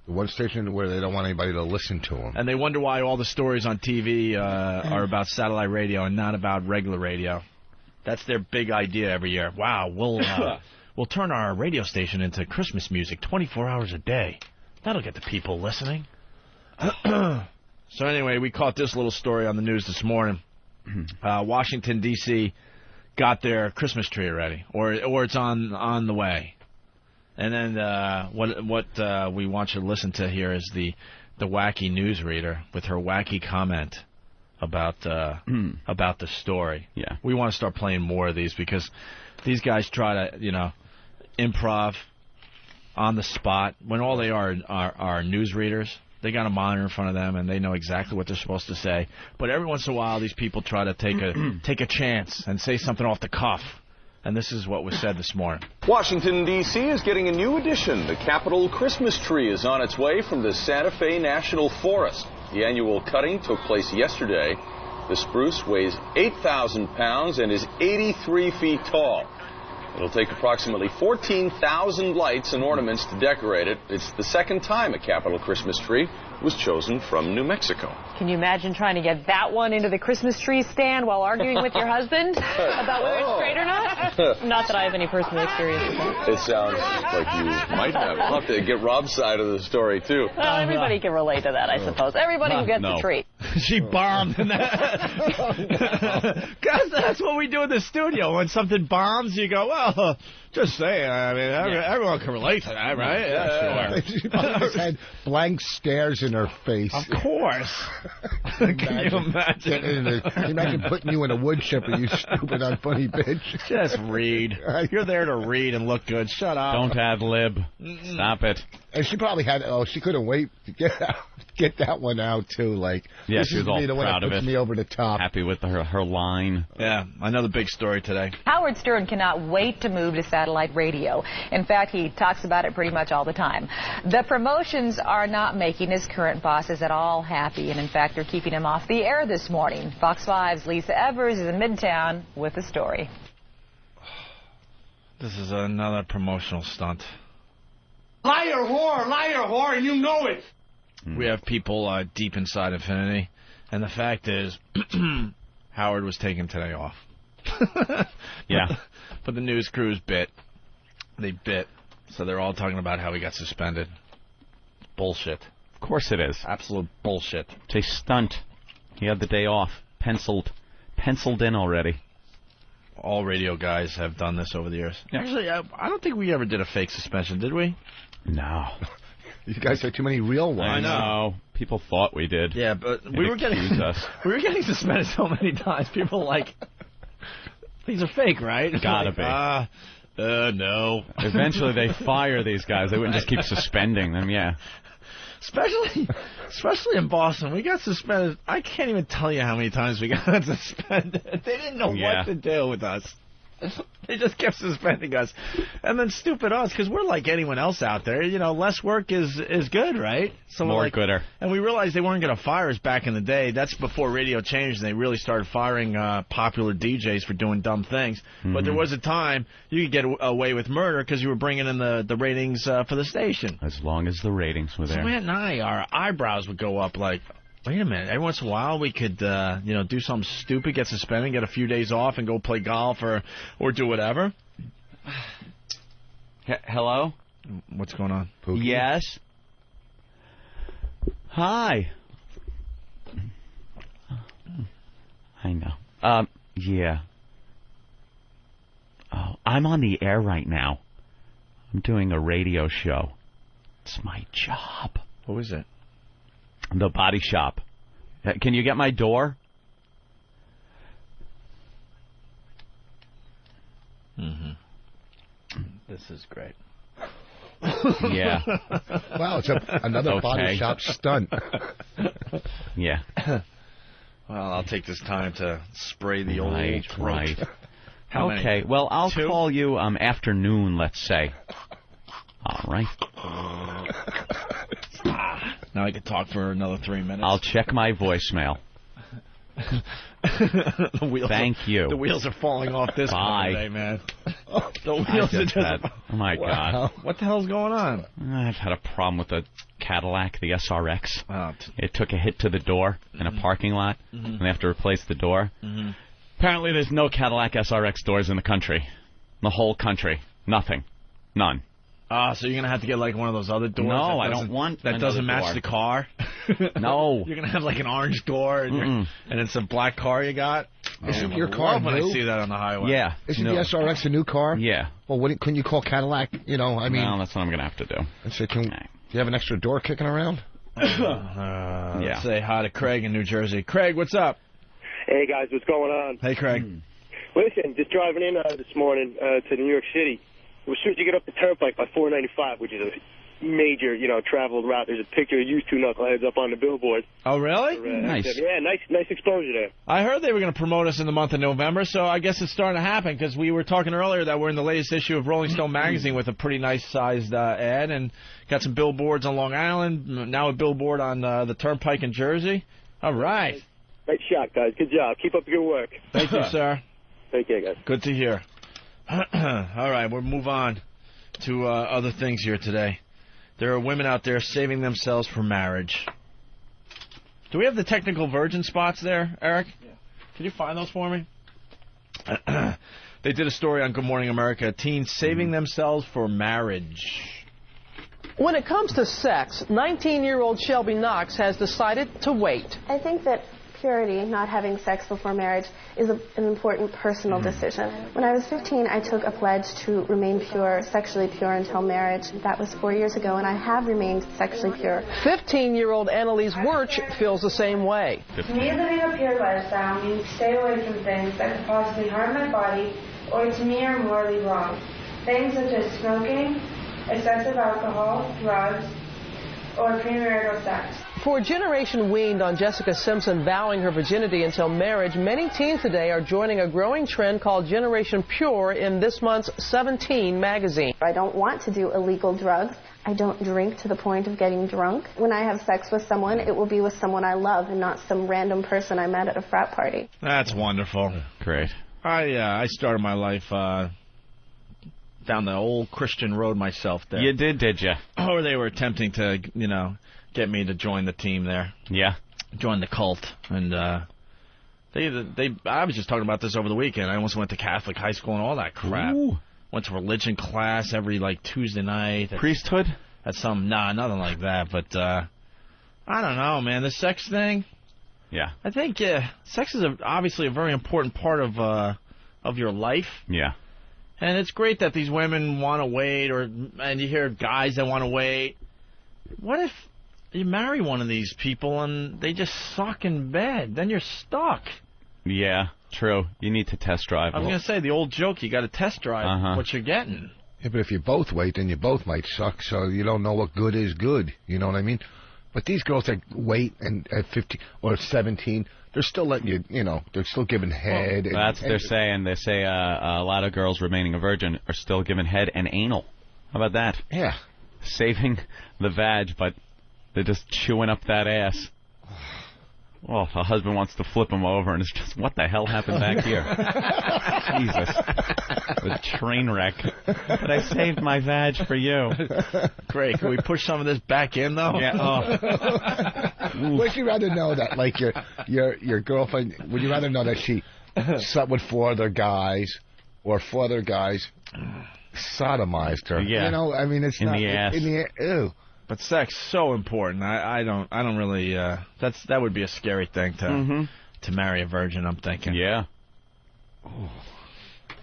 One station where they don't want anybody to listen to them. And they wonder why all the stories on TV are about satellite radio and not about regular radio. That's their big idea every year. Wow, we'll turn our radio station into Christmas music 24 hours a day. That'll get the people listening. So anyway, we caught this little story on the news this morning. Washington, D.C. got their Christmas tree already, or it's on the way. And then what we want you to listen to here is the wacky newsreader with her wacky comment about the story. Yeah. We want to start playing more of these because these guys try to, improv on the spot when all they are newsreaders. They got a monitor in front of them and they know exactly what they're supposed to say. But every once in a while, these people try to take a chance and say something off the cuff. And this is what was said this morning. Washington, D.C. is getting a new addition. The Capitol Christmas tree is on its way from the Santa Fe National Forest. The annual cutting took place yesterday. The spruce weighs 8,000 pounds and is 83 feet tall. It'll take approximately 14,000 lights and ornaments to decorate it. It's the second time a capital Christmas tree was chosen from New Mexico. Can you imagine trying to get that one into the Christmas tree stand while arguing with your husband about whether it's straight or not? Not that I have any personal experience with that. It sounds like you might have. We'll have to get Rob's side of the story, too. Well, everybody can relate to that, I suppose. Everybody who gets the tree. She bombed in that. Guys, that's what we do in the studio. When something bombs, you go, well, just saying. I mean, everyone can relate to that, right? Yeah, sure. She probably just had blank stares in her face. Of course. Can you imagine? Imagine putting you in a wood chipper, you stupid, unfunny bitch. Just read. You're there to read and look good. Shut up. Don't ad lib. Stop it. And she probably had, she couldn't wait to get that one out, too. Like, yeah, this she was is all me, the one proud that of puts it. me over the top. Happy with her line. Yeah, another big story today. Howard Stern cannot wait to move to satellite radio. In fact, he talks about it pretty much all the time. The promotions are not making his current bosses at all happy, and in fact, they're keeping him off the air this morning. Fox 5's Lisa Evers is in Midtown with the story. This is another promotional stunt. Liar whore, and you know it. We have people deep inside Infinity, and the fact is, Howard was taking today off. Yeah. But the news crews bit. They bit. So they're all talking about how he got suspended. Bullshit. Of course it is. Absolute bullshit. It's a stunt. He had the day off. Penciled in already. All radio guys have done this over the years. Yeah. Actually, I don't think we ever did a fake suspension, did we? No. You guys had too many real ones. I know. People thought we did. Yeah, but we were getting suspended so many times. People like, these are fake, right? Gotta be. No. Eventually they fire these guys. They wouldn't just keep suspending them, yeah. Especially in Boston, we got suspended. I can't even tell you how many times we got suspended. They didn't know what to do with us. They just kept suspending us. And then stupid us, because we're like anyone else out there. You know, less work is good, right? So more gooder. And we realized they weren't going to fire us back in the day. That's before radio changed, and they really started firing popular DJs for doing dumb things. Mm-hmm. But there was a time you could get away with murder because you were bringing in the ratings for the station. As long as the ratings were there. So Matt and I, our eyebrows would go up like, wait a minute, every once in a while we could, do something stupid, get suspended, get a few days off, and go play golf or do whatever. Hello? What's going on? Pookie? Yes? Hi. I know. Yeah. Oh, I'm on the air right now. I'm doing a radio show. It's my job. What is it? The Body Shop. Can you get my door? Mm-hmm. This is great. Yeah. Wow, it's another Body Shop stunt. Yeah. Well, I'll take this time to spray the old throat. Right. How okay, many? well, I'll call you afternoon, let's say. All right. Now I can talk for another 3 minutes. I'll check my voicemail. Thank you. The wheels are falling off this car today, man. The wheels are just... Oh, my God. What the hell's going on? I've had a problem with the Cadillac, the SRX. It took a hit to the door in a parking lot, and they have to replace the door. Mm-hmm. Apparently there's no Cadillac SRX doors in the country. The whole country. Nothing. None. So you're going to have to get like one of those other doors? No, I don't want that doesn't match the car? No. You're going to have like an orange door and it's a black car you got? Isn't your car new? When I see that on the highway. Yeah. Isn't the SRX a new car? Yeah. Well, couldn't you call Cadillac? No, that's what I'm going to have to do. And say, do you have an extra door kicking around? Let's say hi to Craig in New Jersey. Craig, what's up? Hey, guys, what's going on? Hey, Craig. Listen, just driving in this morning to New York City. As soon as you get up the turnpike by 495, which is a major, traveled route, there's a picture of you two knuckleheads up on the billboard. Oh, really? Nice. Yeah, nice exposure there. I heard they were going to promote us in the month of November, so I guess it's starting to happen, because we were talking earlier that we're in the latest issue of Rolling Stone magazine with a pretty nice-sized ad, and got some billboards on Long Island, now a billboard on the turnpike in Jersey. All right. Great shot, guys. Good job. Keep up the good work. Thank you, sir. Take care, guys. Good to hear. All right, we'll move on to other things here today. There are women out there saving themselves for marriage. Do we have the technical virgin spots there, Eric? Yeah. Can you find those for me? They did a story on Good Morning America. Teens saving themselves for marriage. When it comes to sex, 19-year-old Shelby Knox has decided to wait. I think that purity, not having sex before marriage, is an important personal decision. When I was 15, I took a pledge to remain pure, sexually pure until marriage. That was 4 years ago, and I have remained sexually pure. 15-year-old Annalise Wirch feels the same way. To me, living a pure lifestyle means stay away from things that could possibly harm my body or to me are morally wrong. Things such as smoking, excessive alcohol, drugs, or premarital sex. For a generation weaned on Jessica Simpson vowing her virginity until marriage, many teens today are joining a growing trend called Generation Pure in this month's 17 magazine. I don't want to do illegal drugs. I don't drink to the point of getting drunk. When I have sex with someone, it will be with someone I love and not some random person I met at a frat party. That's wonderful. Great. I started my life down the old Christian road myself there. You did you? Or they were attempting to, get me to join the team there. Yeah. Join the cult. And I was just talking about this over the weekend. I almost went to Catholic high school and all that crap. Ooh. Went to religion class every, Tuesday night. Priesthood? Nothing like that. But, I don't know, man. The sex thing? Yeah. I think, sex is obviously a very important part of your life. Yeah. And it's great that these women want to wait, and you hear guys that want to wait. What if you marry one of these people and they just suck in bed? Then you're stuck. Yeah, true. You need to test drive. I was going to say, the old joke, you got to test drive what you're getting. Yeah, but if you both wait, then you both might suck, so you don't know what good is good. You know what I mean? But these girls that wait and at 15 or 17, they're still letting you, they're still giving head. Well, that's what they're saying. They say a lot of girls remaining a virgin are still giving head and anal. How about that? Yeah. Saving the vag, but they're just chewing up that ass. Oh, a husband wants to flip him over, and it's just, what the hell happened back here? Jesus. A train wreck. But I saved my vag for you. Great. Can we push some of this back in, though? Yeah. Would you rather know that, your girlfriend, would you rather know that she slept with 4 other guys, or 4 other guys sodomized her? Yeah. It's in not... the ass. In the ew. But sex so important. I don't really. That would be a scary thing to marry a virgin. I'm thinking. Yeah. Oh.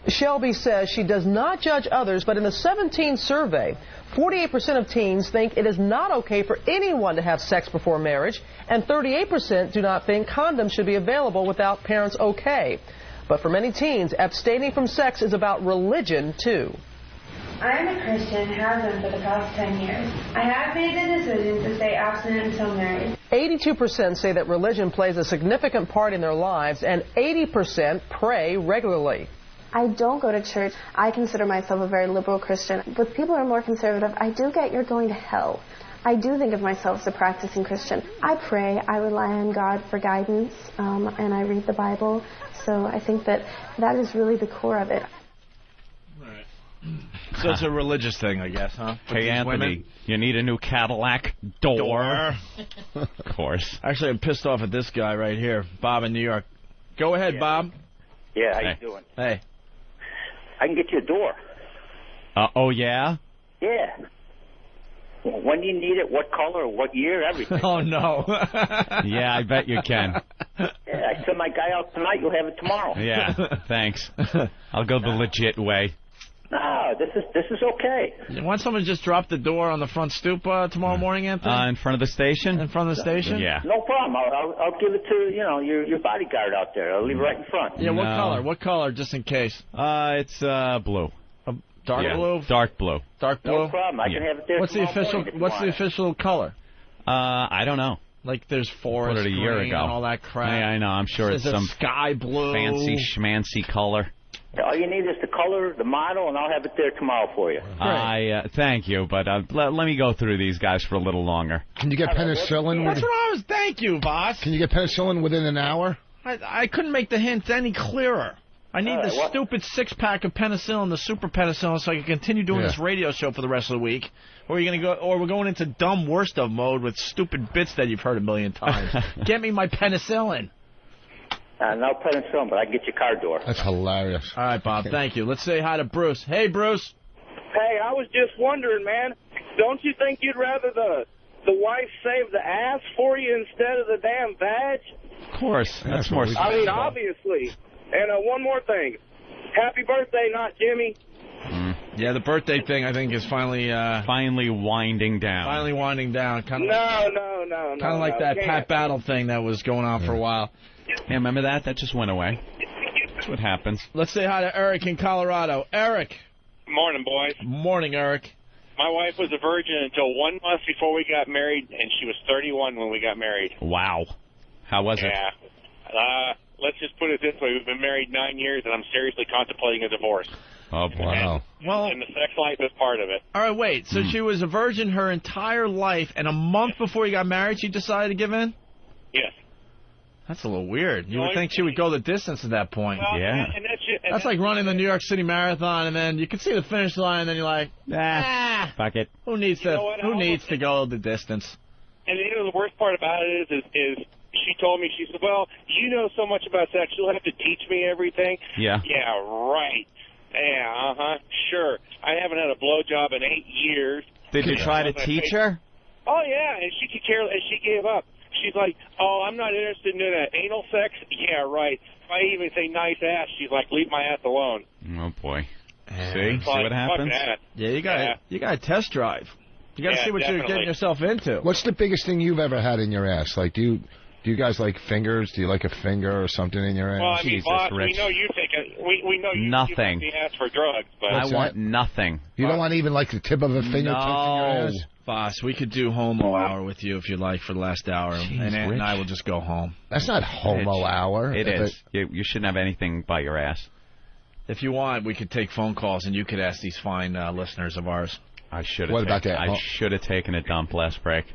Shelby says she does not judge others, but in the 17 survey, 48% of teens think it is not okay for anyone to have sex before marriage, and 38% do not think condoms should be available without parents' okay. But for many teens, abstaining from sex is about religion too. I am a Christian, have been for the past 10 years. I have made the decision to stay abstinent until marriage. 82% say that religion plays a significant part in their lives, and 80% pray regularly. I don't go to church. I consider myself a very liberal Christian. With people who are more conservative, I do get you're going to hell. I do think of myself as a practicing Christian. I pray, I rely on God for guidance, and I read the Bible. So I think that is really the core of it. So it's a religious thing, I guess, huh? Hey, Anthony, you need a new Cadillac door. Of course. Actually, I'm pissed off at this guy right here, Bob in New York. Go ahead, Bob. Yeah, how you doing? Hey. I can get you a door. Oh, yeah? Yeah. When do you need it? What color? What year? Everything. Oh, no. Yeah, I bet you can. Yeah, I send my guy out tonight. You'll have it tomorrow. Yeah, thanks. I'll go the legit way. No, this is okay. You want someone to just drop the door on the front stoop tomorrow morning, Anthony? In front of the station? In front of the station? Yeah. No problem. I'll give it to, your bodyguard out there. I'll leave it right in front. Yeah, what color? What color, just in case? It's blue. Dark blue? Dark blue. Dark blue? No problem. I can have it there What's the official color? I don't know. Like there's forest green and all that crap. Yeah, I know. I'm sure it's some sky blue. Fancy schmancy color. All you need is the color, the model, and I'll have it there tomorrow for you. Thank you, but let me go through these guys for a little longer. Can you get penicillin? That's what I was. Thank you, boss. Can you get penicillin within an hour? I couldn't make the hints any clearer. I need the stupid 6-pack of penicillin, the super penicillin, so I can continue doing this radio show for the rest of the week. Or you're gonna go, or we're going into dumb worst of mode with stupid bits that you've heard a million times. Get me my penicillin. No penicillin, but I can get your car door. That's hilarious. All right, Bob. Thank you. Let's say hi to Bruce. Hey, Bruce. Hey, I was just wondering, man. Don't you think you'd rather the wife save the ass for you instead of the damn vag? Of course. That's more. I mean, obviously. And one more thing. Happy birthday, not Jimmy. Yeah, the birthday thing, I think, is finally winding down. Finally winding down. No. Kind of like that Pat Battle thing that was going on for a while. Hey, remember that? That just went away. That's what happens. Let's say hi to Eric in Colorado. Eric. Morning, boys. Morning, Eric. My wife was a virgin until 1 month before we got married, and she was 31 when we got married. Wow. How was it? Yeah. Let's just put it this way. We've been married 9 years, and I'm seriously contemplating a divorce. Oh, wow. And the sex life is part of it. All right, wait. So she was a virgin her entire life, and a month before you got married, she decided to give in? Yes. That's a little weird. You would think she would go the distance at that point. Well, yeah. And that's like running the New York City Marathon, and then you can see the finish line, and then you're like, fuck it. Who needs to go the distance? And the worst part about it is she told me, she said, well, you know so much about sex, you'll have to teach me everything. Yeah. Yeah, right. Yeah, sure. I haven't had a blowjob in 8 years. Did you try to teach her? Oh, yeah, and she could care, and she gave up. She's like, oh, I'm not interested in that anal sex. Yeah, right. If I even say nice ass, she's like, leave my ass alone. Oh, boy. See what happens? Yeah, you got to test drive. You got to see what you're getting yourself into. What's the biggest thing you've ever had in your ass? Like, do you guys like fingers? Do you like a finger or something in your ass? Well, I mean, boss, we know you take we know you nothing. You the ass for drugs, but I want nothing. You don't want even like the tip of a finger touching your ass? Boss, we could do homo hour with you if you'd like for the last hour, and Aunt and I will just go home. That's not homo hour. It is. You shouldn't have anything by your ass. If you want, we could take phone calls, and you could ask these fine listeners of ours. I should have taken a dump last break.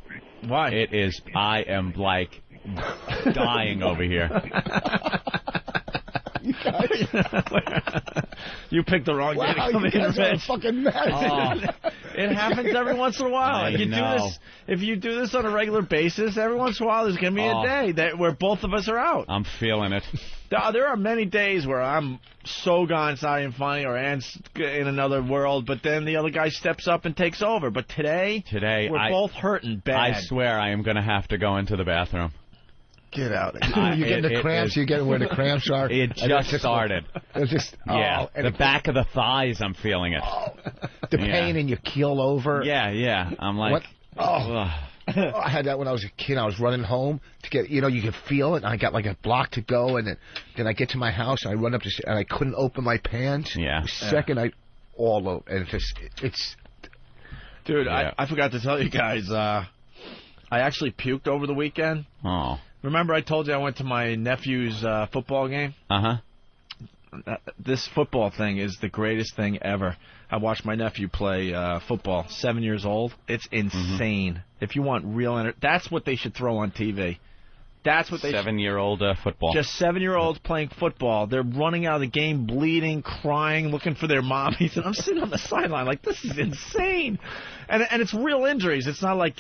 Why? It is. I am like dying over here. You picked the wrong day to come in. Are a fucking mess. It happens every once in a while. If you do this on a regular basis, every once in a while there's going to be a day where both of us are out. I'm feeling it. There are many days where I'm so gone, it's not even funny, or Ann's in another world, but then the other guy steps up and takes over. But today we're both hurting bad. I swear I am going to have to go into the bathroom. Get out. You getting the cramps? You getting where the cramps are? It just started. It's just the back of the thighs. I'm feeling it. The pain in your keel over. Yeah. I'm like, I had that when I was a kid. I was running home to get, you can feel it. And I got like a block to go, and then I get to my house and I run up and I couldn't open my pants. Yeah. The second all over, and it's. Dude, I forgot to tell you guys. I actually puked over the weekend. Oh. Remember I told you I went to my nephew's football game? Uh-huh. This football thing is the greatest thing ever. I watched my nephew play football, 7 years old. It's insane. Mm-hmm. If you want real that's what they should throw on TV. That's what they 7-year-old football. Just 7-year-olds playing football. They're running out of the game, bleeding, crying, looking for their mommies. And I'm sitting on the sideline like, this is insane. And it's real injuries. It's not like,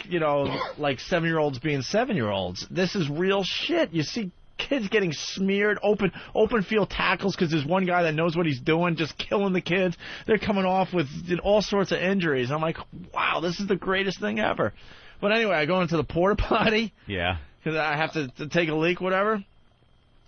like 7-year-olds being 7-year-olds. This is real shit. You see kids getting smeared, open field tackles because there's one guy that knows what he's doing, just killing the kids. They're coming off with all sorts of injuries. I'm like, wow, this is the greatest thing ever. But anyway, I go into the porta potty. Yeah. Because I have to take a leak, whatever.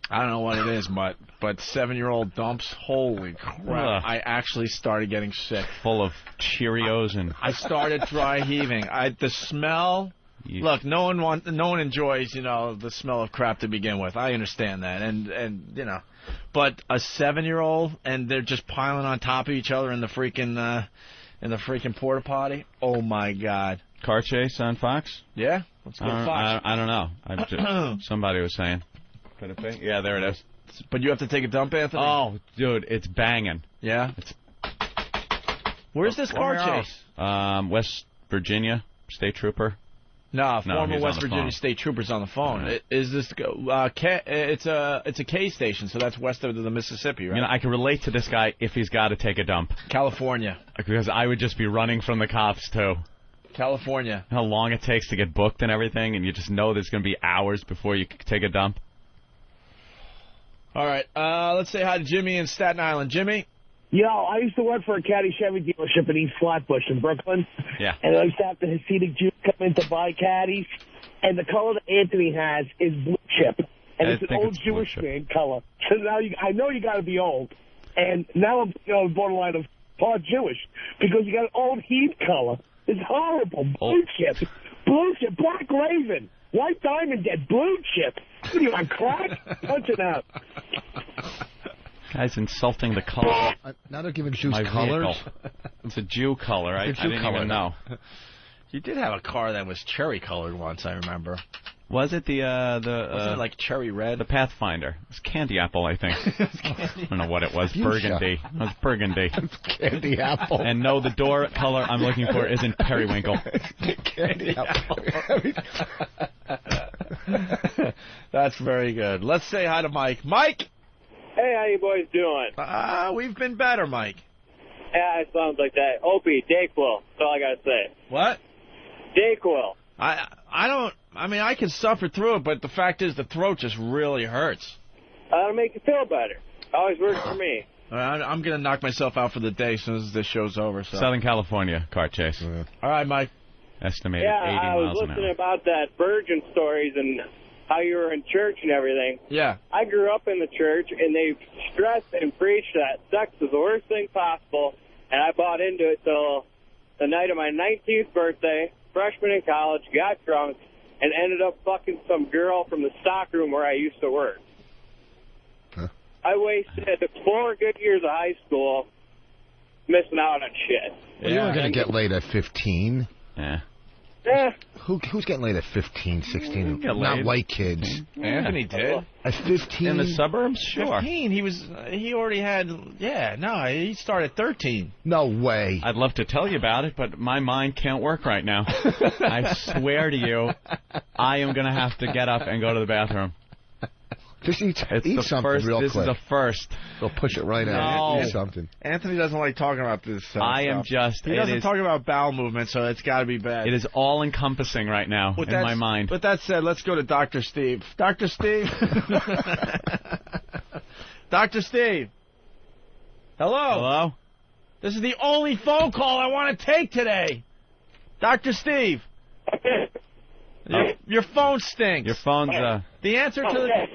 I don't know what it is, but 7-year-old dumps, holy crap. I actually started getting sick. Full of Cheerios and... I started dry heaving. The smell... Look, no one enjoys, the smell of crap to begin with. I understand that. And but a 7-year-old, and they're just piling on top of each other in the freaking porta potty. Oh, my God. Car chase on Fox? Yeah? Let's go Fox. I don't know. Somebody was saying. Could it be? Yeah, there it is. But you have to take a dump, Anthony? Oh, dude, it's banging. Yeah? Where's this car chase? West Virginia State Trooper. No, former West Virginia State Trooper's on the phone. Right. Is this? It's a K station, so that's west of the Mississippi, right? You know, I can relate to this guy if he's got to take a dump. California. Because I would just be running from the cops too. California. How long it takes to get booked and everything, and you just know there's going to be hours before you can take a dump. All right, let's say hi to Jimmy in Staten Island. Jimmy? Yo, I used to work for a caddy Chevy dealership in East Flatbush in Brooklyn. Yeah. And I used to have the Hasidic Jews come in to buy caddies. And the color that Anthony has is blue chip. And it's an old Jewish man color. So now I know you got to be old. And now I'm borderline of part Jewish. Because you got an old heat color. It's horrible. Blue chip. Blue chip. Black Raven. White Diamond Dead. Blue chip. What are you on crack? Punch it out. Guy's insulting the color. Now they're giving Jews colors. It's a Jew color. I didn't even know. You did have a car that was cherry colored once, I remember. Was it wasn't it like cherry red? The Pathfinder. It was candy apple, I think. I don't know what it was. Burgundy. It was burgundy. Candy apple. And no, the door color I'm looking for isn't periwinkle. Candy apple. That's very good. Let's say hi to Mike. Mike! Hey, how you boys doing? We've been better, Mike. Yeah, it sounds like that. Opie, Dayquil. That's all I got to say. What? Dayquil. I can suffer through it, but the fact is the throat just really hurts. That'll make you feel better. Always works for me. I'm going to knock myself out for the day as soon as this show's over. So. Southern California, car chase. All right, Mike. Estimated 80 miles an hour. I was listening about that virgin stories and how you were in church and everything. Yeah. I grew up in the church, and they stressed and preached that sex is the worst thing possible, and I bought into it till the night of my 19th birthday, freshman in college, got drunk, and ended up fucking some girl from the stockroom where I used to work. Huh? I wasted 4 good years of high school missing out on shit. Well, you weren't going to get laid at 15. Yeah. Who's getting laid at 15, 16? Not white kids. Anthony did. At 15? In the suburbs? Sure. 15. He already had, he started at 13. No way. I'd love to tell you about it, but my mind can't work right now. I swear to you, I am going to have to get up and go to the bathroom. Just eat something real quick. This is a first. They'll push it right out. Eat something. Anthony doesn't like talking about this stuff. I am just... He doesn't talk about bowel movement, so it's got to be bad. It is all-encompassing right now in my mind. With that said, let's go to Dr. Steve. Dr. Steve? Dr. Steve? Hello? Hello? This is the only phone call I want to take today. Dr. Steve? Your phone stinks. Your phone's... The answer to the...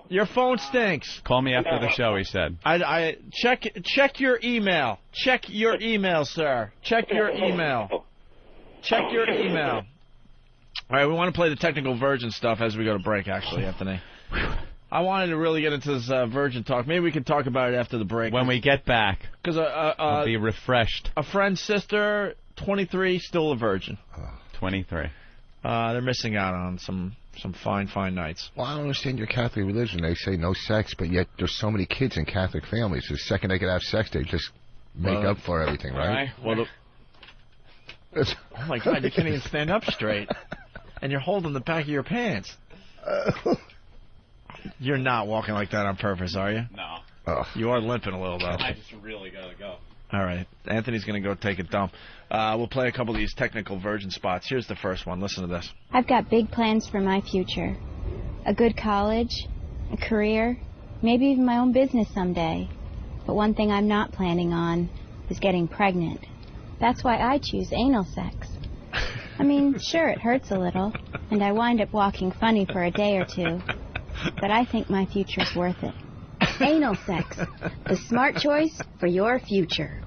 Your phone stinks. Call me after the show, he said. I check your email. Check your email, sir. Check your email. Check your email. All right, we want to play the technical virgin stuff as we go to break, actually, Anthony. I wanted to really get into this virgin talk. Maybe we can talk about it after the break. When we get back, because I'll be refreshed. A friend's sister, 23, still a virgin. 23. They're missing out on some fine nights. Well, I don't understand your Catholic religion. They say no sex, but yet there's so many kids in Catholic families. The second they could have sex, they just make up for everything, right? Well, oh, my God, you can't even stand up straight. And you're holding the back of your pants. You're not walking like that on purpose, are you? No. You are limping a little, though. I just really got to go. All right. Anthony's going to go take a dump. We'll play a couple of these technical virgin spots. Here's the first one. Listen to this. I've got big plans for my future. A good college, a career, maybe even my own business someday. But one thing I'm not planning on is getting pregnant. That's why I choose anal sex. I mean, sure, it hurts a little, and I wind up walking funny for a day or two. But I think my future's worth it. Anal sex, the smart choice for your future.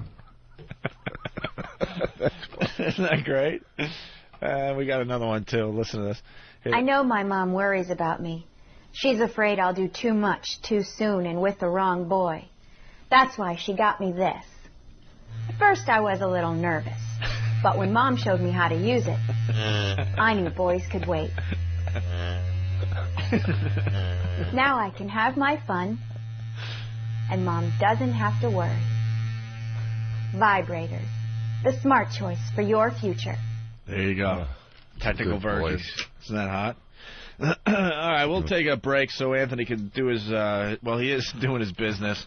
Isn't that great? We got another one, too. Listen to this. Here. I know my mom worries about me. She's afraid I'll do too much too soon and with the wrong boy. That's why she got me this. At first I was a little nervous, but when Mom showed me how to use it, I knew boys could wait. Now I can have my fun, and Mom doesn't have to worry. Vibrators, the smart choice for your future. There you go. Technical version. Isn't that hot? All right, we'll take a break so Anthony can do his, he is doing his business.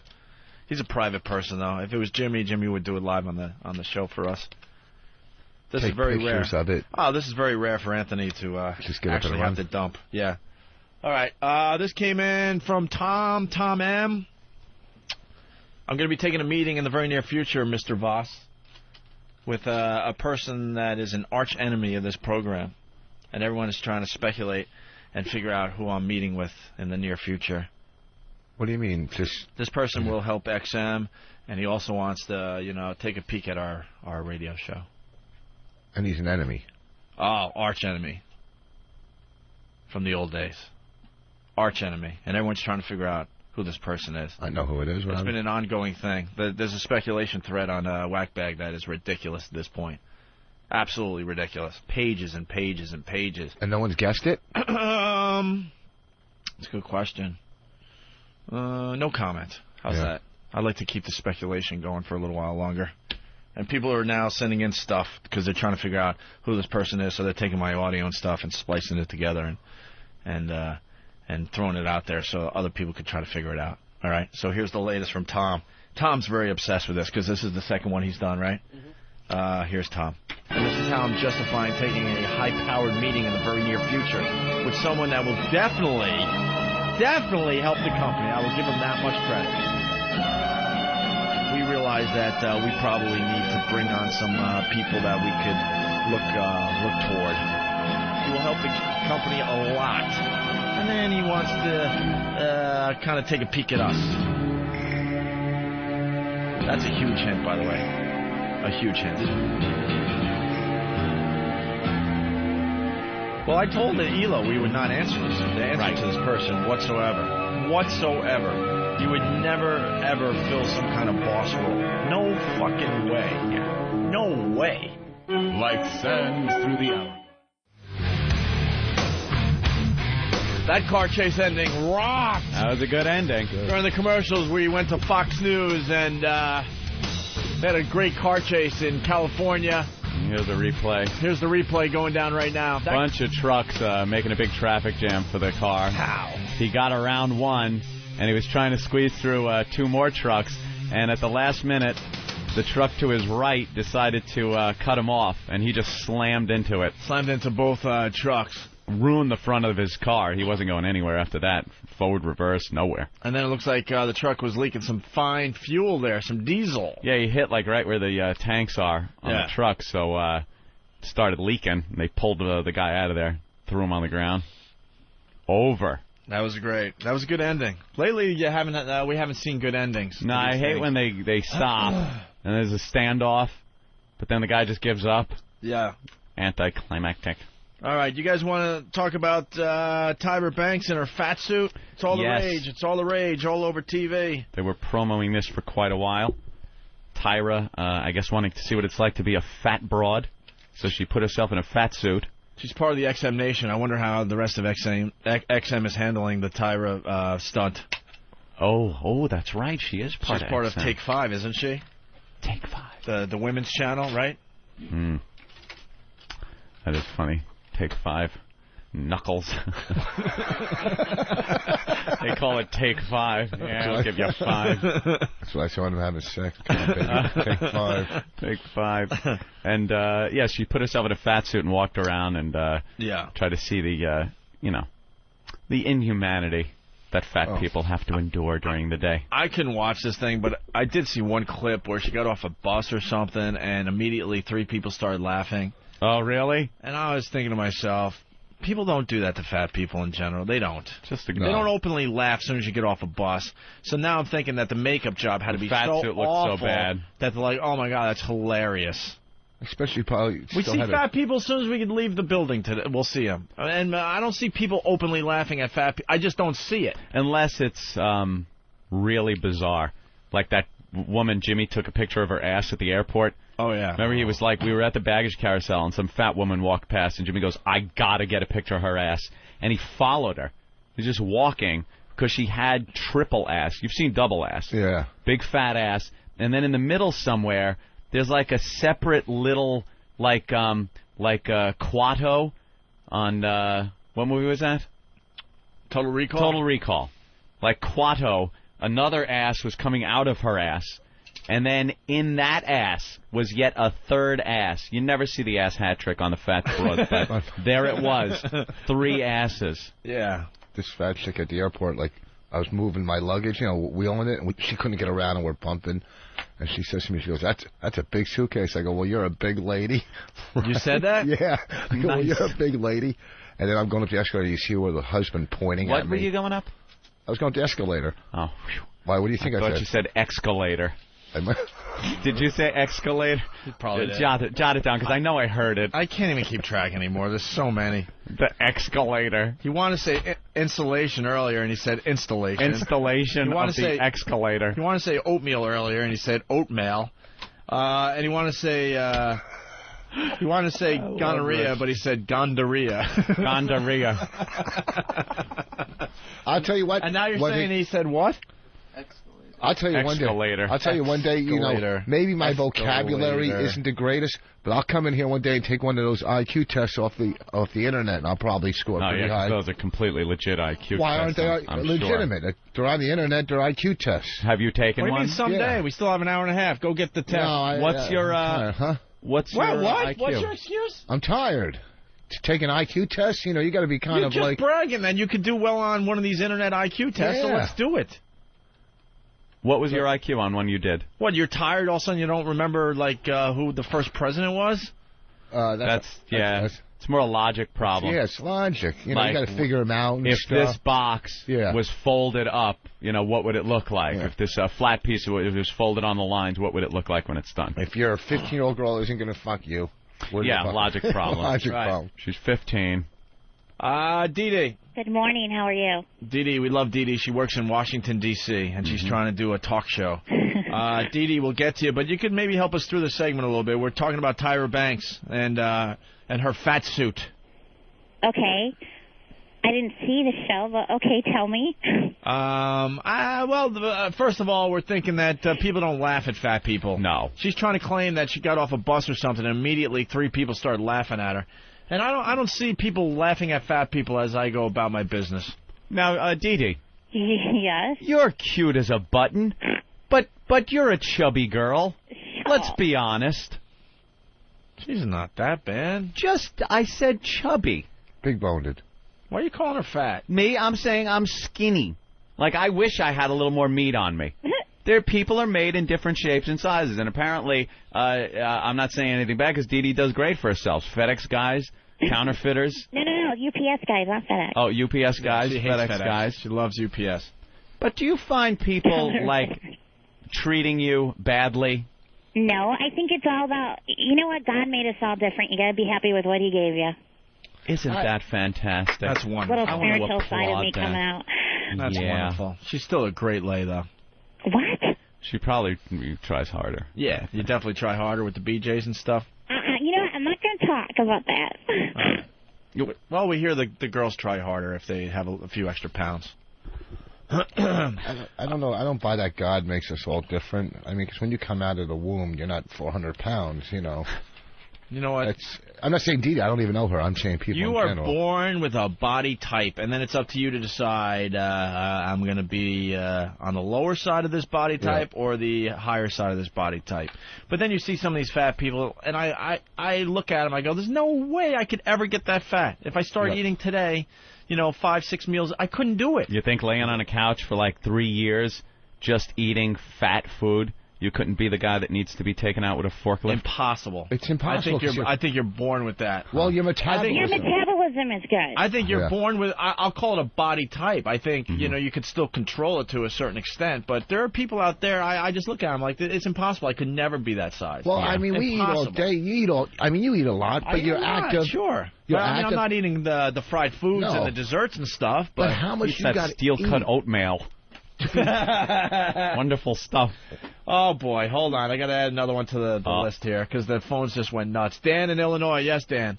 He's a private person, though. If it was Jimmy would do it live on the show for us. This is very rare. Of it. Oh, this is very rare for Anthony to actually have to dump. Yeah. All right, this came in from Tom M. I'm going to be taking a meeting in the very near future, Mr. Voss, with a person that is an arch enemy of this program. And everyone is trying to speculate and figure out who I'm meeting with in the near future. What do you mean? This person will help XM, and he also wants to, take a peek at our radio show. And he's an enemy. Oh, arch enemy. From the old days. Arch enemy. And everyone's trying to figure out who this person is. I know who it is. It's been an ongoing thing. There's a speculation thread on Whackbag that is ridiculous at this point. Absolutely ridiculous. Pages and pages and pages. And no one's guessed it? That's a good question. No comment. How's that? I'd like to keep the speculation going for a little while longer. And people are now sending in stuff because they're trying to figure out who this person is, so they're taking my audio and stuff and splicing it together and throwing it out there so other people could try to figure it out. All right? So here's the latest from Tom. Tom's very obsessed with this because this is the second one he's done, right? Here's Tom. And this is how I'm justifying taking a high-powered meeting in the very near future with someone that will definitely help the company. I will give him that much credit. We realize that we probably need to bring on some people that we could look toward. He will help the company a lot. And then he wants to kind of take a peek at us. That's a huge hint, by the way. A huge hint. Well, I told ELO we would not answer to this person whatsoever. You would never, ever fill some kind of boss role. No fucking way. Yeah. No way. Like sand through the hour. That car chase ending rocked. That was a good ending. During the commercials, we went to Fox News and they had a great car chase in California. Here's the replay. Here's the replay going down right now. Bunch of trucks making a big traffic jam for the car. How? He got around one, and he was trying to squeeze through two more trucks, and at the last minute, the truck to his right decided to cut him off, and he just slammed into it. Slammed into both trucks. Ruined the front of his car. He wasn't going anywhere after that. Forward, reverse, nowhere. And then it looks like the truck was leaking some fine fuel there, some diesel. Yeah, he hit like right where the tanks are on the truck, so it started leaking. And they pulled the guy out of there, threw him on the ground. Over. That was great. That was a good ending. Lately, we haven't seen good endings. No, I hate when they stop and there's a standoff, but then the guy just gives up. Yeah. Anticlimactic. All right, you guys want to talk about Tyra Banks in her fat suit? It's all the rage. It's all the rage all over TV. They were promoting this for quite a while. Tyra, I guess, wanting to see what it's like to be a fat broad, so she put herself in a fat suit. She's part of the XM Nation. I wonder how the rest of XM is handling the Tyra stunt. Oh, that's right. She is part of XM. She's part of Take 5, isn't she? Take 5. The women's channel, right? That is funny. Take 5. Knuckles. They call it Take 5. Yeah, I'll give you 5. That's why I saw him having sex. Come on, baby. Take 5. Take 5. And, she put herself in a fat suit and walked around and tried to see the inhumanity that fat people have to endure during the day. I couldn't watch this thing, but I did see one clip where she got off a bus or something, and immediately 3 people started laughing. Oh, really? And I was thinking to myself, people don't do that to fat people in general. They don't. They don't openly laugh as soon as you get off a bus. So now I'm thinking that the makeup job had to be fat so suit looked awful so bad that they're like, oh my God, that's hilarious. Especially probably. We see fat people as soon as we can leave the building today. We'll see them. And I don't see people openly laughing at fat people. I just don't see it. Unless it's really bizarre. Like that woman, Jimmy, took a picture of her ass at the airport. Oh, yeah. Remember, he was like, we were at the baggage carousel, and some fat woman walked past, and Jimmy goes, I gotta get a picture of her ass. And he followed her. He's just walking, because she had triple ass. You've seen double ass. Yeah. Big fat ass. And then in the middle somewhere, there's like a separate little, like Quato on, what movie was that? Total Recall? Total Recall. Like Quato, another ass was coming out of her ass. And then in that ass was yet a third ass. You never see the ass hat trick on the fat broad, but there it was. 3 asses. Yeah. This fat chick at the airport, like, I was moving my luggage, wheeling it, and she couldn't get around, and we're bumping. And she says to me, she goes, that's a big suitcase. I go, well, you're a big lady. You said that? Yeah. I go, well, you're a big lady. And then I'm going up the escalator, you see where the husband pointing at me. What were you going up? I was going up the escalator. Oh. Why, what do you think I said? I thought you said escalator. Did you say escalator? You probably did. Jot it down, because I know I heard it. I can't even keep track anymore. There's so many. The escalator. You want to say installation earlier, and he said installation. Installation of the escalator. You want to say oatmeal earlier, and he said oatmeal. And you want to say gonorrhea, but he said gondorrhea. Gondorrhea. I'll tell you what. And now you're saying he said what? I'll tell you one day, maybe my vocabulary isn't the greatest, but I'll come in here one day and take one of those IQ tests off the internet, and I'll probably score pretty high. Those are completely legit IQ tests. Why aren't they legitimate? Sure. They're on the internet. They're IQ tests. Have you taken one? What do you mean someday? Yeah. We still have an hour and a half. Go get the test. No, What's your IQ? What's your excuse? I'm tired. To take an IQ test, you got to be kind of like... You're just bragging, man. You could do well on one of these internet IQ tests, so let's do it. What was your IQ on one you did? What, you're tired, all of a sudden you don't remember, like, who the first president was? It's more a logic problem. Yeah, it's logic. You got to figure them out and if stuff. This box was folded up, what would it look like? Yeah. If this flat piece of it was folded on the lines, what would it look like when it's done? If you're a 15-year-old girl who isn't going to fuck you. Logic problem. Problem. She's 15. Dee. Good morning. How are you? Dee, we love Dee. She works in Washington, D.C., and she's trying to do a talk show. Dee, we'll get to you, but you could maybe help us through the segment a little bit. We're talking about Tyra Banks and her fat suit. Okay. I didn't see the show, but okay, tell me. First of all, we're thinking that people don't laugh at fat people. No. She's trying to claim that she got off a bus or something, and immediately 3 people started laughing at her. And I don't see people laughing at fat people as I go about my business. Now, Dee. Yes? You're cute as a button, but you're a chubby girl. Let's be honest. She's not that bad. I said chubby. Big-boned. Why are you calling her fat? Me? I'm saying I'm skinny. Like, I wish I had a little more meat on me. People are made in different shapes and sizes, and apparently, I'm not saying anything bad because Dee does great for herself. FedEx guys, counterfeiters. No, UPS guys, not FedEx. Oh, UPS guys, she FedEx hates guys. She loves UPS. But do you find people, like, treating you badly? No, I think it's all about, what, God made us all different. You got to be happy with what he gave you. Isn't that fantastic? That's wonderful. Little spiritual side of me coming out. That's wonderful. She's still a great lay, though. What? She probably tries harder. Yeah, you definitely try harder with the BJs and stuff. I'm not going to talk about that. Well, we hear the girls try harder if they have a few extra pounds. I don't know. I don't buy that God makes us all different. I mean, because when you come out of the womb, you're not 400 pounds, You know what? I'm not saying Dee. I don't even know her. I'm saying people You in general. are born with a body type, and then it's up to you to decide, I'm going to be on the lower side of this body type or the higher side of this body type. But then you see some of these fat people, and I look at them, I go, there's no way I could ever get that fat. If I start eating today, 5-6 meals, I couldn't do it. You think laying on a couch for like 3 years just eating fat food, you couldn't be the guy that needs to be taken out with a forklift? Impossible. It's impossible. I think you're born with that. Well, your metabolism. Your metabolism is good. I think you're born with, I'll call it a body type. I think, you could still control it to a certain extent. But there are people out there, I just look at them like, it's impossible. I could never be that size. Well, I mean, we eat all day. You eat a lot, but you're active. Sure. You're active. I'm not eating the fried foods and the desserts and stuff. But how much you got steel-cut oatmeal. Wonderful stuff. Oh, boy. Hold on. I got to add another one to the list here because the phones just went nuts. Dan in Illinois. Yes, Dan.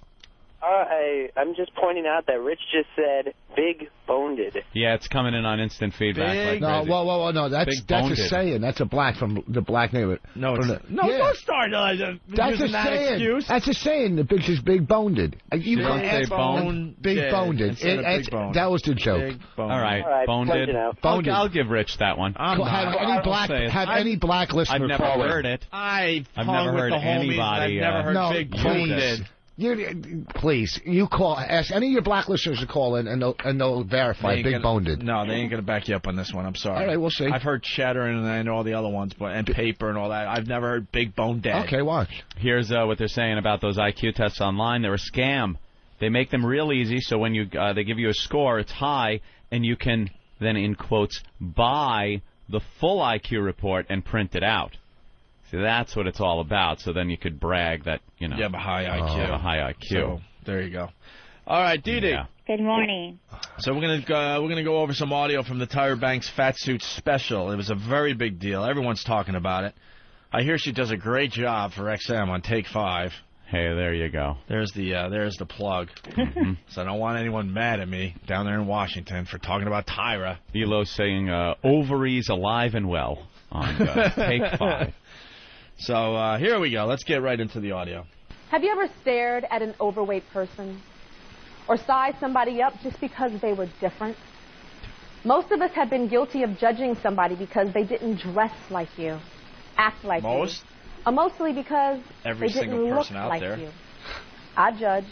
I'm just pointing out that Rich just said big boned. Yeah, it's coming in on instant feedback. No, that's a saying. That's a black from the black neighborhood. No, don't start that's using that saying. excuse. That's a saying. The bitch is big boned. You don't say boned. Big boned. That was the joke. All right, boned. I'll give Rich that one. Have any black listener I've never heard it. I've never heard anybody. I've never heard big boned. Please, ask any of your black listeners to call in, and they'll verify big boned. No, they ain't gonna back you up on this one. I'm sorry. All right, we'll see. I've heard cheddar and I know all the other ones, and paper and all that. I've never heard big boned. Okay, watch. Here's what they're saying about those IQ tests online. They're a scam. They make them real easy, so when they give you a score, it's high, and you can then, in quotes, buy the full IQ report and print it out. See, that's what it's all about. So then you could brag that, you have a high IQ. A high IQ. So, there you go. All right, Dee. Yeah. Good morning. So we're gonna go over some audio from the Tyra Banks Fat Suit special. It was a very big deal. Everyone's talking about it. I hear she does a great job for XM on Take 5. Hey, there you go. There's the plug. So I don't want anyone mad at me down there in Washington for talking about Tyra. Elo saying ovaries alive and well on Take 5. So here we go. Let's get right into the audio. Have you ever stared at an overweight person or sized somebody up just because they were different? Most of us have been guilty of judging somebody because they didn't dress like you, act like you. Or mostly because Every they didn't single look person out like there. you. I've judged.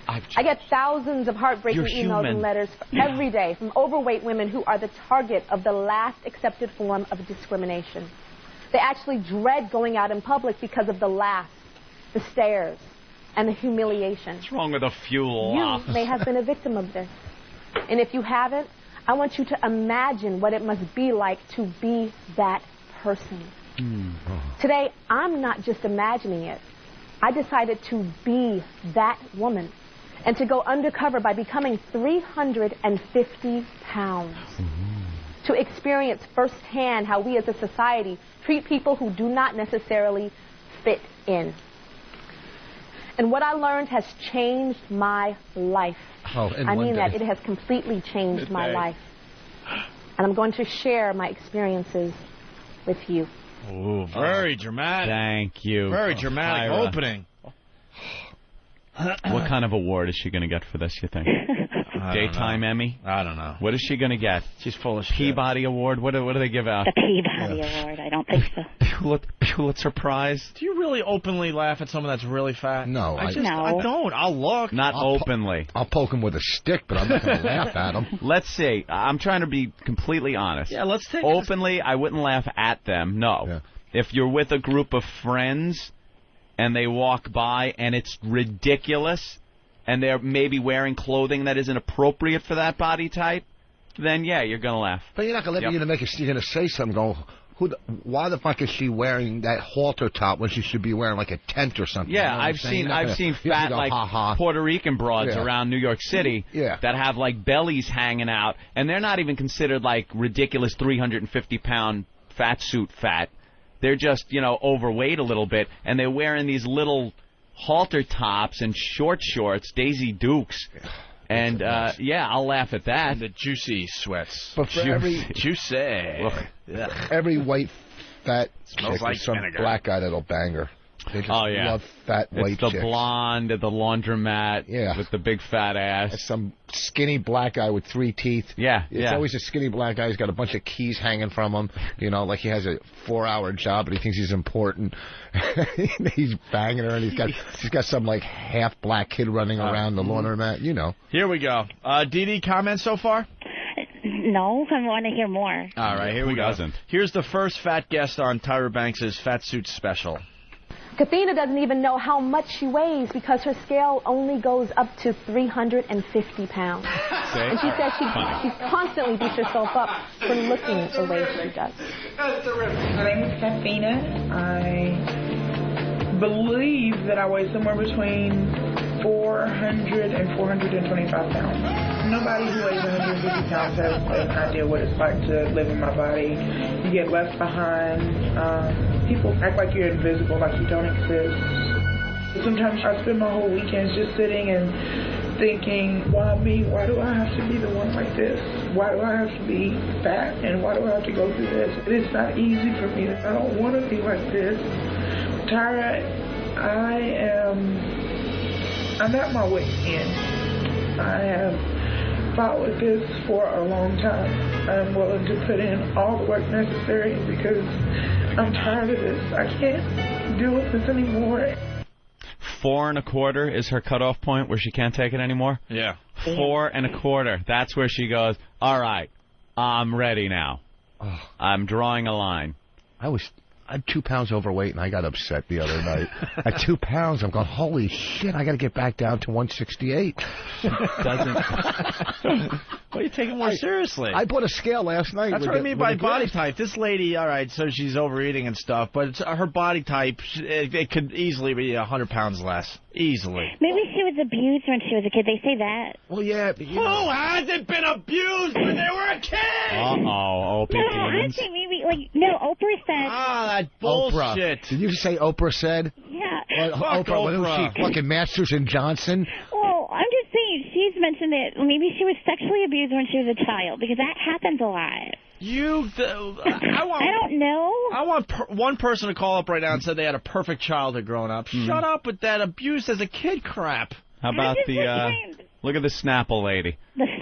I get thousands of heartbreaking emails and letters every day from overweight women who are the target of the last accepted form of discrimination. They actually dread going out in public because of the laughs, the stares, and the humiliation. What's wrong with the fuel? You may have been a victim of this. And if you haven't, I want you to imagine what it must be like to be that person. Today, I'm not just imagining it. I decided to be that woman and to go undercover by becoming 350 pounds. To experience firsthand how we as a society treat people who do not necessarily fit in. And what I learned has changed my life. I mean that. It has completely changed my life. And I'm going to share my experiences with you. Ooh, very dramatic. Thank you. Very dramatic Tyra. opening. What kind of award is she going to get for this, you think? Daytime Emmy? I don't know. What is she going to get? She's full of shit. Peabody Award? What do they give out? The Peabody Award. I don't think so. Pulitzer Prize? Do you really openly laugh at someone that's really fat? No. I don't. I'll look. Not openly. I'll poke him with a stick, but I'm not going to laugh at him. Let's see. I'm trying to be completely honest. Yeah, let's take Openly, I wouldn't laugh at them, no. Yeah. If you're with a group of friends and they walk by and it's ridiculous and they're maybe wearing clothing that isn't appropriate for that body type, then yeah, you're going to laugh. But you're not going to let me you're going to say something, go, why the fuck is she wearing that halter top when she should be wearing like a tent or something? Yeah, you know I've seen fat like Puerto Rican broads around New York City that have like bellies hanging out, and they're not even considered like ridiculous 350-pound fat suit fat. They're just, overweight a little bit, and they're wearing these little halter tops and short shorts, Daisy Dukes. And, I'll laugh at that. And the juicy sweats. But for every white fat chick, like some vinegar. black guy that'll bang her. They just love fat white chicks. It's the blonde at the laundromat with the big fat ass. It's some skinny black guy with 3 teeth. It's always a skinny black guy who's got a bunch of keys hanging from him. Like he has a 4-hour job, but he thinks he's important. He's banging her, and he's got some like half black kid running around the laundromat. Here we go. Dee Dee, comments so far? No, I want to hear more. All right, here we go. Here's the first fat guest on Tyra Banks' Fat Suit Special. Kathina doesn't even know how much she weighs because her scale only goes up to 350 pounds. And she says she constantly beats herself up for looking the way she does. My name is Kathina. I believe that I weigh somewhere between 400 and 425 pounds. Nobody who weighs 150 50 pounds has an idea what it's like to live in my body. You get left behind. People act like you're invisible, like you don't exist. Sometimes I spend my whole weekends just sitting and thinking, why me? Why do I have to be the one like this? Why do I have to be fat? And why do I have to go through this? It's not easy for me. I don't want to be like this. Tyra, I'm at my wit's end. I have fought with this for a long time. I'm willing to put in all the work necessary because I'm tired of this. I can't deal with this anymore. 4 1/4 is her cutoff point where she can't take it anymore? Yeah. 4 1/4. That's where she goes, all right, I'm ready now. Oh. I'm drawing a line. I'm 2 pounds overweight, and I got upset the other night. At 2 pounds, I'm going, holy shit, I got to get back down to 168. Why are you taking more seriously? I bought a scale last night. That's what I mean by body type. This lady, all right, so she's overeating and stuff, but it's, her body type, it could easily be 100 pounds less. Easily. Maybe she was abused when she was a kid. They say that. Well, yeah. But who hasn't been abused when they were a kid? Uh-oh, Opie. No, I think maybe, Oprah said. Ah, that bullshit. Oprah. Did you say Oprah said? Yeah. Oprah. What was she? Fucking Masters and Johnson? Well, I'm just saying, she's mentioned that maybe she was sexually abused when she was a child, because that happens a lot. I don't know. I want one person to call up right now and say they had a perfect childhood growing up. Shut up with that abuse as a kid crap. How about look at the Snapple lady.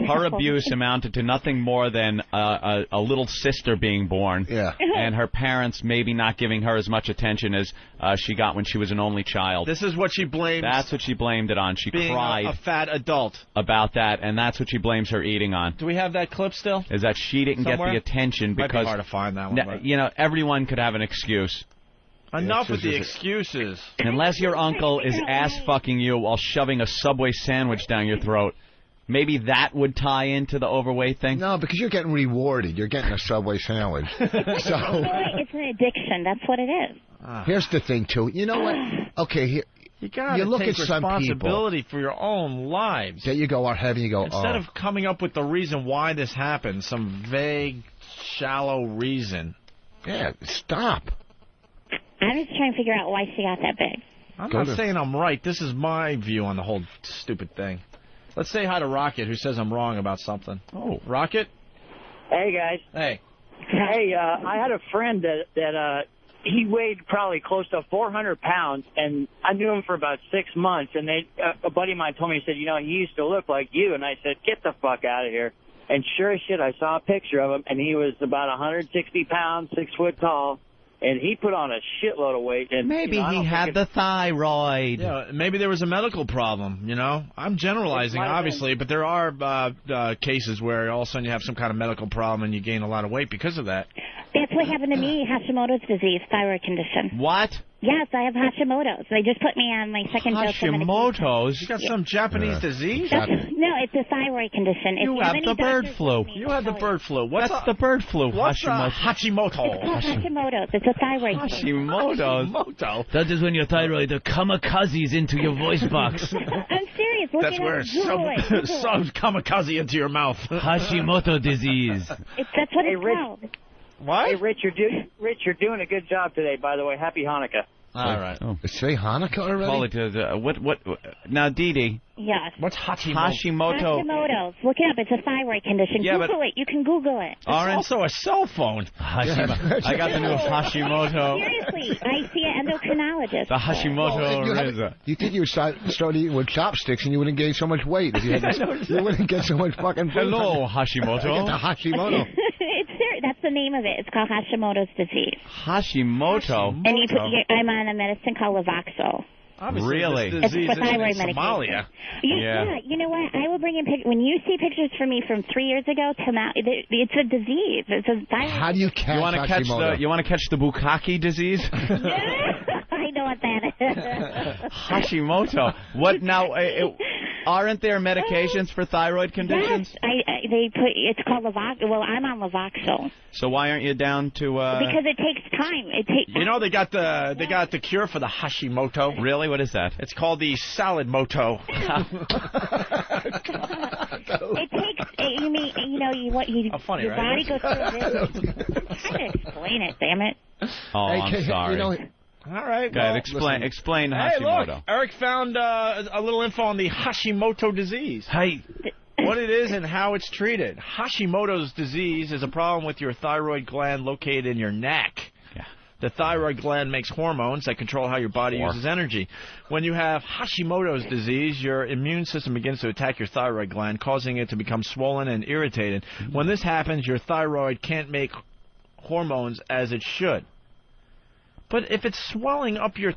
Her abuse amounted to nothing more than a little sister being born. Yeah. And her parents maybe not giving her as much attention as she got when she was an only child. This is what she blames. That's what she blamed it on. She being cried a fat adult about that, and that's what she blames her eating on. Do we have that clip still? Is that she didn't get the attention because... Might be hard to find that one. Everyone could have an excuse. Enough with the excuses. Unless your uncle is ass-fucking you while shoving a Subway sandwich down your throat. Maybe that would tie into the overweight thing? No, because you're getting rewarded. You're getting a Subway sandwich. It's an addiction. That's what it is. Here's the thing, too. You know what? Okay, you gotta look take at some responsibility for your own lives. There you go, our head, and you go, Instead of coming up with the reason why this happened, some vague, shallow reason. Yeah, stop. I'm just trying to figure out why she got that big. I'm not saying I'm right. This is my view on the whole stupid thing. Let's say hi to Rocket, who says I'm wrong about something. Oh, Rocket? Hey, guys. Hey. Hey, I had a friend that he weighed probably close to 400 pounds, and I knew him for about 6 months, and a buddy of mine told me, he said, he used to look like you, and I said, get the fuck out of here. And sure as shit, I saw a picture of him, and he was about 160 pounds, 6 foot tall. And he put on a shitload of weight. And maybe he had the thyroid. Yeah, maybe there was a medical problem, I'm generalizing, obviously, but there are cases where all of a sudden you have some kind of medical problem and you gain a lot of weight because of that. That's what happened to me, Hashimoto's disease, thyroid condition. What? Yes, I have Hashimoto's. They just put me on my second dose of medication. Hashimoto's? You got some Japanese disease? No, it's a thyroid condition. You have the bird flu. You have the bird flu. That's the bird flu. What's Hashimoto. Hashimoto? It's called Hashimoto's. It's a thyroid Hashimoto's. That is when your thyroid kamikazes into your voice box. I'm serious. That's where it subs kamikaze into your mouth. Hashimoto disease. That's what it's called. What? Hey, Rich, you're doing a good job today, by the way. Happy Hanukkah. All right. Say Hanukkah already? What? Now, Didi. Yes. What's Hashimoto? Hashimoto's. Look it up. It's a thyroid condition. Yeah, Google it. You can Google it. It's also a cell phone. I got the new Hashimoto. Seriously, I see an endocrinologist. The Hashimoto. You think you would start eating with chopsticks and you wouldn't gain so much weight if you had this, you wouldn't get so much fucking food. Hello, Hashimoto. Get the Hashimoto. That's the name of it. It's called Hashimoto's disease. Hashimoto? And I'm on a medicine called Levoxil. Obviously, really? This disease it's a thyroid is in Somalia. Yeah. You know what? I will bring in pictures. When you see pictures from me from 3 years ago to now, it's a disease. It's a thyroid. How do you catch Hashimoto? You want to catch the Bukkake disease? I know what that is. Hashimoto. What now? Aren't there medications for thyroid conditions? Yes, it's called Levoxil. Well, I'm on Levoxil. So why aren't you down to? Because it takes time. They got the cure for the Hashimoto. Really? What is that? It's called the salad moto. It takes. You your body goes through this. How to explain it, damn it. Oh, I'm sorry. All right. Go ahead, Well, explain Hey, Hashimoto. look, Eric found a little info on the Hashimoto disease. Hey. What it is and how it's treated. Hashimoto's disease is a problem with your thyroid gland located in your neck. Yeah. The thyroid gland makes hormones that control how your body uses energy. When you have Hashimoto's disease, your immune system begins to attack your thyroid gland, causing it to become swollen and irritated. When this happens, your thyroid can't make hormones as it should. But if it's swelling up your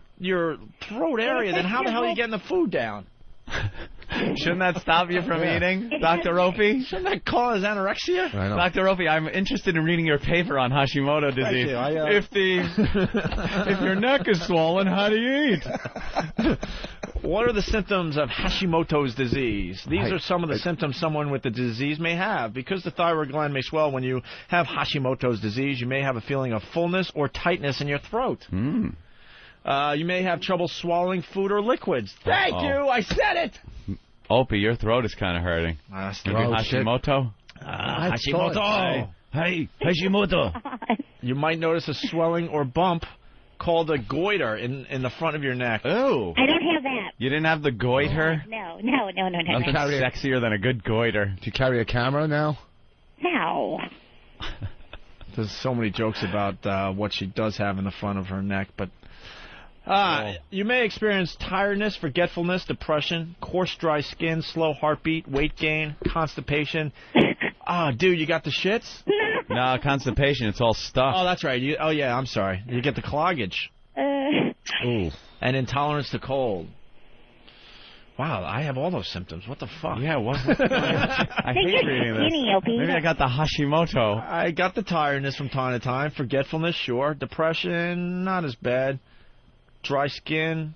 throat area, then how the hell are you getting the food down? Shouldn't that stop you from eating, Dr. Opie? Shouldn't that cause anorexia? Dr. Opie, I'm interested in reading your paper on Hashimoto disease. If your neck is swollen, how do you eat? What are the symptoms of Hashimoto's disease? These are some of the symptoms someone with the disease may have. Because the thyroid gland may swell when you have Hashimoto's disease, you may have a feeling of fullness or tightness in your throat. You may have trouble swallowing food or liquids. Thank you, I said it! Opie, your throat is kind of hurting. Maybe Hashimoto? Hashimoto! Hey, Hashimoto! You might notice a swelling or bump called a goiter in the front of your neck. Oh. I don't have that. You didn't have the goiter? No. Nothing sexier than a good goiter. Do you carry a camera now? No. There's so many jokes about what she does have in the front of her neck, but... You may experience tiredness, forgetfulness, depression, coarse, dry skin, slow heartbeat, weight gain, constipation. Dude, you got the shits? No, constipation, it's all stuff. Oh, that's right. I'm sorry. You get the cloggage. Ooh. And intolerance to cold. Wow, I have all those symptoms. What the fuck? Yeah, what? I hate reading this. Maybe I got the Hashimoto. I got the tiredness from time to time. Forgetfulness, sure. Depression, not as bad. Dry skin.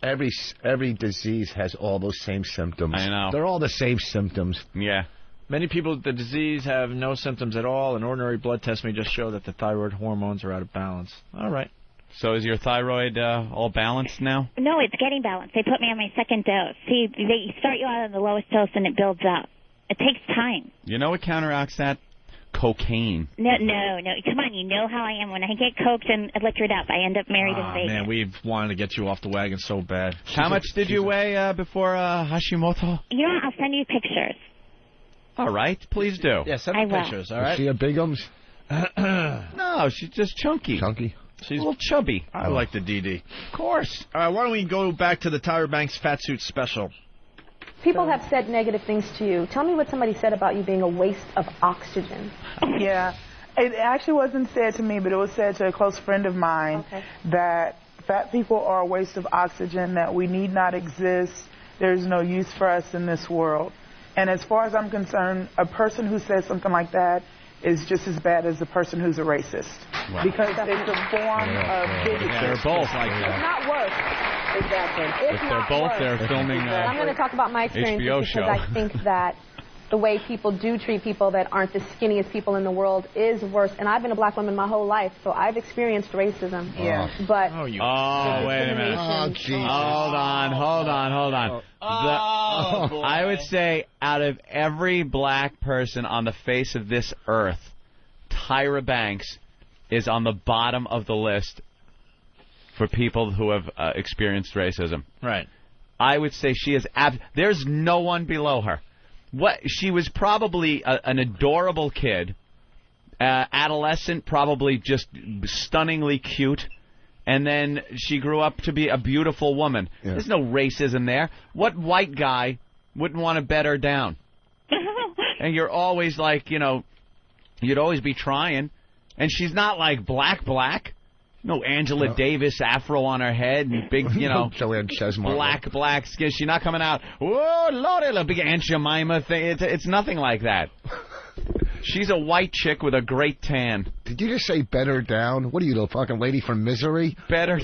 Every disease has all those same symptoms. I know. They're all the same symptoms. Yeah. Many people with the disease have no symptoms at all. An ordinary blood test may just show that the thyroid hormones are out of balance. All right. So is your thyroid all balanced now? No, it's getting balanced. They put me on my second dose. See, they start you out on the lowest dose and it builds up. It takes time. You know what counteracts that? Cocaine. No. Come on, you know how I am. When I get coked and liquored up, I end up married in Vegas. Man, we've wanted to get you off the wagon so bad. How much did you weigh before Hashimoto? You know what? I'll send you pictures. All right, please do. Yeah, send me pictures, all right? Is she a bigums? No, she's just chunky. Chunky? She's a little chubby. I like the DD. Of course. All right, why don't we go back to the Tyra Banks Fat Suit Special? People have said negative things to you. Tell me what somebody said about you being a waste of oxygen. Yeah. It actually wasn't said to me, but it was said to a close friend of mine that fat people are a waste of oxygen, that we need not exist. There's no use for us in this world. And as far as I'm concerned, a person who says something like that is just as bad as a person who's a racist. Wow. Because it's a form of bigotry. They're both like It's that. not worse. Exactly. If they're both, they're filming I'm going to talk about my experiences HBO because show. I think that the way people do treat people that aren't the skinniest people in the world is worse. And I've been a black woman my whole life, so I've experienced racism. Yeah. But wait a minute. Oh, Jesus. Hold on. I would say out of every black person on the face of this earth, Tyra Banks is on the bottom of the list for people who have experienced racism. Right. I would say she is there's no one below her. She was probably an adorable kid, adolescent, probably just stunningly cute, and then she grew up to be a beautiful woman. Yeah. There's no racism there. What white guy wouldn't want to bet her down? And you're always like, you'd always be trying. And she's not like black. No Angela Davis afro on her head and big, Joanne Chesmont. black skin. She's not coming out, whoa, Lordy, a big Aunt Jemima thing. It's nothing like that. She's a white chick with a great tan. Did you just say bed her down? What are you, the fucking lady from Misery? Bed her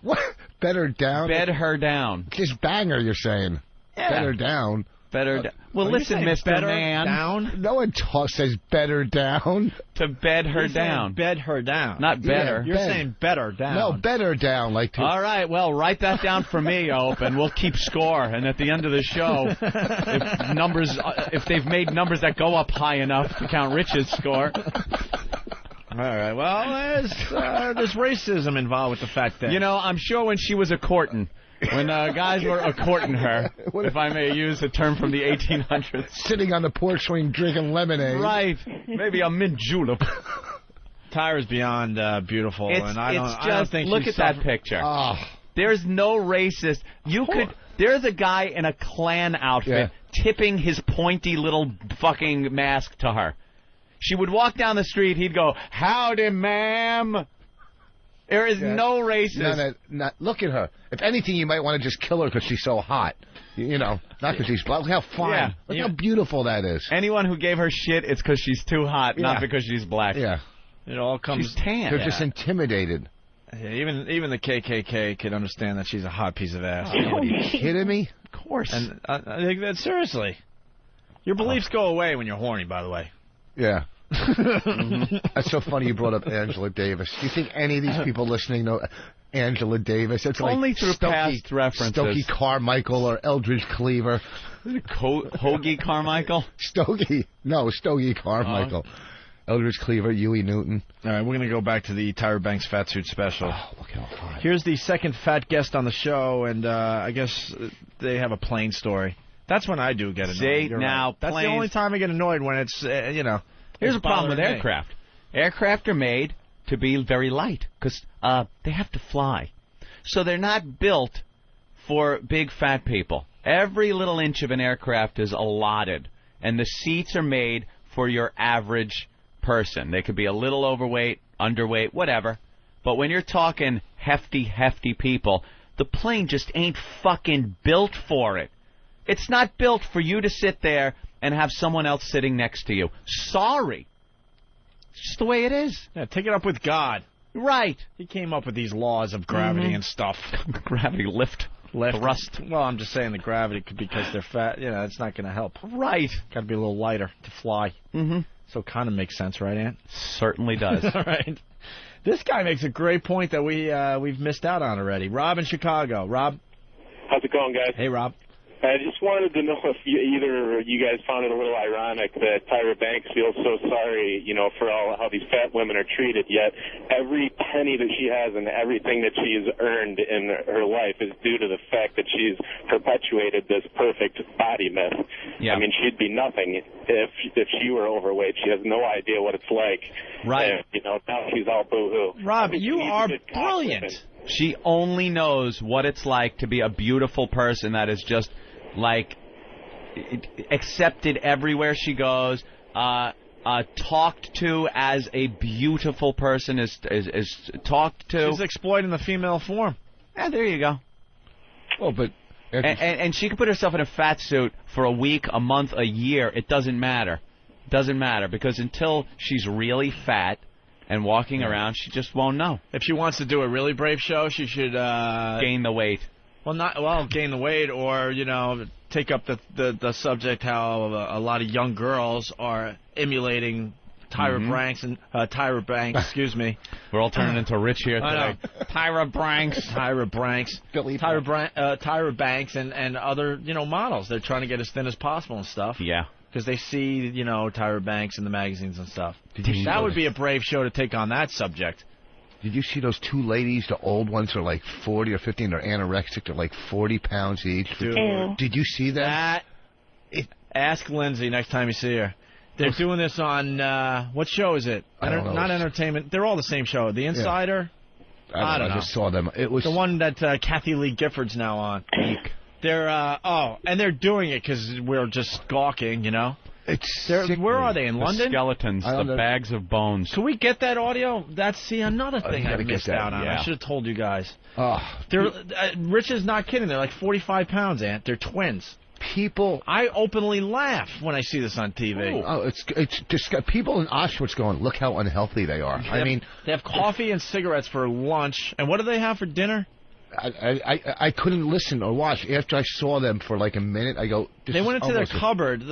What? Bed her down? Bed her down. Just bang her, you're saying. Yeah. Bed her down. Better. Well, listen, Mr. Better Man. Down? No one says better down. To bed her down. Bed her down. Not better. You're saying better down. No, better down. Like All right, well, write that down for me, Ope, and we'll keep score. And at the end of the show, if they've made numbers that go up high enough to count Rich's score. All right, well, there's racism involved with the fact that... You know, I'm sure when she was a courtin', when guys were a-courting her, if I may use a term from the 1800s. Sitting on the porch swing drinking lemonade. Right. Maybe a mint julep. Tyra's beyond beautiful, and I don't think look at that picture. Oh. There's no racist. There's a guy in a Klan outfit tipping his pointy little fucking mask to her. She would walk down the street, he'd go, "Howdy, ma'am." There is no racism. Look at her. If anything, you might want to just kill her because she's so hot. You know, not because she's black. Look how fine. Yeah. Look how beautiful that is. Anyone who gave her shit, it's because she's too hot, not because she's black. Yeah. It all comes... She's tan. They're just intimidated. Yeah, even the KKK can understand that she's a hot piece of ass. Are you kidding me? Of course. And I think that, seriously. Your beliefs go away when you're horny, by the way. Yeah. That's so funny you brought up Angela Davis. Do you think any of these people listening know Angela Davis? It's like only through past references. Stokey Carmichael or Eldridge Cleaver. Hoagie Carmichael? Stokey Carmichael. Eldridge Cleaver, Huey Newton. All right, we're going to go back to the Tyra Banks Fat Suit Special. Oh, look how fine. Here's the second fat guest on the show, and I guess they have a plane story. That's when I do get annoyed. See, You're now, right. That's the only time I get annoyed, when it's, Here's the problem with aircraft. Aircraft are made to be very light because they have to fly. So they're not built for big fat people. Every little inch of an aircraft is allotted, and the seats are made for your average person. They could be a little overweight, underweight, whatever. But when you're talking hefty people, the plane just ain't fucking built for it. It's not built for you to sit there and have someone else sitting next to you. Sorry. It's just the way it is. Yeah, take it up with God. Right. He came up with these laws of gravity and stuff. Gravity lift. Thrust. Well, I'm just saying the gravity could, because they're fat, it's not going to help. Right. Got to be a little lighter to fly. Mm-hmm. So it kind of makes sense, right, Ant? Certainly does. All right. This guy makes a great point that we've missed out on already. Rob in Chicago. Rob? How's it going, guys? Hey, Rob. I just wanted to know if either you guys found it a little ironic that Tyra Banks feels so sorry, for how these fat women are treated, yet every penny that she has and everything that she's earned in her life is due to the fact that she's perpetuated this perfect body myth. Yeah. I mean, she'd be nothing if she were overweight. She has no idea what it's like. Right. And, now she's all boo-hoo. Rob, you are brilliant. She only knows what it's like to be a beautiful person that is just accepted everywhere she goes, talked to as a beautiful person is talked to. She's exploiting the female form. Yeah, there you go. Well, but and she could put herself in a fat suit for a week, a month, a year. It doesn't matter. Doesn't matter, because until she's really fat and walking around, she just won't know. If she wants to do a really brave show, she should gain the weight. Gain the weight, or take up the subject how a lot of young girls are emulating Tyra Banks and Tyra Banks. Excuse me. We're all turning into Rich here today. Tyra Banks, Billy Tyra Banks, and other models. They're trying to get as thin as possible and stuff. Yeah. Because they see Tyra Banks in the magazines and stuff. That would be a brave show to take on that subject. Did you see those two ladies? The old ones are like 40 or 50, and they're anorexic. They're like 40 pounds each. Dude. Did you see that? Ask Lindsay next time you see her. They're doing this on, what show is it? I don't know. Not Entertainment. They're all the same show. The Insider? Yeah. I don't know. I just saw them. It was the one that Kathy Lee Gifford's now on. They're, and they're doing it because we're just gawking, Where are they, in London? The skeletons, the bags of bones. Can we get that audio? That's, another thing I missed out on. Yeah. I should have told you guys. Rich is not kidding. They're like 45 pounds, Ant. They're twins. I openly laugh when I see this on TV. Oh, it's just people in Auschwitz going, look how unhealthy they are. They have coffee and cigarettes for lunch. And what do they have for dinner? I couldn't listen or watch. After I saw them for like a minute, I go... They went into their cupboard,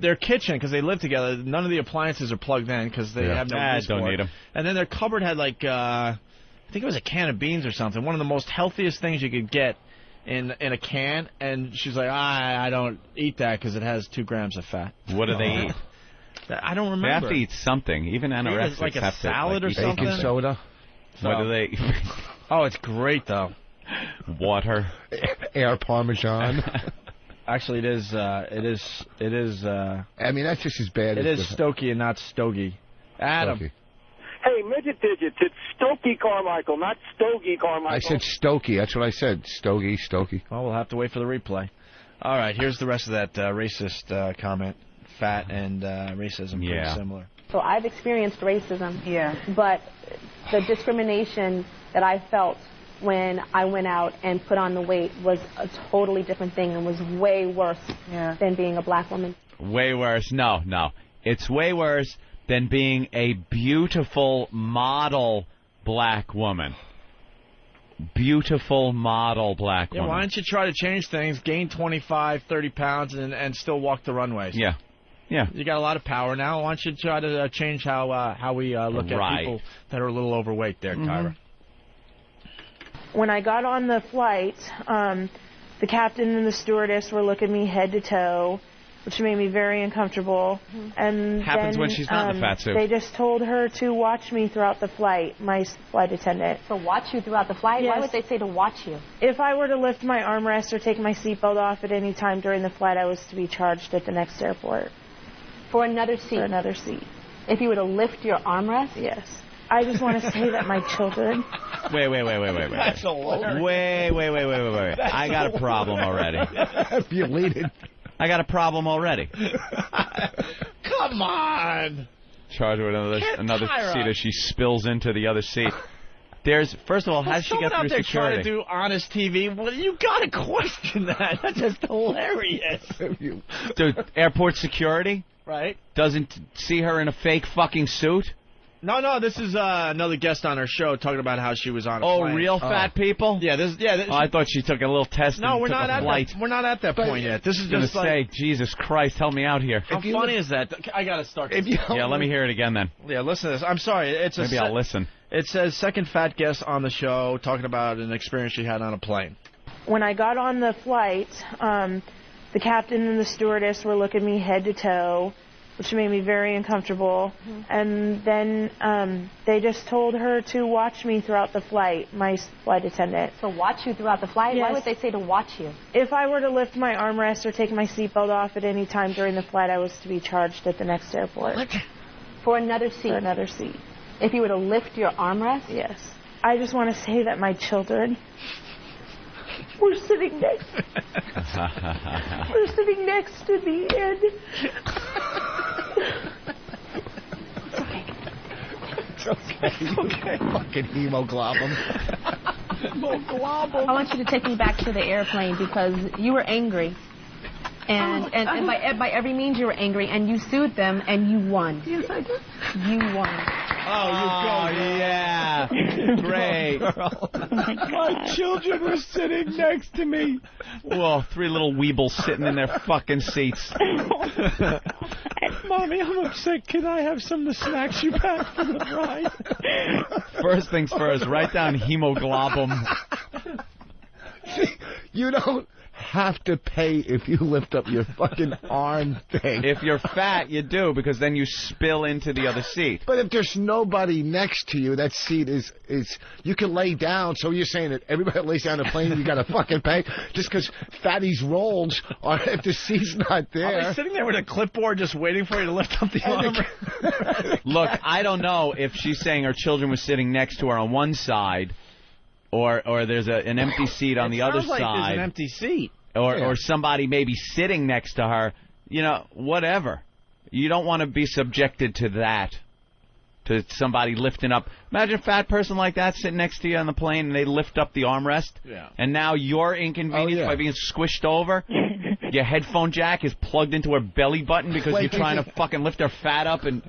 their kitchen, because they live together. None of the appliances are plugged in because they have no Discord. Don't need them. And then their cupboard had like, I think it was a can of beans or something. One of the most healthiest things you could get in a can. And she's like, I don't eat that because it has 2 grams of fat. What do they eat? I don't remember. They have to eat something. Even anorexics like a have salad to, or something. Baking soda. What do they? Oh, it's great though. Water. Air Parmesan. Actually, it is. I mean, that's just as bad. It is Stokey and not Stogie. Adam. Stokey. Hey, Midget Digits, it's Stokey Carmichael, not Stogie Carmichael. I said Stokey. That's what I said. Stokey. Well, we'll have to wait for the replay. All right, here's the rest of that racist comment. Fat and racism, pretty similar. So I've experienced racism, but the discrimination that I felt when I went out and put on the weight was a totally different thing and was way worse than being a black woman. Way worse. No. It's way worse than being a beautiful model black woman. Beautiful model black woman. Why don't you try to change things, gain 25, 30 pounds, and still walk the runways? Yeah. You got a lot of power now. Why don't you try to change how we look at people that are a little overweight there, Tyra? When I got on the flight, the captain and the stewardess were looking me head to toe, which made me very uncomfortable. And happens then, when she's not in the fat suit. They just told her to watch me throughout the flight, my flight attendant. So watch you throughout the flight? Yes. Why would they say to watch you? If I were to lift my armrest or take my seatbelt off at any time during the flight, I was to be charged at the next airport. For another seat? For another seat. If you were to lift your armrest? Yes. I just want to say that my children... Wait. That's hilarious. Wait. I got a problem already. You lead it. I got a problem already. Come on. Charge her with another seat as she spills into the other seat. First of all, how does she get through security? Trying to do honest TV. Well, you got to question that. That's just hilarious. Dude, airport security? Right. Doesn't see her in a fake fucking suit? No, this is another guest on her show talking about how she was on a plane. Real fat people? Yeah, I thought she took a little test No, and we're took not a at flight. that. We're not at that point yet. This is just like... Jesus Christ, help me out here. How funny is that? I got to start this. Yeah, let me hear it again then. Yeah, listen to this. I'm sorry. Maybe I'll listen. It says second fat guest on the show talking about an experience she had on a plane. When I got on the flight, the captain and the stewardess were looking me head to toe, which made me very uncomfortable. And then they just told her to watch me throughout the flight, my flight attendant. So watch you throughout the flight? Yes. Why would they say to watch you? If I were to lift my armrest or take my seatbelt off at any time during the flight, I was to be charged at the next airport. What? For another seat? For another seat. If you were to lift your armrest? Yes. I just want to say that my children were sitting next to me, and It's okay. Fucking hemoglobin. I want you to take me back to the airplane because you were angry. And by every means you were angry, and you sued them, and you won. Yes, I did. You won. Yeah. Great. My children were sitting next to me. Well, 3 little weebles sitting in their fucking seats. Mommy, I'm upset. Can I have some of the snacks you packed for the ride? First things first, write down hemoglobin. See, you don't have to pay if you lift up your fucking arm thing. If you're fat, you do, because then you spill into the other seat. But if there's nobody next to you, that seat is you can lay down. So you're saying that everybody lays down a plane, you got to fucking pay just because fatties rolls, or if the seat's not there. Are they sitting there with a clipboard just waiting for you to lift up the arm? Look, I don't know if she's saying her children were sitting next to her on one side, or there's an empty seat on the other like side. There's an empty seat. Or somebody maybe sitting next to her. You know, whatever. You don't want to be subjected to that. To somebody lifting up. Imagine a fat person like that sitting next to you on the plane and they lift up the armrest. Yeah. And now you're inconvenienced by being squished over. your headphone jack is plugged into her belly button because you're trying to fucking lift her fat up and...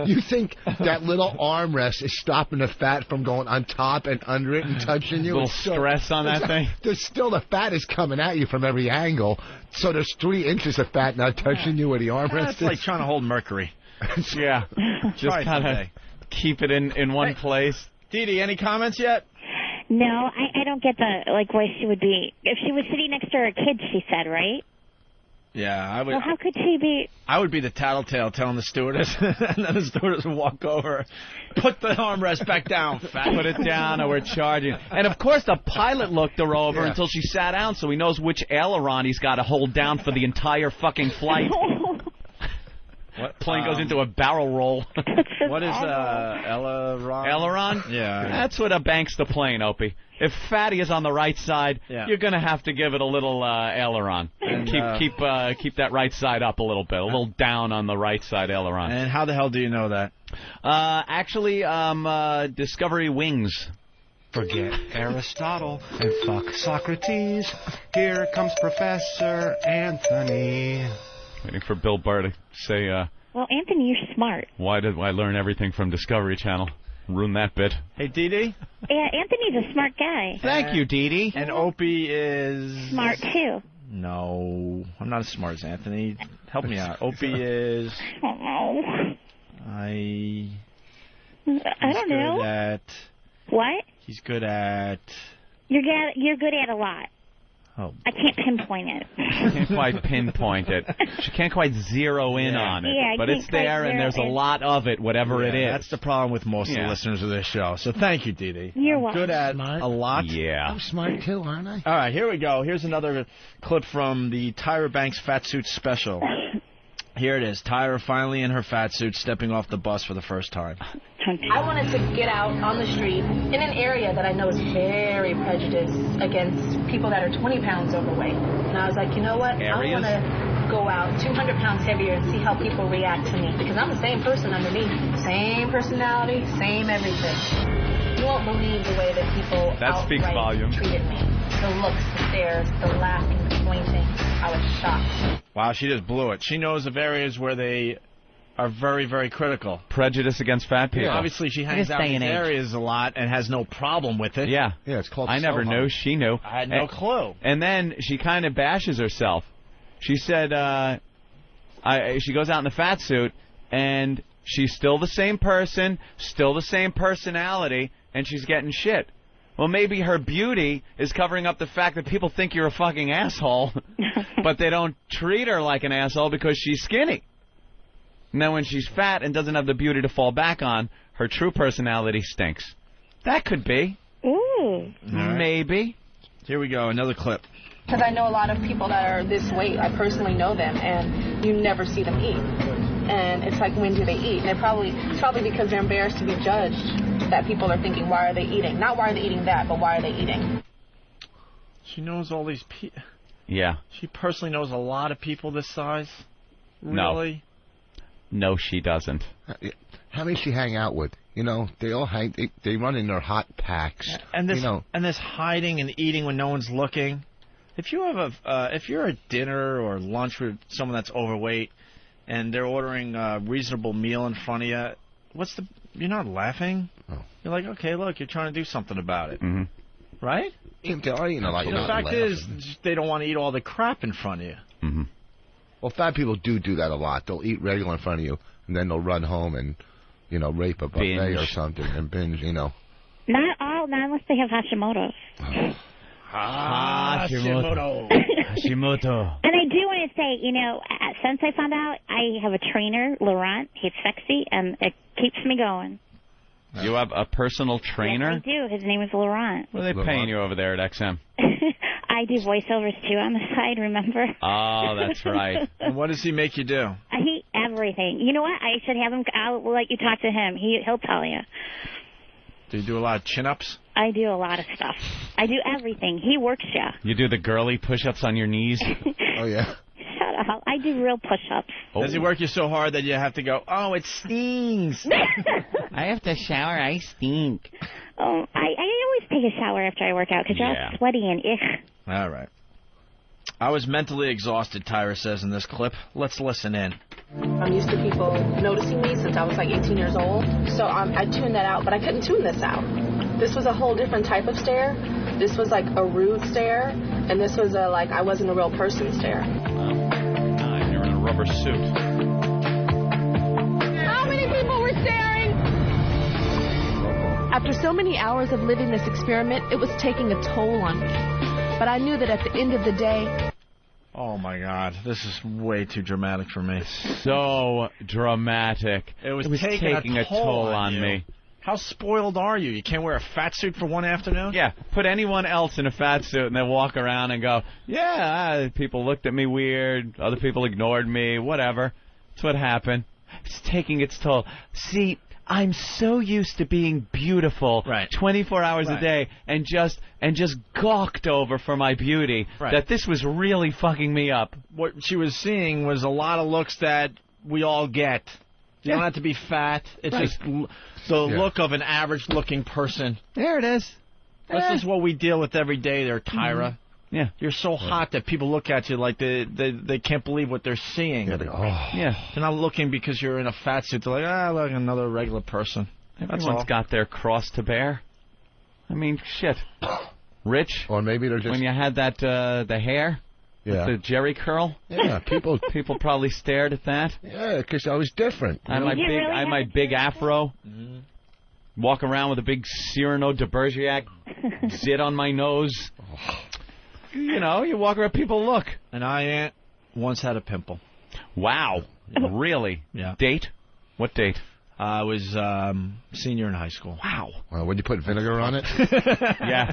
You think that little armrest is stopping the fat from going on top and under it and touching you? A little stress on that thing? There's still the fat is coming at you from every angle, so there's 3 inches of fat not touching you where the armrest is. It's like trying to hold mercury. Yeah. Just kind of keep it in one place. Dee Dee, any comments yet? No, I don't get the, like, why she would be... If she was sitting next to her kids, she said, right? Yeah, I would. Well, how could she be... I would be the tattletale telling the stewardess, and then the stewardess would walk over, put the armrest back down, fat. Put it down or we're charging. And, of course, the pilot looked her over until she sat down so he knows which aileron he's got to hold down for the entire fucking flight. What plane goes into a barrel roll? What is aileron? Aileron? Yeah. That's what banks the plane, Opie. If fatty is on the right side, you're going to have to give it a little aileron. And keep that right side up a little bit, a little down on the right side aileron. And how the hell do you know that? Actually, Discovery Wings. Forget Aristotle and fuck Socrates. Here comes Professor Anthony. Waiting for Bill Burr to say, well, Anthony, you're smart. Why did I learn everything from Discovery Channel? Ruin that bit. Hey, Dee Dee? Yeah, Anthony's a smart guy. Thank you, Dee Dee. And Opie is... Smart, too. No, I'm not as smart as Anthony. Help me out. Opie is... I don't know. I don't know. Good at... What? He's good at... You're good at a lot. Oh. I can't pinpoint it. She can't quite pinpoint it. She can't quite zero in on it. Yeah, but it's there, and there's a lot of it, whatever it is. That's the problem with most of the listeners of this show. So thank you, Dee Dee. You're welcome. Good at a lot. Yeah. I'm smart, too, aren't I? All right, here we go. Here's another clip from the Tyra Banks fat suit special. Here it is. Tyra finally in her fat suit, stepping off the bus for the first time. I wanted to get out on the street in an area that I know is very prejudiced against people that are 20 pounds overweight. And I was like, you know what? I want to go out 200 pounds heavier and see how people react to me. Because I'm the same person underneath. Same personality, same everything. You won't believe the way that people outright treated me. The looks, the stares, the laughing, the pointing. I was shocked. Wow, she just blew it. She knows of areas where they are very, very critical. Prejudice against fat people. Yeah, obviously, she hangs out in these areas a lot and has no problem with it. Yeah. Yeah, it's called I never knew. She knew. I had no clue. And then she kind of bashes herself. She said she goes out in the fat suit, and she's still the same person, still the same personality, and she's getting shit. Well, maybe her beauty is covering up the fact that people think you're a fucking asshole, but they don't treat her like an asshole because she's skinny. And then when she's fat and doesn't have the beauty to fall back on, her true personality stinks. That could be. Ooh. Right. Maybe. Here we go, another clip. Because I know a lot of people that are this weight. I personally know them, and you never see them eat. And it's like, when do they eat? And it's probably because they're embarrassed to be judged that people are thinking, why are they eating? Not why are they eating that, but why are they eating? She knows all these people. Yeah. She personally knows a lot of people this size. Really? No, she doesn't. How many she hang out with? You know, they all hang. They run in their hot packs. And this, you know, and this hiding and eating when no one's looking. If you have if you're at dinner or lunch with someone that's overweight, and they're ordering a reasonable meal in front of you, you're not laughing. Oh. You're like, okay, look, you're trying to do something about it, right? They are eating a lot. The fact is, they don't want to eat all the crap in front of you. Mm-hmm. Well, fat people do that a lot. They'll eat regular in front of you, and then they'll run home and, you know, rape a buffet or something and binge, you know. Not unless they have Hashimoto's. Hashimoto. Hashimoto. And I do want to say, you know, since I found out, I have a trainer, Laurent. He's sexy, and it keeps me going. You have a personal trainer? Yes, I do. His name is Laurent. What are they paying you over there at XM? I do voiceovers, too, on the side, remember? Oh, that's right. And what does he make you do? Everything. You know what? I should have him. I'll let you talk to him. He'll tell you. Do you do a lot of chin-ups? I do a lot of stuff. I do everything. He works you. You do the girly push-ups on your knees? Oh, yeah. Shut up. I do real push-ups. Oh. Does he work you so hard that you have to go, oh, it stings? I have to shower. I stink. Oh, I always take a shower after I work out because you're all sweaty and ick. All right. I was mentally exhausted, Tyra says in this clip. Let's listen in. I'm used to people noticing me since I was like 18 years old. So I tuned that out, but I couldn't tune this out. This was a whole different type of stare. This was like a rude stare, and this was a like I wasn't a real person stare. You're in a rubber suit. How many people were staring? After so many hours of living this experiment, it was taking a toll on me. But I knew that at the end of the day... Oh, my God. This is way too dramatic for me. So dramatic. It was taking a toll on me. How spoiled are you? You can't wear a fat suit for one afternoon? Yeah, put anyone else in a fat suit and then walk around and go, yeah, people looked at me weird, other people ignored me, whatever. That's what happened. It's taking its toll. See, I'm so used to being beautiful 24 hours a day and just gawked over for my beauty that this was really fucking me up. What she was seeing was a lot of looks that we all get. You don't have to be fat. It's just the look of an average-looking person. There it is. This is what we deal with every day there, Tyra. Yeah. You're so hot that people look at you like they can't believe what they're seeing. Yeah. They're not looking because you're in a fat suit. They're like, look, another regular person. Everyone's got their cross to bear. I mean, shit. Rich? Or maybe they're just... When you had that, the hair? Yeah. With the Jerry curl? Yeah, people probably stared at that. Yeah, because I was different. I had my big afro. Mm-hmm. Walk around with a big Cyrano de Bergerac zit on my nose. You know, you walk around, people look. And I once had a pimple. Wow. Yeah. Really? Yeah. Date? What date? I was senior in high school. Wow. Would you put vinegar on it? Yeah.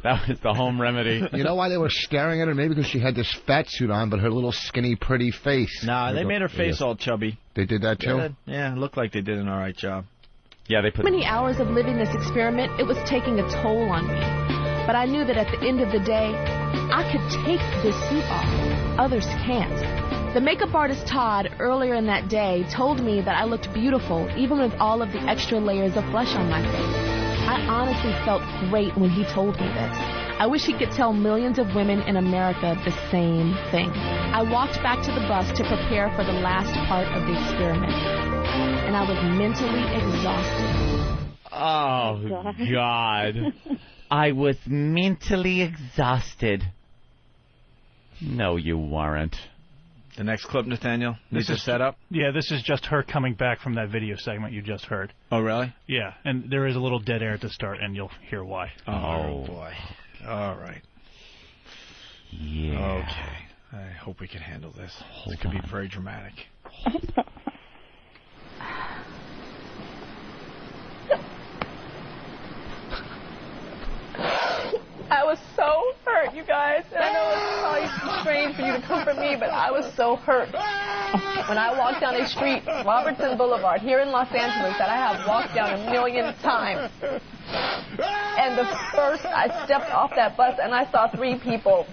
That was the home remedy. You know why they were staring at her? Maybe because she had this fat suit on, but her little skinny, pretty face. Nah, they made her face all chubby. They did that too? Yeah, it looked like they did an all right job. Yeah, they put... Many hours of living this experiment, it was taking a toll on me. But I knew that at the end of the day, I could take this suit off. Others can't. The makeup artist Todd, earlier in that day, told me that I looked beautiful, even with all of the extra layers of flesh on my face. I honestly felt great when he told me this. I wish he could tell millions of women in America the same thing. I walked back to the bus to prepare for the last part of the experiment. And I was mentally exhausted. Oh, God. I was mentally exhausted. No, you weren't. The next clip, Nathaniel? This is set up? Yeah, this is just her coming back from that video segment you just heard. Oh, really? Yeah, and there is a little dead air at the start, and you'll hear why. Oh boy. All right. Yeah. Okay. I hope we can handle this. It could be very dramatic. I was so hurt, you guys. And I know it's probably strange for you to comfort me, but I was so hurt. When I walked down a street, Robertson Boulevard, here in Los Angeles, that I have walked down a million times. And the first I stepped off that bus and I saw 3 people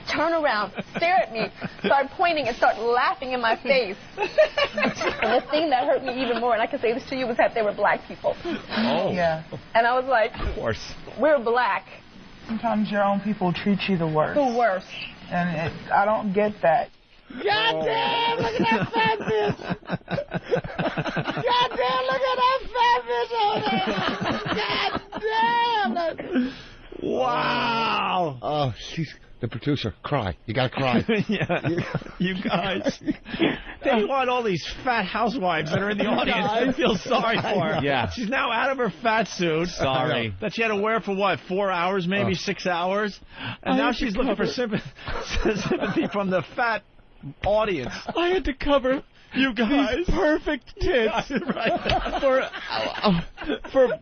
turn around, stare at me, start pointing and start laughing in my face. And the thing that hurt me even more, and I can say this to you, was that they were black people. Oh. Yeah. And I was like, of course. We're black. Sometimes your own people treat you the worst. The worst. And I don't get that. God damn, look at that fat bitch. God damn, look at that fat bitch over there. God damn. Wow. Oh, she's the producer. Cry. You gotta cry. Yeah. You guys. They want all these fat housewives that are in the audience to feel sorry for her. Yeah. She's now out of her fat suit. Sorry. That she had to wear for, what, 4 hours, maybe 6 hours? And now she's looking for sympathy from the fat audience. I had to cover you guys these perfect tits for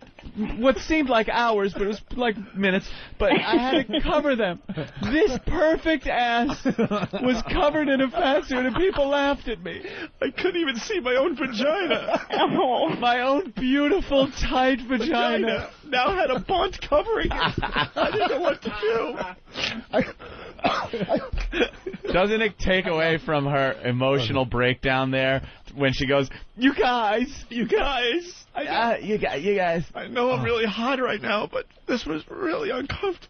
what seemed like hours, but it was like minutes. But I had to cover them. This perfect ass was covered in a fat suit, and people laughed at me. I couldn't even see my own vagina. Oh, my own beautiful, tight vagina. Now had a bunt covering it. I didn't know what to do. Doesn't it take away from her emotional breakdown there when she goes, you guys. You guys. You guys. I know I'm really hot right now, but this was really uncomfortable.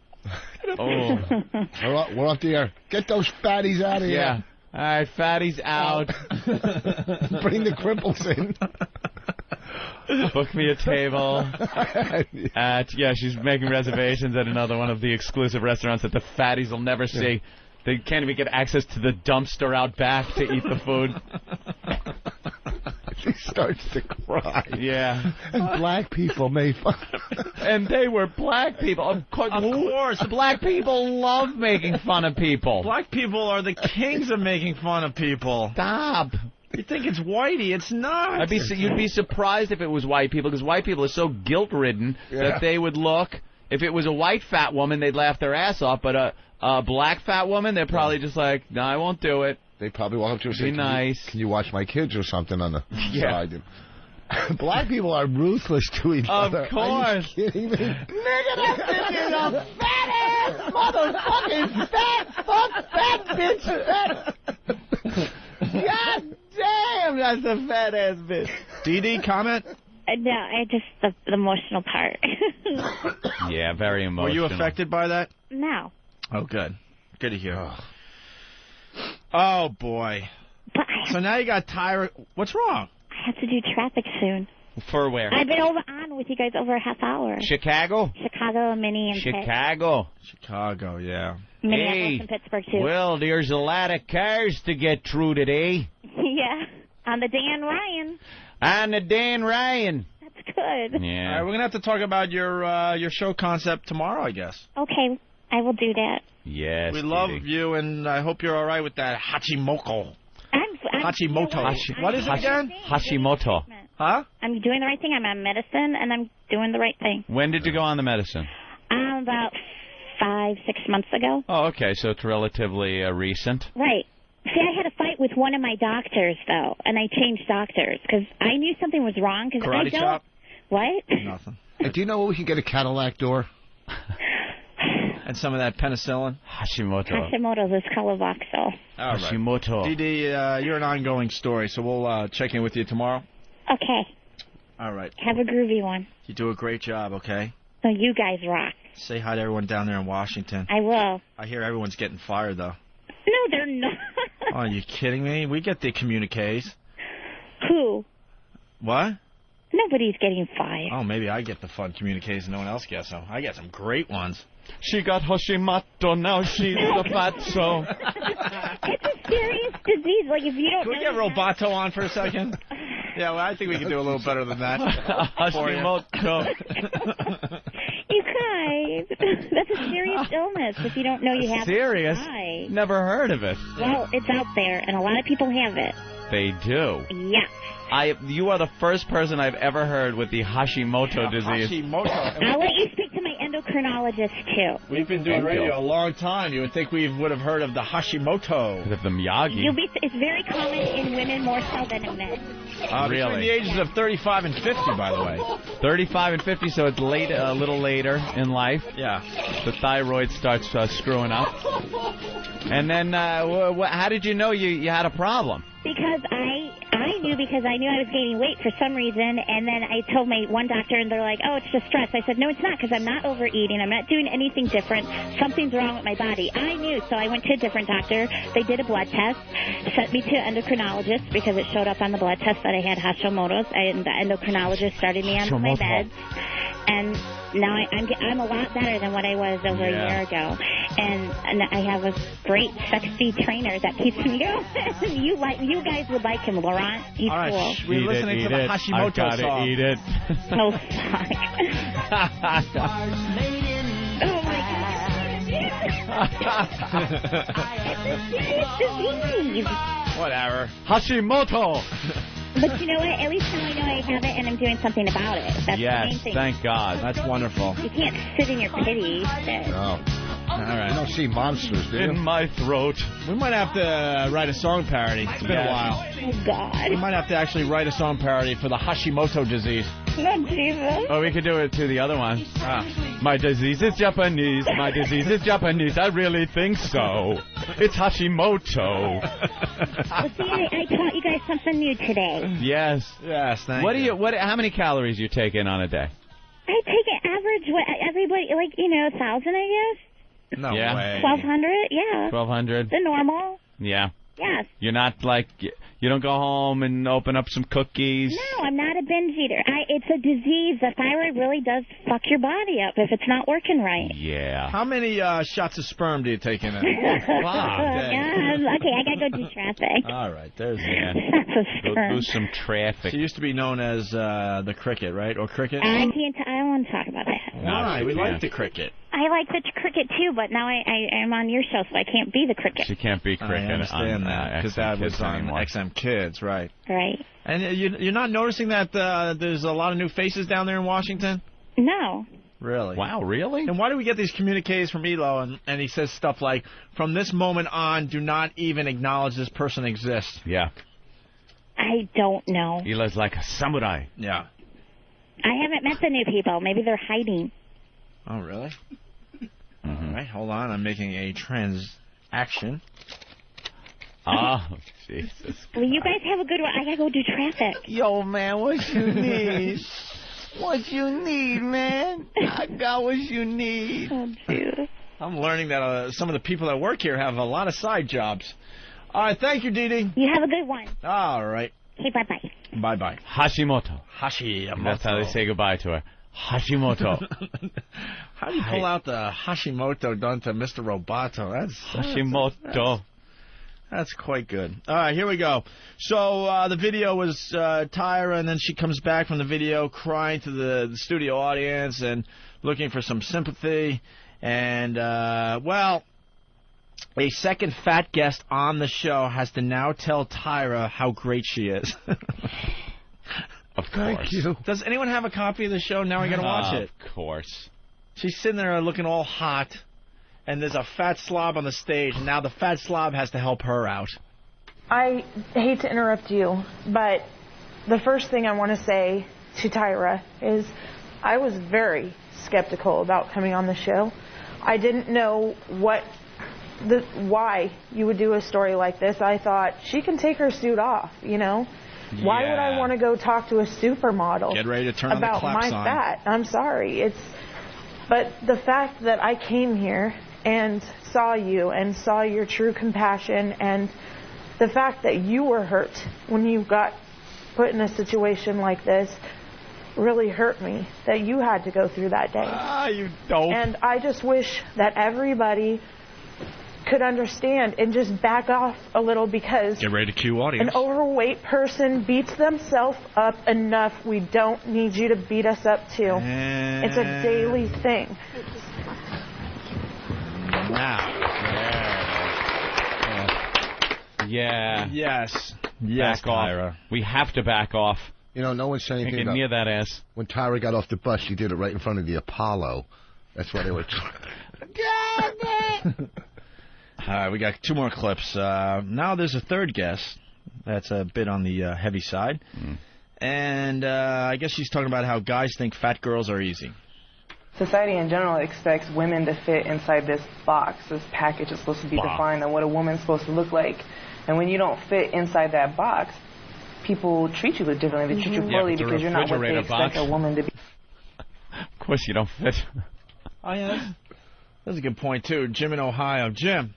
Oh. We're up the air. Get those fatties out of here. Yeah. All right, fatties out. Bring the cripples in. Book me a table. She's making reservations at another one of the exclusive restaurants that the fatties will never see. They can't even get access to the dumpster out back to eat the food. She starts to cry. Yeah. And black people made fun. And they were black people. Of course. Black people love making fun of people. Black people are the kings of making fun of people. Stop. You think it's whitey. It's not. You'd be surprised if it was white people, because white people are so guilt-ridden that they would look. If it was a white fat woman, they'd laugh their ass off, but a black fat woman, they're probably just like, no, I won't do it. They probably walk up to her and say, nice. Can you watch my kids or something on the side? Black people are ruthless to each other. Of course. Are you kidding me? Nigga, that bitch is a fat ass motherfucking fat bitch. God damn, that's a fat ass bitch. Dee, comment? No, I just the emotional part. Yeah, very emotional. Were you affected by that? No. Oh, good. Good to hear. Oh, boy. So now you got Tyra. What's wrong? I have to do traffic soon. For where? I've been on with you guys over a half hour. Chicago, Minnie, and Chicago, yeah. Minneapolis and Pittsburgh, too. Well, there's a lot of cars to get through today. Yeah, on the Dan Ryan. On the Dan Ryan. That's good. Yeah. All right, we're going to have to talk about your show concept tomorrow, I guess. Okay, I will do that. Yes, we love you, and I hope you're all right with that Hashimoto. Hashimoto. What is it again? Hashimoto. Huh? I'm doing the right thing. I'm on medicine, and I'm doing the right thing. When did you go on the medicine? About 5-6 months ago. Oh, okay, so it's relatively recent. Right. See, I had a fight with one of my doctors, though, and I changed doctors because I knew something was wrong. Cause Karate I don't... chop? What? Nothing. Do you know where we can get a Cadillac door? And some of that penicillin? Hashimoto's is Colovoxyl. All right. Hashimoto. Dee, you're an ongoing story, so we'll check in with you tomorrow. Okay. All right. Have a groovy one. You do a great job, okay? So you guys rock. Say hi to everyone down there in Washington. I will. I hear everyone's getting fired, though. No, they're not. Oh, are you kidding me? We get the communiques. Who? What? Nobody's getting fired. Oh, maybe I get the fun communiques and no one else gets them. I get some great ones. She got Hashimoto, now she's the fatso. It's a serious disease. Like, if you don't Can we get Roboto on for a second? Yeah, well, I think we can do a little better than that. Hashimoto. You guys, that's a serious illness. If you don't know you have serious? it, never heard of it. Well, it's out there, and a lot of people have it. They do. Yeah. You are the first person I've ever heard with the Hashimoto disease. Hashimoto. I'll let you speak to my endocrinologist, too. We've been doing radio a long time. You would think we would have heard of the Hashimoto. The Miyagi. It's very common in women more so than in men. Really? Between the ages of 35 and 50, by the way. 35 and 50, so it's late, a little later in life. Yeah. The thyroid starts screwing up. And then, how did you know you had a problem? Because I knew I was gaining weight for some reason, and then I told my one doctor, and they're like, oh, it's just stress. I said, no, it's not, because I'm not overeating. I'm not doing anything different. Something's wrong with my body. I knew, so I went to a different doctor. They did a blood test, sent me to an endocrinologist, because it showed up on the blood test that I had Hashimoto's, and the endocrinologist started me on my meds. And now I'm a lot better than what I was over a year ago. And I have a great, sexy trainer that keeps me going. you guys would like him, Laurent. He's all right, cool. We're listening to the Hashimoto song. Eat it. Oh, fuck. Oh, my God. It's a serious disease. Whatever. Hashimoto. But you know what? At least now I know I have it, and I'm doing something about it. That's the main thing. Thank God. That's wonderful. You can't sit in your pity. No. All right. You don't see monsters, do you? In my throat. We might have to write a song parody. It's been a while. Oh, God. We might have to actually write a song parody for the Hashimoto disease. No, Jesus. Oh, we could do it to the other one. My disease is Japanese. My disease is Japanese. I really think so. It's Hashimoto. Well, see, I taught you guys something new today. Yes. Yes, thank you. How many calories you take in on a day? I take an average, everybody, 1,000, I guess. No way. 1,200, yeah. 1,200. The normal. Yeah. Yes. You're not like, you don't go home and open up some cookies. No, I'm not a binge eater. It's a disease. The thyroid really does fuck your body up if it's not working right. Yeah. How many shots of sperm do you take in a day? Okay, I gotta go do traffic. All right, there's Go do some traffic. She used to be known as the cricket, right? Or cricket? I don't want to talk about that. Why? We like the cricket. I like the cricket too, but now I am on your show, so I can't be the cricket. She can't be cricket. I understand that, because that was on XM Kids, right? Right. And you're not noticing that there's a lot of new faces down there in Washington? No. Really? Wow, really? And why do we get these communiques from Elo, and he says stuff like, from this moment on, do not even acknowledge this person exists? Yeah. I don't know. Elo's like a samurai. Yeah. I haven't met the new people. Maybe they're hiding. Oh, really? All right, hold on. I'm making a transaction. Oh, Jesus. Well, you guys have a good one. I gotta go do traffic. Yo, man, what you need? What you need, man? I got what you need. Oh, dude. I'm learning that some of the people that work here have a lot of side jobs. All right, thank you, Dee Dee. You have a good one. All right. Okay, bye-bye. Bye-bye. Hashimoto. Hashimoto. That's how they say goodbye to her. Hashimoto. How do you pull out the Hashimoto done to Mr. Roboto? That's Hashimoto. That's quite good. All right, here we go. So the video was Tyra, and then she comes back from the video crying to the studio audience and looking for some sympathy. And, well, a second fat guest on the show has to now tell Tyra how great she is. Of course. Thank you. Does anyone have a copy of the show? Now I got to watch it. Of course. She's sitting there looking all hot, and there's a fat slob on the stage, and now the fat slob has to help her out. I hate to interrupt you, but the first thing I want to say to Tyra is I was very skeptical about coming on the show. I didn't know why you would do a story like this. I thought she can take her suit off, you know? Yeah. Why would I want to go talk to a supermodel Get ready to turn about the my on. fat? I'm sorry. But the fact that I came here and saw you and saw your true compassion, and the fact that you were hurt when you got put in a situation like this really hurt me, that you had to go through that day. Ah, you dope. And I just wish that everybody could understand and just back off a little, because Get ready to cue audience. an overweight person beats themselves up enough. We don't need you to beat us up too. It's a daily thing. Yeah. Yes. Back off. Tyra. We have to back off. You know, no one's saying anything Get about near that ass. When Tyra got off the bus, she did it right in front of the Apollo. That's why they were... All right, we got two more clips. Now there's a third guest. That's a bit on the heavy side. And I guess she's talking about how guys think fat girls are easy. Society in general expects women to fit inside this box. This package is supposed to be defined on what a woman's supposed to look like. And when you don't fit inside that box, people treat you differently. They treat you poorly because you're not what they expect a woman to be. Of course you don't fit. Oh, yeah. That's a good point, too. Jim in Ohio. Jim.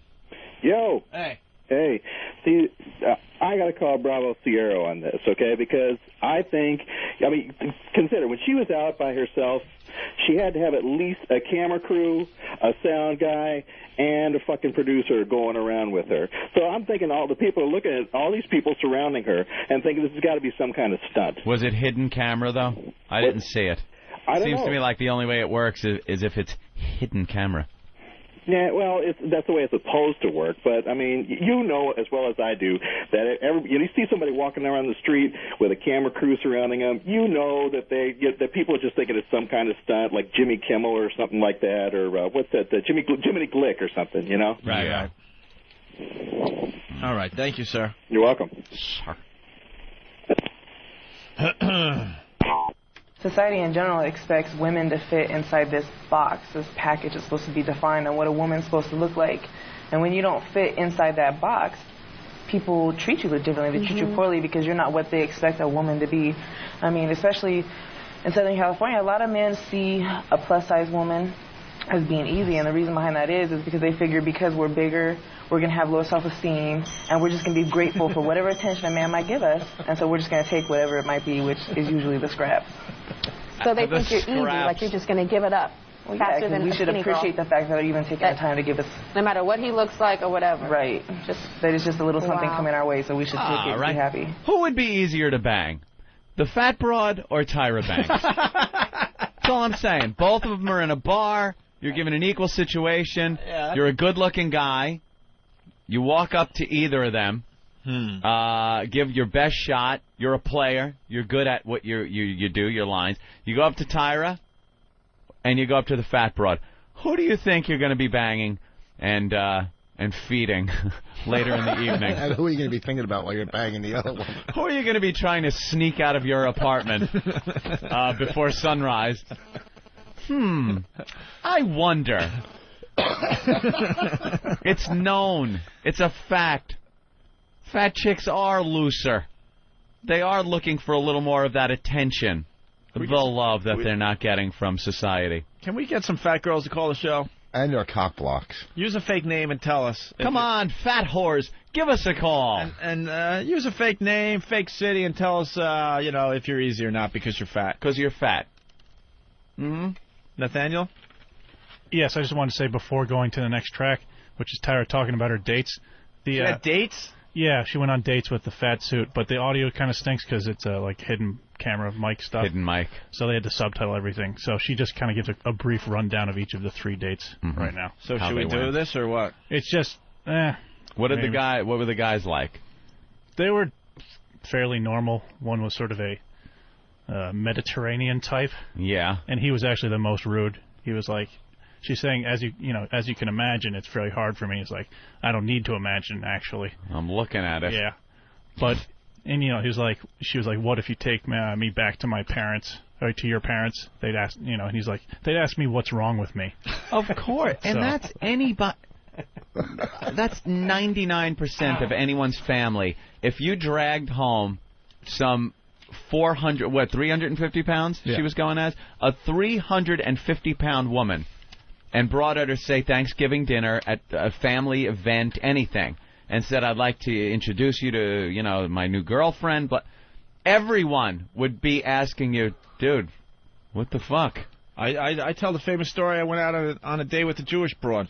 Yo. Hey. Hey. See, I got to call Bravo Sierra on this, okay? Because I think, consider, when she was out by herself, she had to have at least a camera crew, a sound guy, and a fucking producer going around with her. So I'm thinking all the people are looking at all these people surrounding her and thinking this has got to be some kind of stunt. Was it hidden camera, though? I didn't see it. I don't Seems know. to me like the only way it works is if it's hidden camera. Yeah, well, that's the way it's supposed to work. But, I mean, you know as well as I do that you see somebody walking around the street with a camera crew surrounding them, you know that that people are just thinking it's some kind of stunt, like Jimmy Kimmel or something like that, or what's that, Jiminy Glick or something, you know? Right, right. All right, thank you, sir. You're welcome. Sure. Society in general expects women to fit inside this box. This package is supposed to be defined on what a woman's supposed to look like. And when you don't fit inside that box, people treat you differently. They treat you poorly because you're not what they expect a woman to be. I mean, especially in Southern California, a lot of men see a plus-size woman as being easy, and the reason behind that is because they figure because we're bigger, we're going to have low self-esteem, and we're just going to be grateful for whatever attention a man might give us, and so we're just going to take whatever it might be, which is usually the scraps. So they think you're easy, like you're just going to give it up faster than we should appreciate the fact that they're even taking the time to give us... No matter what he looks like or whatever. Right. That it's just a little something coming our way, so we should take it and be happy. Who would be easier to bang? The fat broad or Tyra Banks? That's all I'm saying. Both of them are in a bar. You're given an equal situation. Yeah. You're a good-looking guy. You walk up to either of them. Give your best shot. You're a player. You're good at what you do, your lines. You go up to Tyra, and you go up to the fat broad. Who do you think you're going to be banging and feeding later in the evening? And who are you going to be thinking about while you're banging the other one? Who are you going to be trying to sneak out of your apartment before sunrise? I wonder. It's known. It's a fact. Fat chicks are looser. They are looking for a little more of that attention, the love that they're not getting from society. Can we get some fat girls to call the show? And their cock blocks. Use a fake name and tell us. Come on, fat whores. Give us a call. And use a fake name, fake city, and tell us, if you're easy or not because you're fat. Because you're fat. Nathaniel? Yes, I just wanted to say before going to the next track, which is Tyra talking about her dates. She had dates? Yeah, she went on dates with the fat suit, but the audio kind of stinks because it's like hidden camera mic stuff. Hidden mic. So they had to subtitle everything. So she just kind of gives a brief rundown of each of the 3 dates right now. So should we do this or what? It's just, What were the guys like? They were fairly normal. One was sort of a Mediterranean type. Yeah. And he was actually the most rude. He was like, she's saying, as you can imagine, it's very hard for me. It's like, I don't need to imagine, actually. I'm looking at it. Yeah. But, and she was like, what if you take me back to my parents, or to your parents? They'd ask, and he's like, they'd ask me what's wrong with me. Of course. And that's anybody. That's 99% of anyone's family. If you dragged home some 350 pounds she was going as? A 350-pound woman, and brought her to, say, Thanksgiving dinner at a family event, anything, and said, I'd like to introduce you to, my new girlfriend, but everyone would be asking you, dude, what the fuck? I tell the famous story. I went out on a date with a Jewish broad.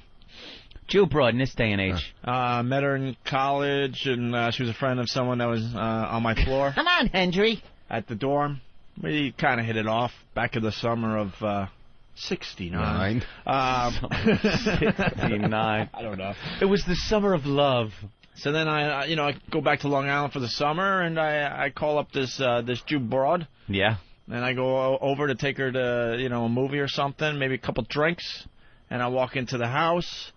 Jew broad in this day and age. Met her in college, and she was a friend of someone that was on my floor. Come on, Hendry. At the dorm. We kind of hit it off back in the summer of 69. 69. I don't know. It was the summer of love. So then I go back to Long Island for the summer, and I call up this Jew broad. Yeah. And I go over to take her to a movie or something, maybe a couple drinks, and I walk into the house.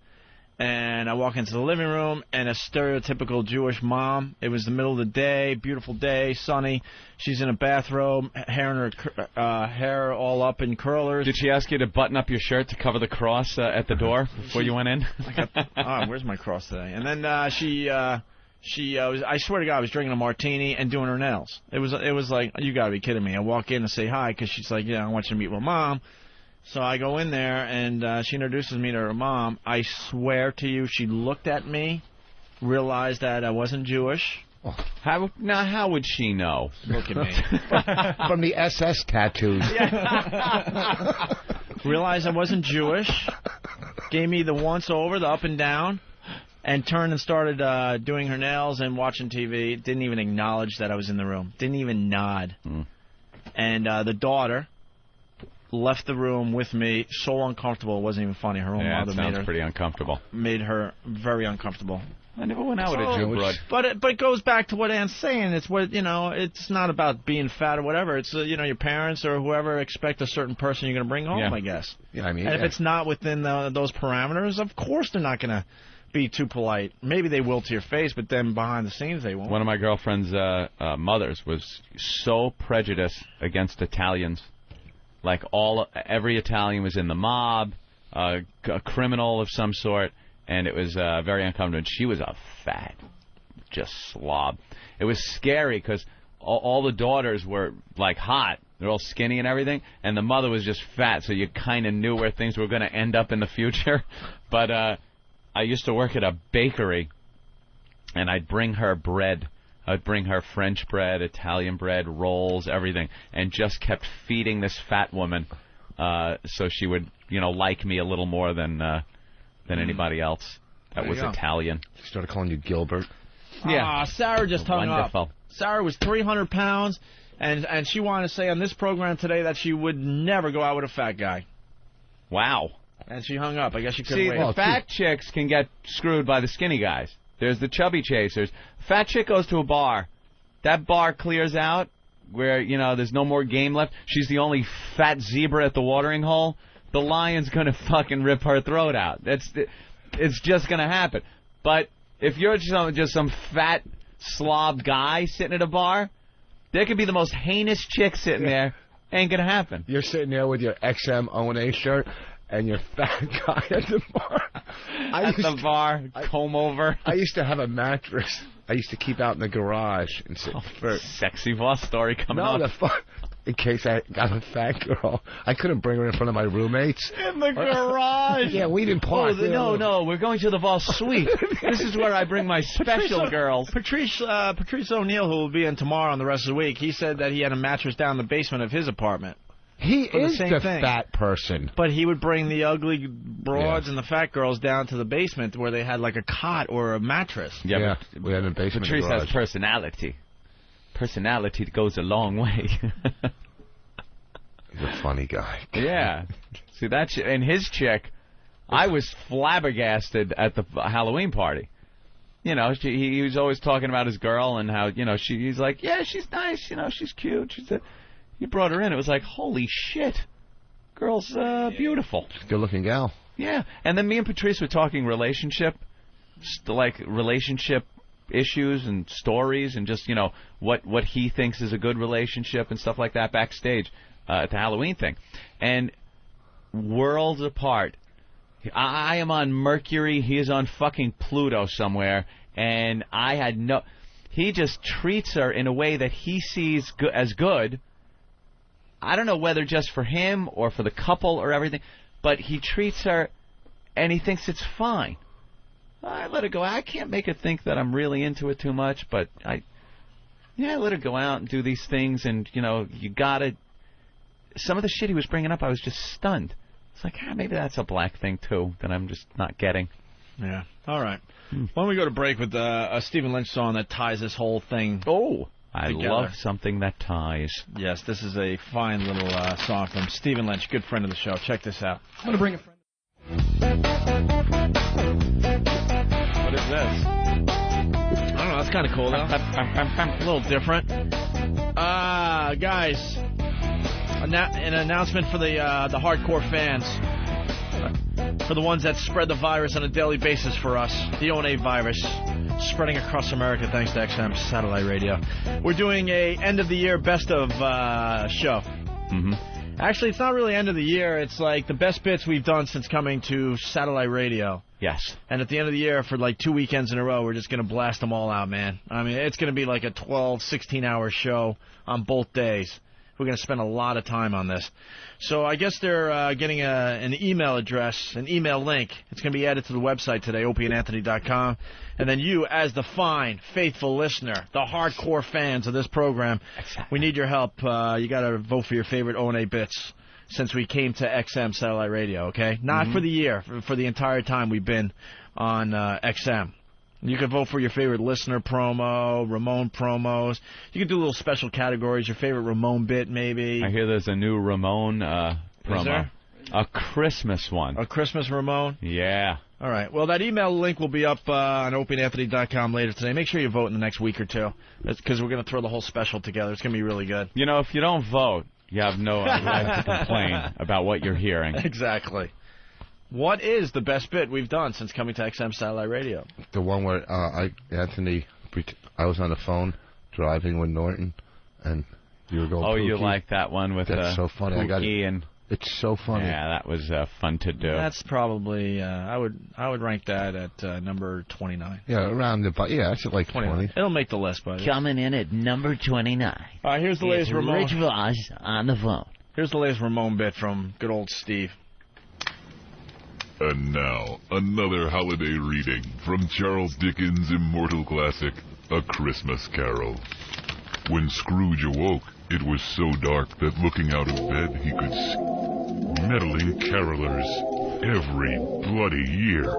And I walk into the living room, and a stereotypical Jewish mom. It was the middle of the day, beautiful day, sunny. She's in a bathrobe, hair all up in curlers. Did she ask you to button up your shirt to cover the cross at the door before you went in? Where's my cross today? And then she was, I swear to God, I was drinking a martini and doing her nails. It was like, you got to be kidding me. I walk in and say hi because she's like, I want you to meet my mom. So I go in there, and she introduces me to her mom. I swear to you, she looked at me, realized that I wasn't Jewish. How would she know? Look at me. From the SS tattoos. Realized I wasn't Jewish. Gave me the once-over, the up and down, and turned and started doing her nails and watching TV. Didn't even acknowledge that I was in the room. Didn't even nod. And the daughter left the room with me, so uncomfortable it wasn't even funny. Her own mother made her pretty uncomfortable. Made her very uncomfortable. I never went out with a Jew broad. But it goes back to what Ann's saying. It's what it's not about being fat or whatever. It's your parents or whoever expect a certain person you're going to bring home. I guess. Yeah, I mean. And if it's not within those parameters, of course they're not going to be too polite. Maybe they will to your face, but then behind the scenes they won't. One of my girlfriend's mothers was so prejudiced against Italians. Like every Italian was in the mob, a criminal of some sort, and it was very uncomfortable. And she was a fat, just slob. It was scary because all the daughters were like hot, They're all skinny and everything. And the mother was just fat, so you kind of knew where things were going to end up in the future. But I used to work at a bakery, and I'd bring her bread. I'd bring her French bread, Italian bread, rolls, everything, and just kept feeding this fat woman so she would, like me a little more than anybody else that was Italian. She started calling you Gilbert. Yeah. Sarah just hung Wonderful. up. Sarah was 300 pounds, and she wanted to say on this program today that she would never go out with a fat guy. Wow. And she hung up. I guess she couldn't See, wait. the fat chicks can get screwed by the skinny guys. There's the chubby chasers. Fat chick goes to a bar. That bar clears out where, there's no more game left. She's the only fat zebra at the watering hole. The lion's going to fucking rip her throat out. It's just going to happen. But if you're just some fat slob guy sitting at a bar, there could be the most heinous chick sitting there. Ain't going to happen. You're sitting there with your XM O&A shirt and your fat guy at the bar. Comb over. I used to have a mattress I used to keep out in the garage and sit for sexy boss story coming up. In case I got a fat girl, I couldn't bring her in front of my roommates. In the garage. Yeah, we didn't park. No, we're going to the Voss suite. This is where I bring my special girls. Patrice O'Neill, who will be in tomorrow and the rest of the week, he said that he had a mattress down in the basement of his apartment. He is the fat person. But he would bring the ugly broads and the fat girls down to the basement where they had like a cot or a mattress. Yeah, we had a basement. Patrice has personality. Personality goes a long way. He's a funny guy. Yeah. See, and his chick, I was flabbergasted at the Halloween party. He was always talking about his girl and how, he's like, yeah, she's nice, she's cute. She said, you brought her in. It was like, holy shit. Girl's beautiful. Good-looking gal. Yeah. And then me and Patrice were talking relationship issues and stories and just, what he thinks is a good relationship and stuff like that backstage at the Halloween thing. And worlds apart. I am on Mercury. He is on fucking Pluto somewhere. And I had he just treats her in a way that he sees as good. I don't know whether just for him or for the couple or everything, but he treats her and he thinks it's fine. I let her go. I can't make her think that I'm really into it too much, but I let her go out and do these things, and, you got to... Some of the shit he was bringing up, I was just stunned. It's like, maybe that's a black thing, too, that I'm just not getting. Yeah. All right. Why don't we go to break with a Stephen Lynch song that ties this whole thing I love something that ties. Yes, this is a fine little song from Stephen Lynch, good friend of the show. Check this out. I'm going to bring a friend. What is this? I don't know, that's kind of cool, though. A little different. Guys, an announcement for the hardcore fans. For the ones that spread the virus on a daily basis for us. The O&A virus. Spreading across America thanks to XM Satellite Radio. We're doing a end-of-the-year best-of show. Mm-hmm. Actually, it's not really end of the year. It's like the best bits we've done since coming to Satellite Radio. Yes. And at the end of the year, for like 2 weekends in a row, we're just going to blast them all out, man. I mean, it's going to be like a 12, 16-hour show on both days. We're going to spend a lot of time on this. So I guess they're getting an email address, an email link. It's going to be added to the website today, opieandanthony.com. And then you, as the fine, faithful listener, the hardcore fans of this program, we need your help. You got to vote for your favorite O&A bits since we came to XM Satellite Radio, okay? Not for the year, for the entire time we've been on XM. You can vote for your favorite listener promo, Ramon promos. You can do little special categories, your favorite Ramon bit, maybe. I hear there's a new Ramon promo. Is there? A Christmas one. A Christmas Ramon? Yeah. All right. Well, that email link will be up on opieandanthony.com later today. Make sure you vote in the next week or two, because we're going to throw the whole special together. It's going to be really good. If you don't vote, you have no right to complain about what you're hearing. Exactly. What is the best bit we've done since coming to XM Satellite Radio? The one where I was on the phone driving with Norton, and you were going. Oh, Pookie. You like that one with that's so funny. Pookie and It's so funny. Yeah, that was fun to do. That's probably I would rank that at number 29. Yeah, around the it's at like 20. It'll make the list, buddy. Coming in at number 29. All right, here's the latest Ramon. Rich Voss on the phone. Here's the latest Ramon bit from good old Steve. And now, another holiday reading from Charles Dickens' immortal classic, A Christmas Carol. When Scrooge awoke, it was so dark that looking out of bed he could see meddling carolers every bloody year.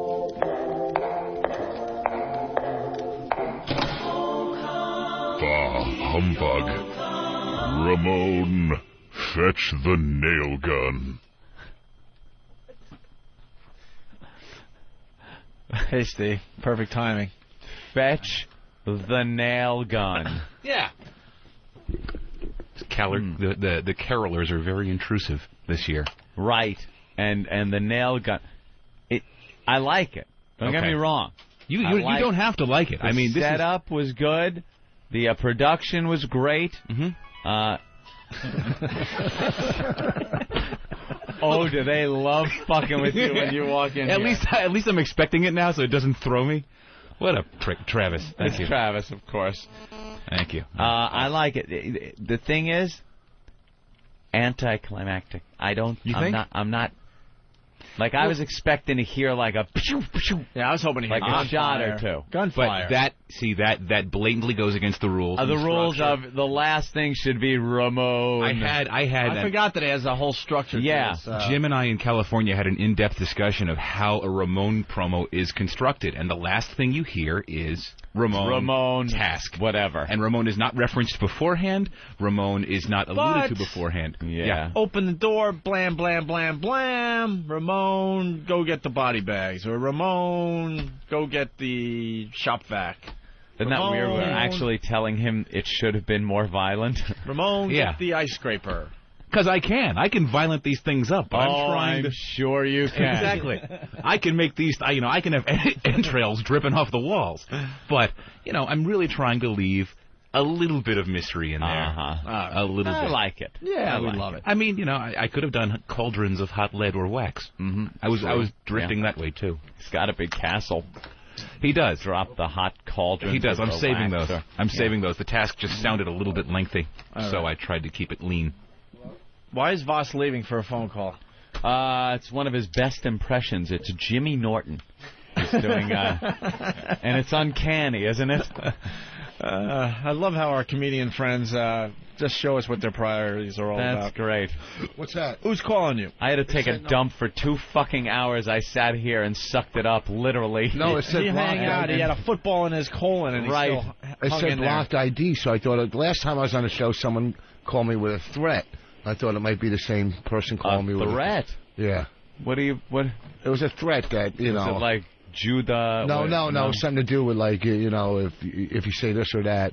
Bah, humbug. Ramon, fetch the nail gun. Hey, Steve. Perfect timing. Fetch the nail gun. Yeah. The carolers are very intrusive this year. Right. And the nail gun. I like it. Don't get me wrong. You don't have to like it. I mean, the setup was good. The production was great. Oh, do they love fucking with you when you walk in? At least I'm expecting it now, so it doesn't throw me. What a prick, Travis. Thank you. Travis, of course. Thank you. I like it. The thing is, anticlimactic. I'm not. Like, I was expecting to hear like a... Yeah, I was hoping to hear like a shot or two. Gunfire. But that blatantly goes against the rules. The rules of the last thing should be Ramon. I forgot that it has a whole structure. Yeah. To this, Jim and I in California had an in-depth discussion of how a Ramon promo is constructed, and the last thing you hear is Ramon task. Whatever. And Ramon is not referenced beforehand. Ramon is not alluded to beforehand. Yeah. Open the door, blam, blam, blam, blam. Ramon, go get the body bags. Or Ramon, go get the shop vac. Isn't that weird? We're actually telling him it should have been more violent. Ramon, get the ice scraper. Because I can violent these things up. I'm sure you can. Exactly. I can make these, I can have entrails dripping off the walls. But, I'm really trying to leave a little bit of mystery in there. A little bit. I like it. Yeah, I would love it. I mean, I could have done cauldrons of hot lead or wax. Mm-hmm. I was drifting that way, too. He's got a big castle. He does. Drop the hot cauldron. He does. I'm saving those. I'm saving those. The task just sounded a little bit lengthy, so I tried to keep it lean. Why is Voss leaving for a phone call? It's one of his best impressions. It's Jimmy Norton. He's doing, and it's uncanny, isn't it? I love how our comedian friends just show us what their priorities are all about. That's great. What's that? Who's calling you? I had to take a dump for 2 fucking hours. I sat here and sucked it up, literally. No, it said blocked ID. He had a football in his colon, and he still it hung said in blocked there. ID, so I thought last time I was on the show, someone called me with a threat. I thought it might be the same person calling me with a threat. Yeah. What? It was a threat that Was it like Judah? No, something to do with like if you say this or that,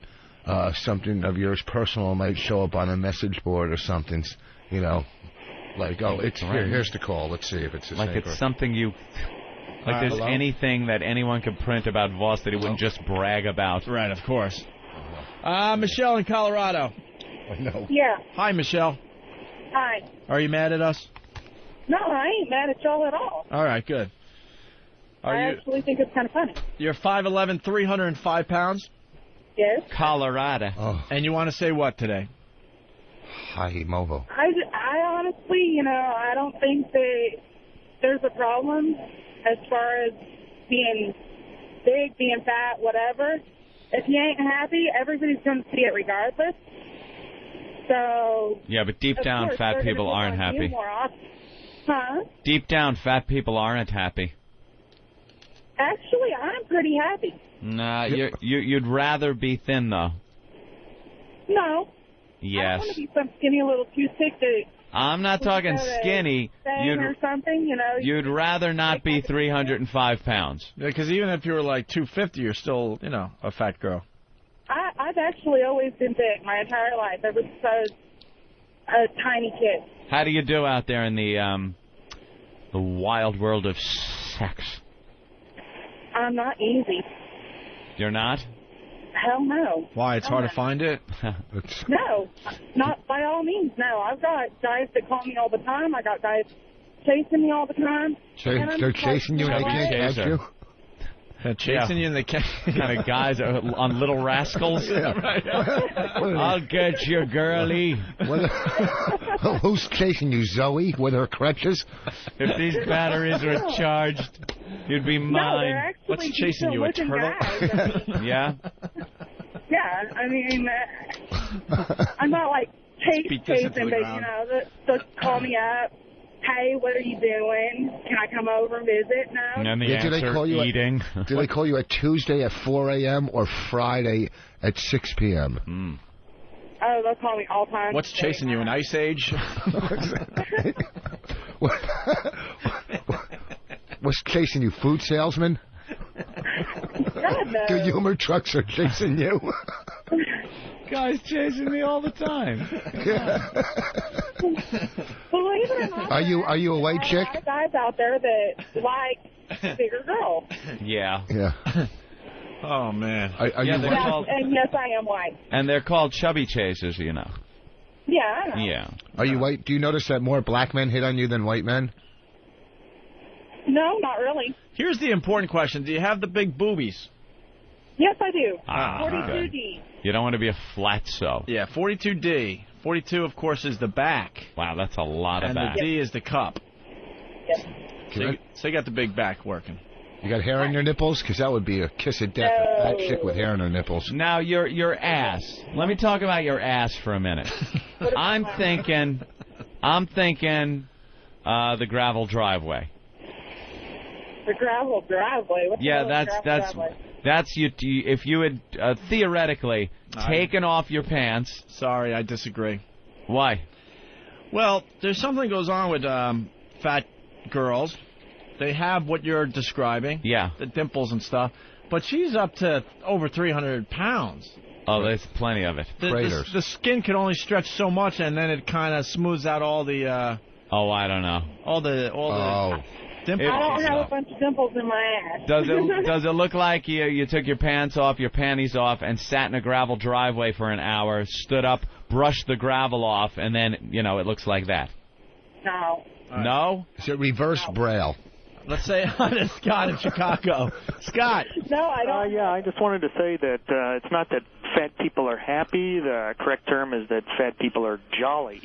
something of yours personal might show up on a message board or something. Like it's here's the call. Let's see if it's the like same it's person. something you. Like there's anything that anyone could print about Voss that he wouldn't just brag about. Right, of course. Michelle in Colorado. No. Yeah. Hi, Michelle. Hi. Are you mad at us? No, I ain't mad at y'all at all. All right, good. I actually think it's kind of funny. You're 5'11", 305 pounds? Yes. Colorado. Oh. And you want to say what today? Hashimoto. I honestly, I don't think that there's a problem as far as being big, being fat, whatever. If you ain't happy, everybody's going to see it regardless. So. Yeah, but deep down, fat people aren't happy. Huh? Deep down, fat people aren't happy. Actually, I'm pretty happy. Nah, you'd rather be thin, though. No. Yes. I don't want to be some skinny little toothpick that... I'm not talking skinny. Or something, You'd rather not be 305 pounds. Yeah, because even if you were like 250, you're still, a fat girl. I've actually always been big my entire life, ever since I was a tiny kid. How do you do out there in the wild world of sex? I'm not easy. You're not? hell no. Why? It's hard to find it? No, not by all means, no. I've got guys that call me all the time. I got guys chasing me all the time. They're chasing you and they can't catch you? They're chasing you and they can't... kind of guys on Little Rascals. I'll get you, girlie. Who's chasing you, Zoe, with her crutches? If these batteries were charged, you'd be mine. No, they're actually What's chasing you, a turtle? Yeah? Yeah, I mean, I'm not like chasing, but, you know, they'll call me up. Hey, what are you doing? Can I come over and visit? No. And the answer, eating. Do they call you at Tuesday at 4 a.m. or Friday at 6 p.m.? Oh, they'll call me all time. What's chasing you, an ice age? What's chasing you, food salesman? God, no. Good humor trucks are chasing you. Guys chasing me all the time. Believe it or not, are you a white chick? There are guys out there that like bigger girls. Yeah. Oh, man. Are you white? And yes, I am white. And they're called chubby chasers, you know. Yeah, I know. Yeah. Are you white? Do you notice that more black men hit on you than white men? No, not really. Here's the important question. Do you have the big boobies? Yes, I do. 42D. D. You don't want to be a flatso. Yeah, 42D. 42, of course, is the back. Wow, that's a lot of back. And the D is the cup. Yep. So you got the big back working. You got hair on your nipples? Because that would be a kiss of death. That chick with hair on her nipples. Now, your ass. Let me talk about your ass for a minute. I'm thinking the gravel driveway. The gravel driveway? What's that's you. If you had theoretically taken off your pants. Sorry, I disagree. Why? Well, there's something goes on with fat girls. They have what you're describing. Yeah. The dimples and stuff. But she's up to over 300 pounds. Oh, there's plenty of it. The skin can only stretch so much, and then it kind of smooths out all the... oh, I don't know. All the dimples. I don't have a bunch of dimples in my ass. Does it look like you took your pants off, your panties off, and sat in a gravel driveway for an hour, stood up, brushed the gravel off, and then, it looks like that? No. No? Is it reverse braille? Let's say hi to Scott in Chicago. Scott. No, I don't. Yeah, I just wanted to say that it's not that fat people are happy. The correct term is that fat people are jolly.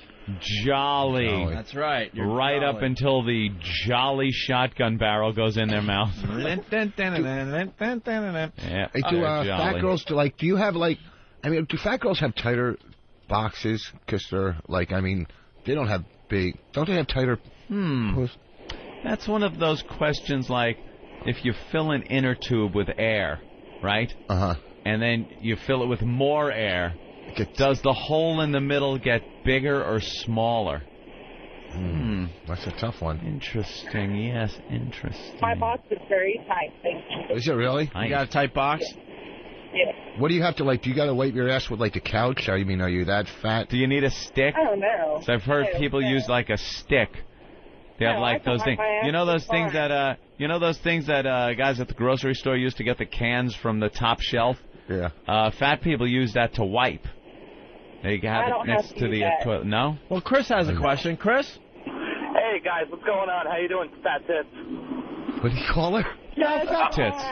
Jolly. That's right. Right up until the jolly shotgun barrel goes in their mouth. Hey, do fat girls do you have do fat girls have tighter boxes? Because they're they don't have big. Don't they have tighter? That's one of those questions if you fill an inner tube with air, right? And then you fill it with more air. Does the hole in the middle get bigger or smaller? That's a tough one. Interesting. Yes, interesting. My box is very tight. Thank you. Is it really? You got a tight box? Yeah. What do you have to do you got to wipe your ass with the couch? Are you that fat? Do you need a stick? I don't know. So I've heard people use a stick. They have those things. Those things that guys at the grocery store use to get the cans from the top shelf. Yeah. Fat people use that to wipe. They have it next to the toilet. No? Well, Chris has a question. Chris? Hey, guys, what's going on? How you doing, fat tits? What do you call her? Fat tits.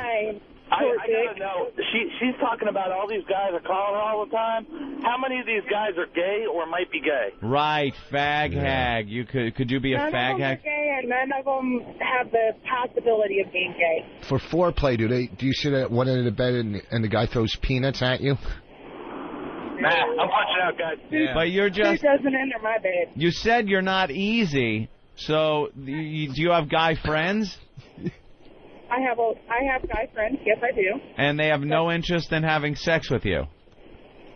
I gotta know. She's talking about all these guys are calling her all the time. How many of these guys are gay or might be gay? Right, fag hag. You could you be a fag hag? None of them are gay, and none of them have the possibility of being gay. For foreplay, do you sit at one end of the bed and the guy throws peanuts at you? Nah, I'm punching out, guys. Yeah. But you're just... Who doesn't enter my bed? You said you're not easy, so do you have guy friends? I have guy friends. Yes, I do. And they have no interest in having sex with you?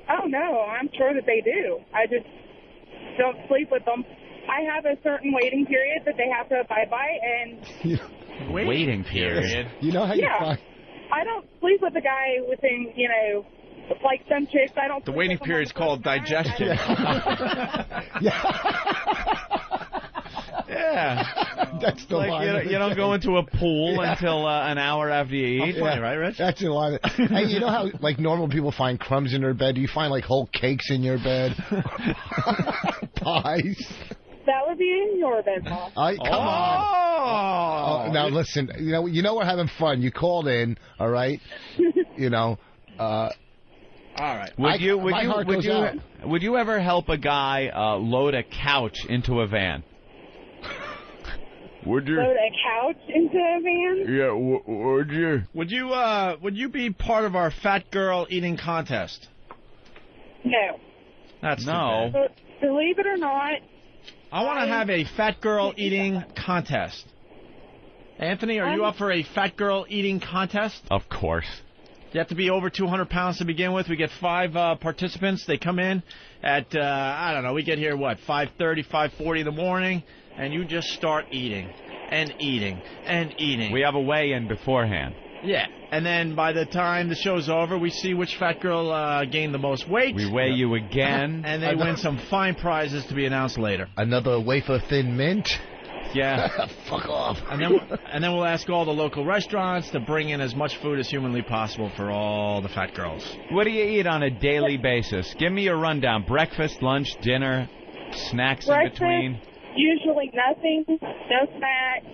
Oh, no. I'm sure that they do. I just don't sleep with them. I have a certain waiting period that they have to abide by, and... Waiting period? You know how you find... I don't sleep with a guy within, like some chicks. I don't... The waiting period's called digestion. Yeah. That's the line. You don't go into a pool until an hour after you eat. Funny, right, Rich? That's the line. Hey, you know how like normal people find crumbs in their bed? Do you find like whole cakes in your bed? Pies. That would be in your bed, Bob. Come on. Now listen, you know we're having fun. You called in, all right? All right. Would you ever help a guy load a couch into a van? Would you? Load a couch into a van? Yeah, would you? Would you be part of our fat girl eating contest? No. That's no. But believe it or not, I want to have a fat girl eating contest. Anthony, are you up for a fat girl eating contest? Of course. You have to be over 200 pounds to begin with. We get 5 participants. They come in at, I don't know, we get here, 5:30, 5:40 in the morning, and you just start eating and eating and eating. We have a weigh-in beforehand. Yeah, and then by the time the show's over, we see which fat girl gained the most weight. We weigh you again. And they win some fine prizes to be announced later. Another wafer thin mint? Yeah. Fuck off. And then we'll ask all the local restaurants to bring in as much food as humanly possible for all the fat girls. What do you eat on a daily basis? Give me a rundown. Breakfast, lunch, dinner, snacks in between. Usually nothing. No snacks.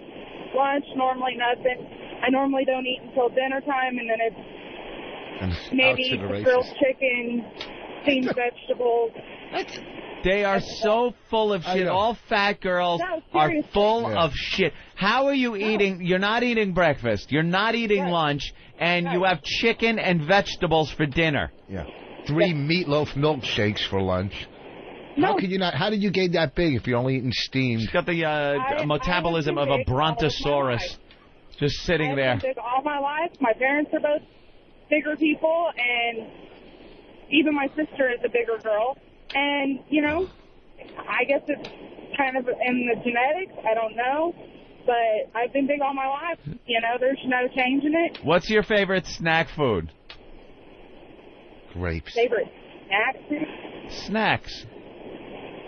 Lunch, normally nothing. I normally don't eat until dinner time, and then it's maybe grilled chicken, steamed vegetables. They are so full of shit. All fat girls are full of shit. How are you eating? You're not eating breakfast. You're not eating lunch, and you have chicken and vegetables for dinner. Yeah. 3 meatloaf milkshakes for lunch. How could you not? How did you get that big if you're only eating steamed? She's got the metabolism of a brontosaurus. Just sitting there. I've been big all my life. My parents are both bigger people, and even my sister is a bigger girl. And, I guess it's kind of in the genetics. I don't know. But I've been big all my life. There's no change in it. What's your favorite snack food? Grapes. Favorite snack? Snacks.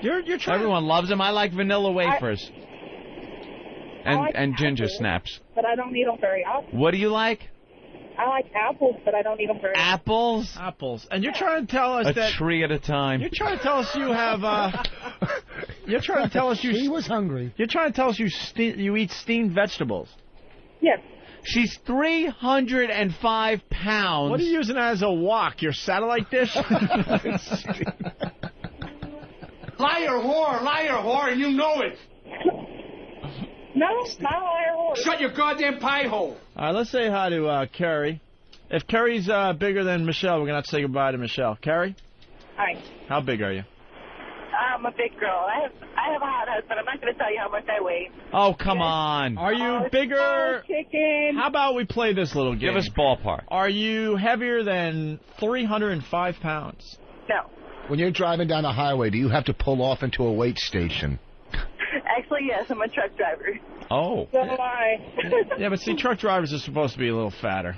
You're trying. Everyone loves them. I like vanilla wafers. And ginger snaps. But I don't eat them very often. What do you like? I like apples, but I don't eat them very often. Apples? Apples. And you're trying to tell us a tree at a time. You're trying to tell us you have... you're trying to tell us you... He was hungry. You're trying to tell us you eat steamed vegetables. Yes. She's 305 pounds. What are you using as a wok? Your satellite dish? Liar whore, and you know it. No, not a liar whore. Shut your goddamn pie hole. All right, let's say hi to Carrie. If Carrie's bigger than Michelle, we're going to have to say goodbye to Michelle. Carrie? Hi. How big are you? I'm a big girl. I have a hot husband. I'm not going to tell you how much I weigh. Oh, come on. Are you bigger? Chicken. How about we play this little game? Give us ballpark. Are you heavier than 305 pounds? No. When you're driving down the highway, do you have to pull off into a weight station? Actually, yes. I'm a truck driver. Oh. So am I. Yeah, but see, truck drivers are supposed to be a little fatter.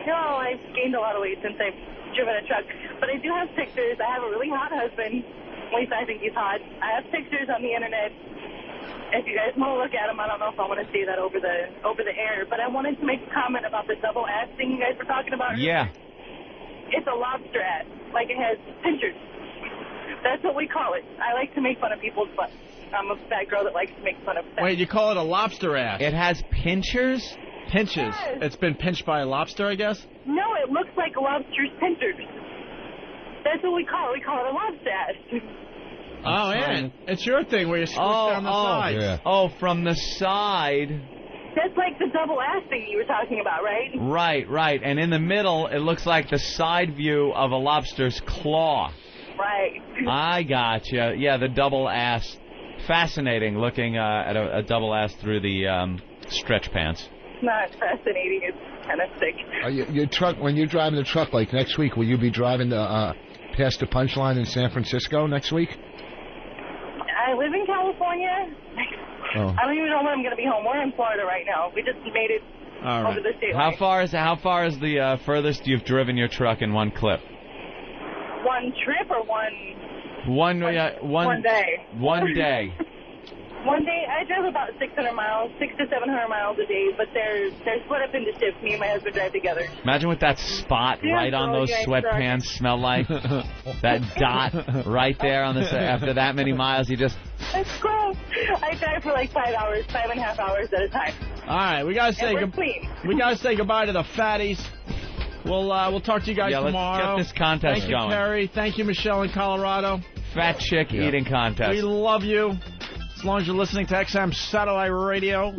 No, I've gained a lot of weight since I've driven a truck. But I do have pictures. I have a really hot husband. At least I think he's hot. I have pictures on the internet. If you guys want to look at them, I don't know if I want to say that over the air. But I wanted to make a comment about the double ass thing you guys were talking about. Yeah. It's a lobster ass. Like it has pinchers. That's what we call it. I like to make fun of people's butts. I'm a fat girl that likes to make fun of fat. Wait, you call it a lobster ass? It has pinchers? Pinches. Yes. It's been pinched by a lobster, I guess? No, it looks like a lobster's pinchers. That's what we call it. We call it a lobster ass. Oh, yeah. It's your thing where you squish down the side. Yeah. Oh, from the side. That's like the double ass thing you were talking about, right? Right. And in the middle, it looks like the side view of a lobster's claw. Right. I gotcha. Yeah, the double ass. Fascinating looking at a double ass through the stretch pants. It's not fascinating. It's kind of sick. Your truck, when you're driving the truck, like next week, will you be driving past the Punchline in San Francisco next week? I live in California. Oh. I don't even know when I'm going to be home. We're in Florida right now. We just made it over the state line. How far is the furthest you've driven your truck in one clip? One trip or one day? One day. One day, I drive about 600 miles, 600 to 700 miles a day, but they're split up into shifts. Me and my husband drive together. Imagine what that spot right on those sweatpants smell like. That dot right there on this. After that many miles, you just... It's gross. I drive for like 5 hours, 5.5 hours at a time. All right, we gotta say goodbye to the fatties. We'll talk to you guys tomorrow. Let's get this contest going. Thank you, Terry. Thank you, Michelle in Colorado. Fat chick eating contest. We love you. As long as you're listening to XM Satellite Radio.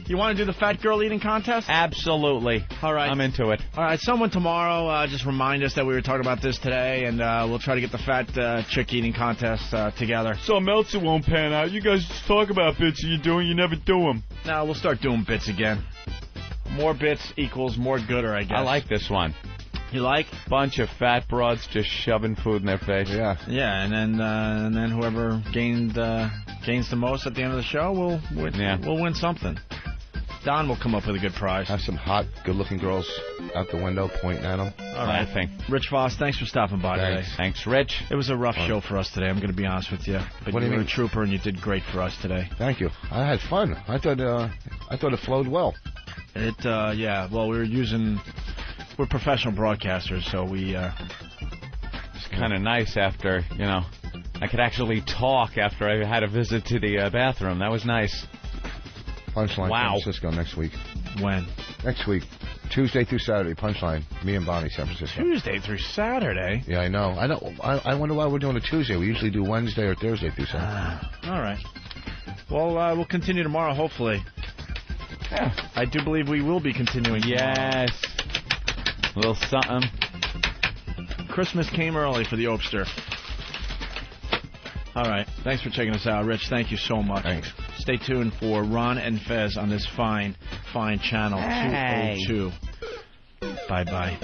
You want to do the fat girl eating contest? Absolutely. All right. I'm into it. All right, someone tomorrow just remind us that we were talking about this today, and we'll try to get the fat chick eating contest together. Something else that won't pan out. You guys just talk about bits you do and you never do them. No, we'll start doing bits again. More bits equals more gooder, I guess. I like this one. You like? Bunch of fat broads just shoving food in their face. Yeah. Yeah, and then whoever gains the most at the end of the show will win something. Don will come up with a good prize. Have some hot, good-looking girls out the window pointing at them. All right. Rich Voss, thanks for stopping by today. Thanks, Rich. It was a rough show for us today, I'm going to be honest with you. But What do you you were mean? a trooper, and you did great for us today. Thank you. I had fun. I thought it flowed well. Well, we're professional broadcasters, so we... It's kind of nice after, I could actually talk after I had a visit to the bathroom. That was nice. Punchline Wow. San Francisco next week. When? Next week. Tuesday through Saturday. Punchline. Me and Bonnie, San Francisco. Tuesday through Saturday? Yeah, I know. I wonder why we're doing a Tuesday. We usually do Wednesday or Thursday through Saturday. All right. Well, we'll continue tomorrow, hopefully. Yeah. I do believe we will be continuing tomorrow. Yes. A little something. Christmas came early for the Opster. All right. Thanks for checking us out, Rich. Thank you so much. Thanks. Stay tuned for Ron and Fez on this fine channel 202. Bye-bye.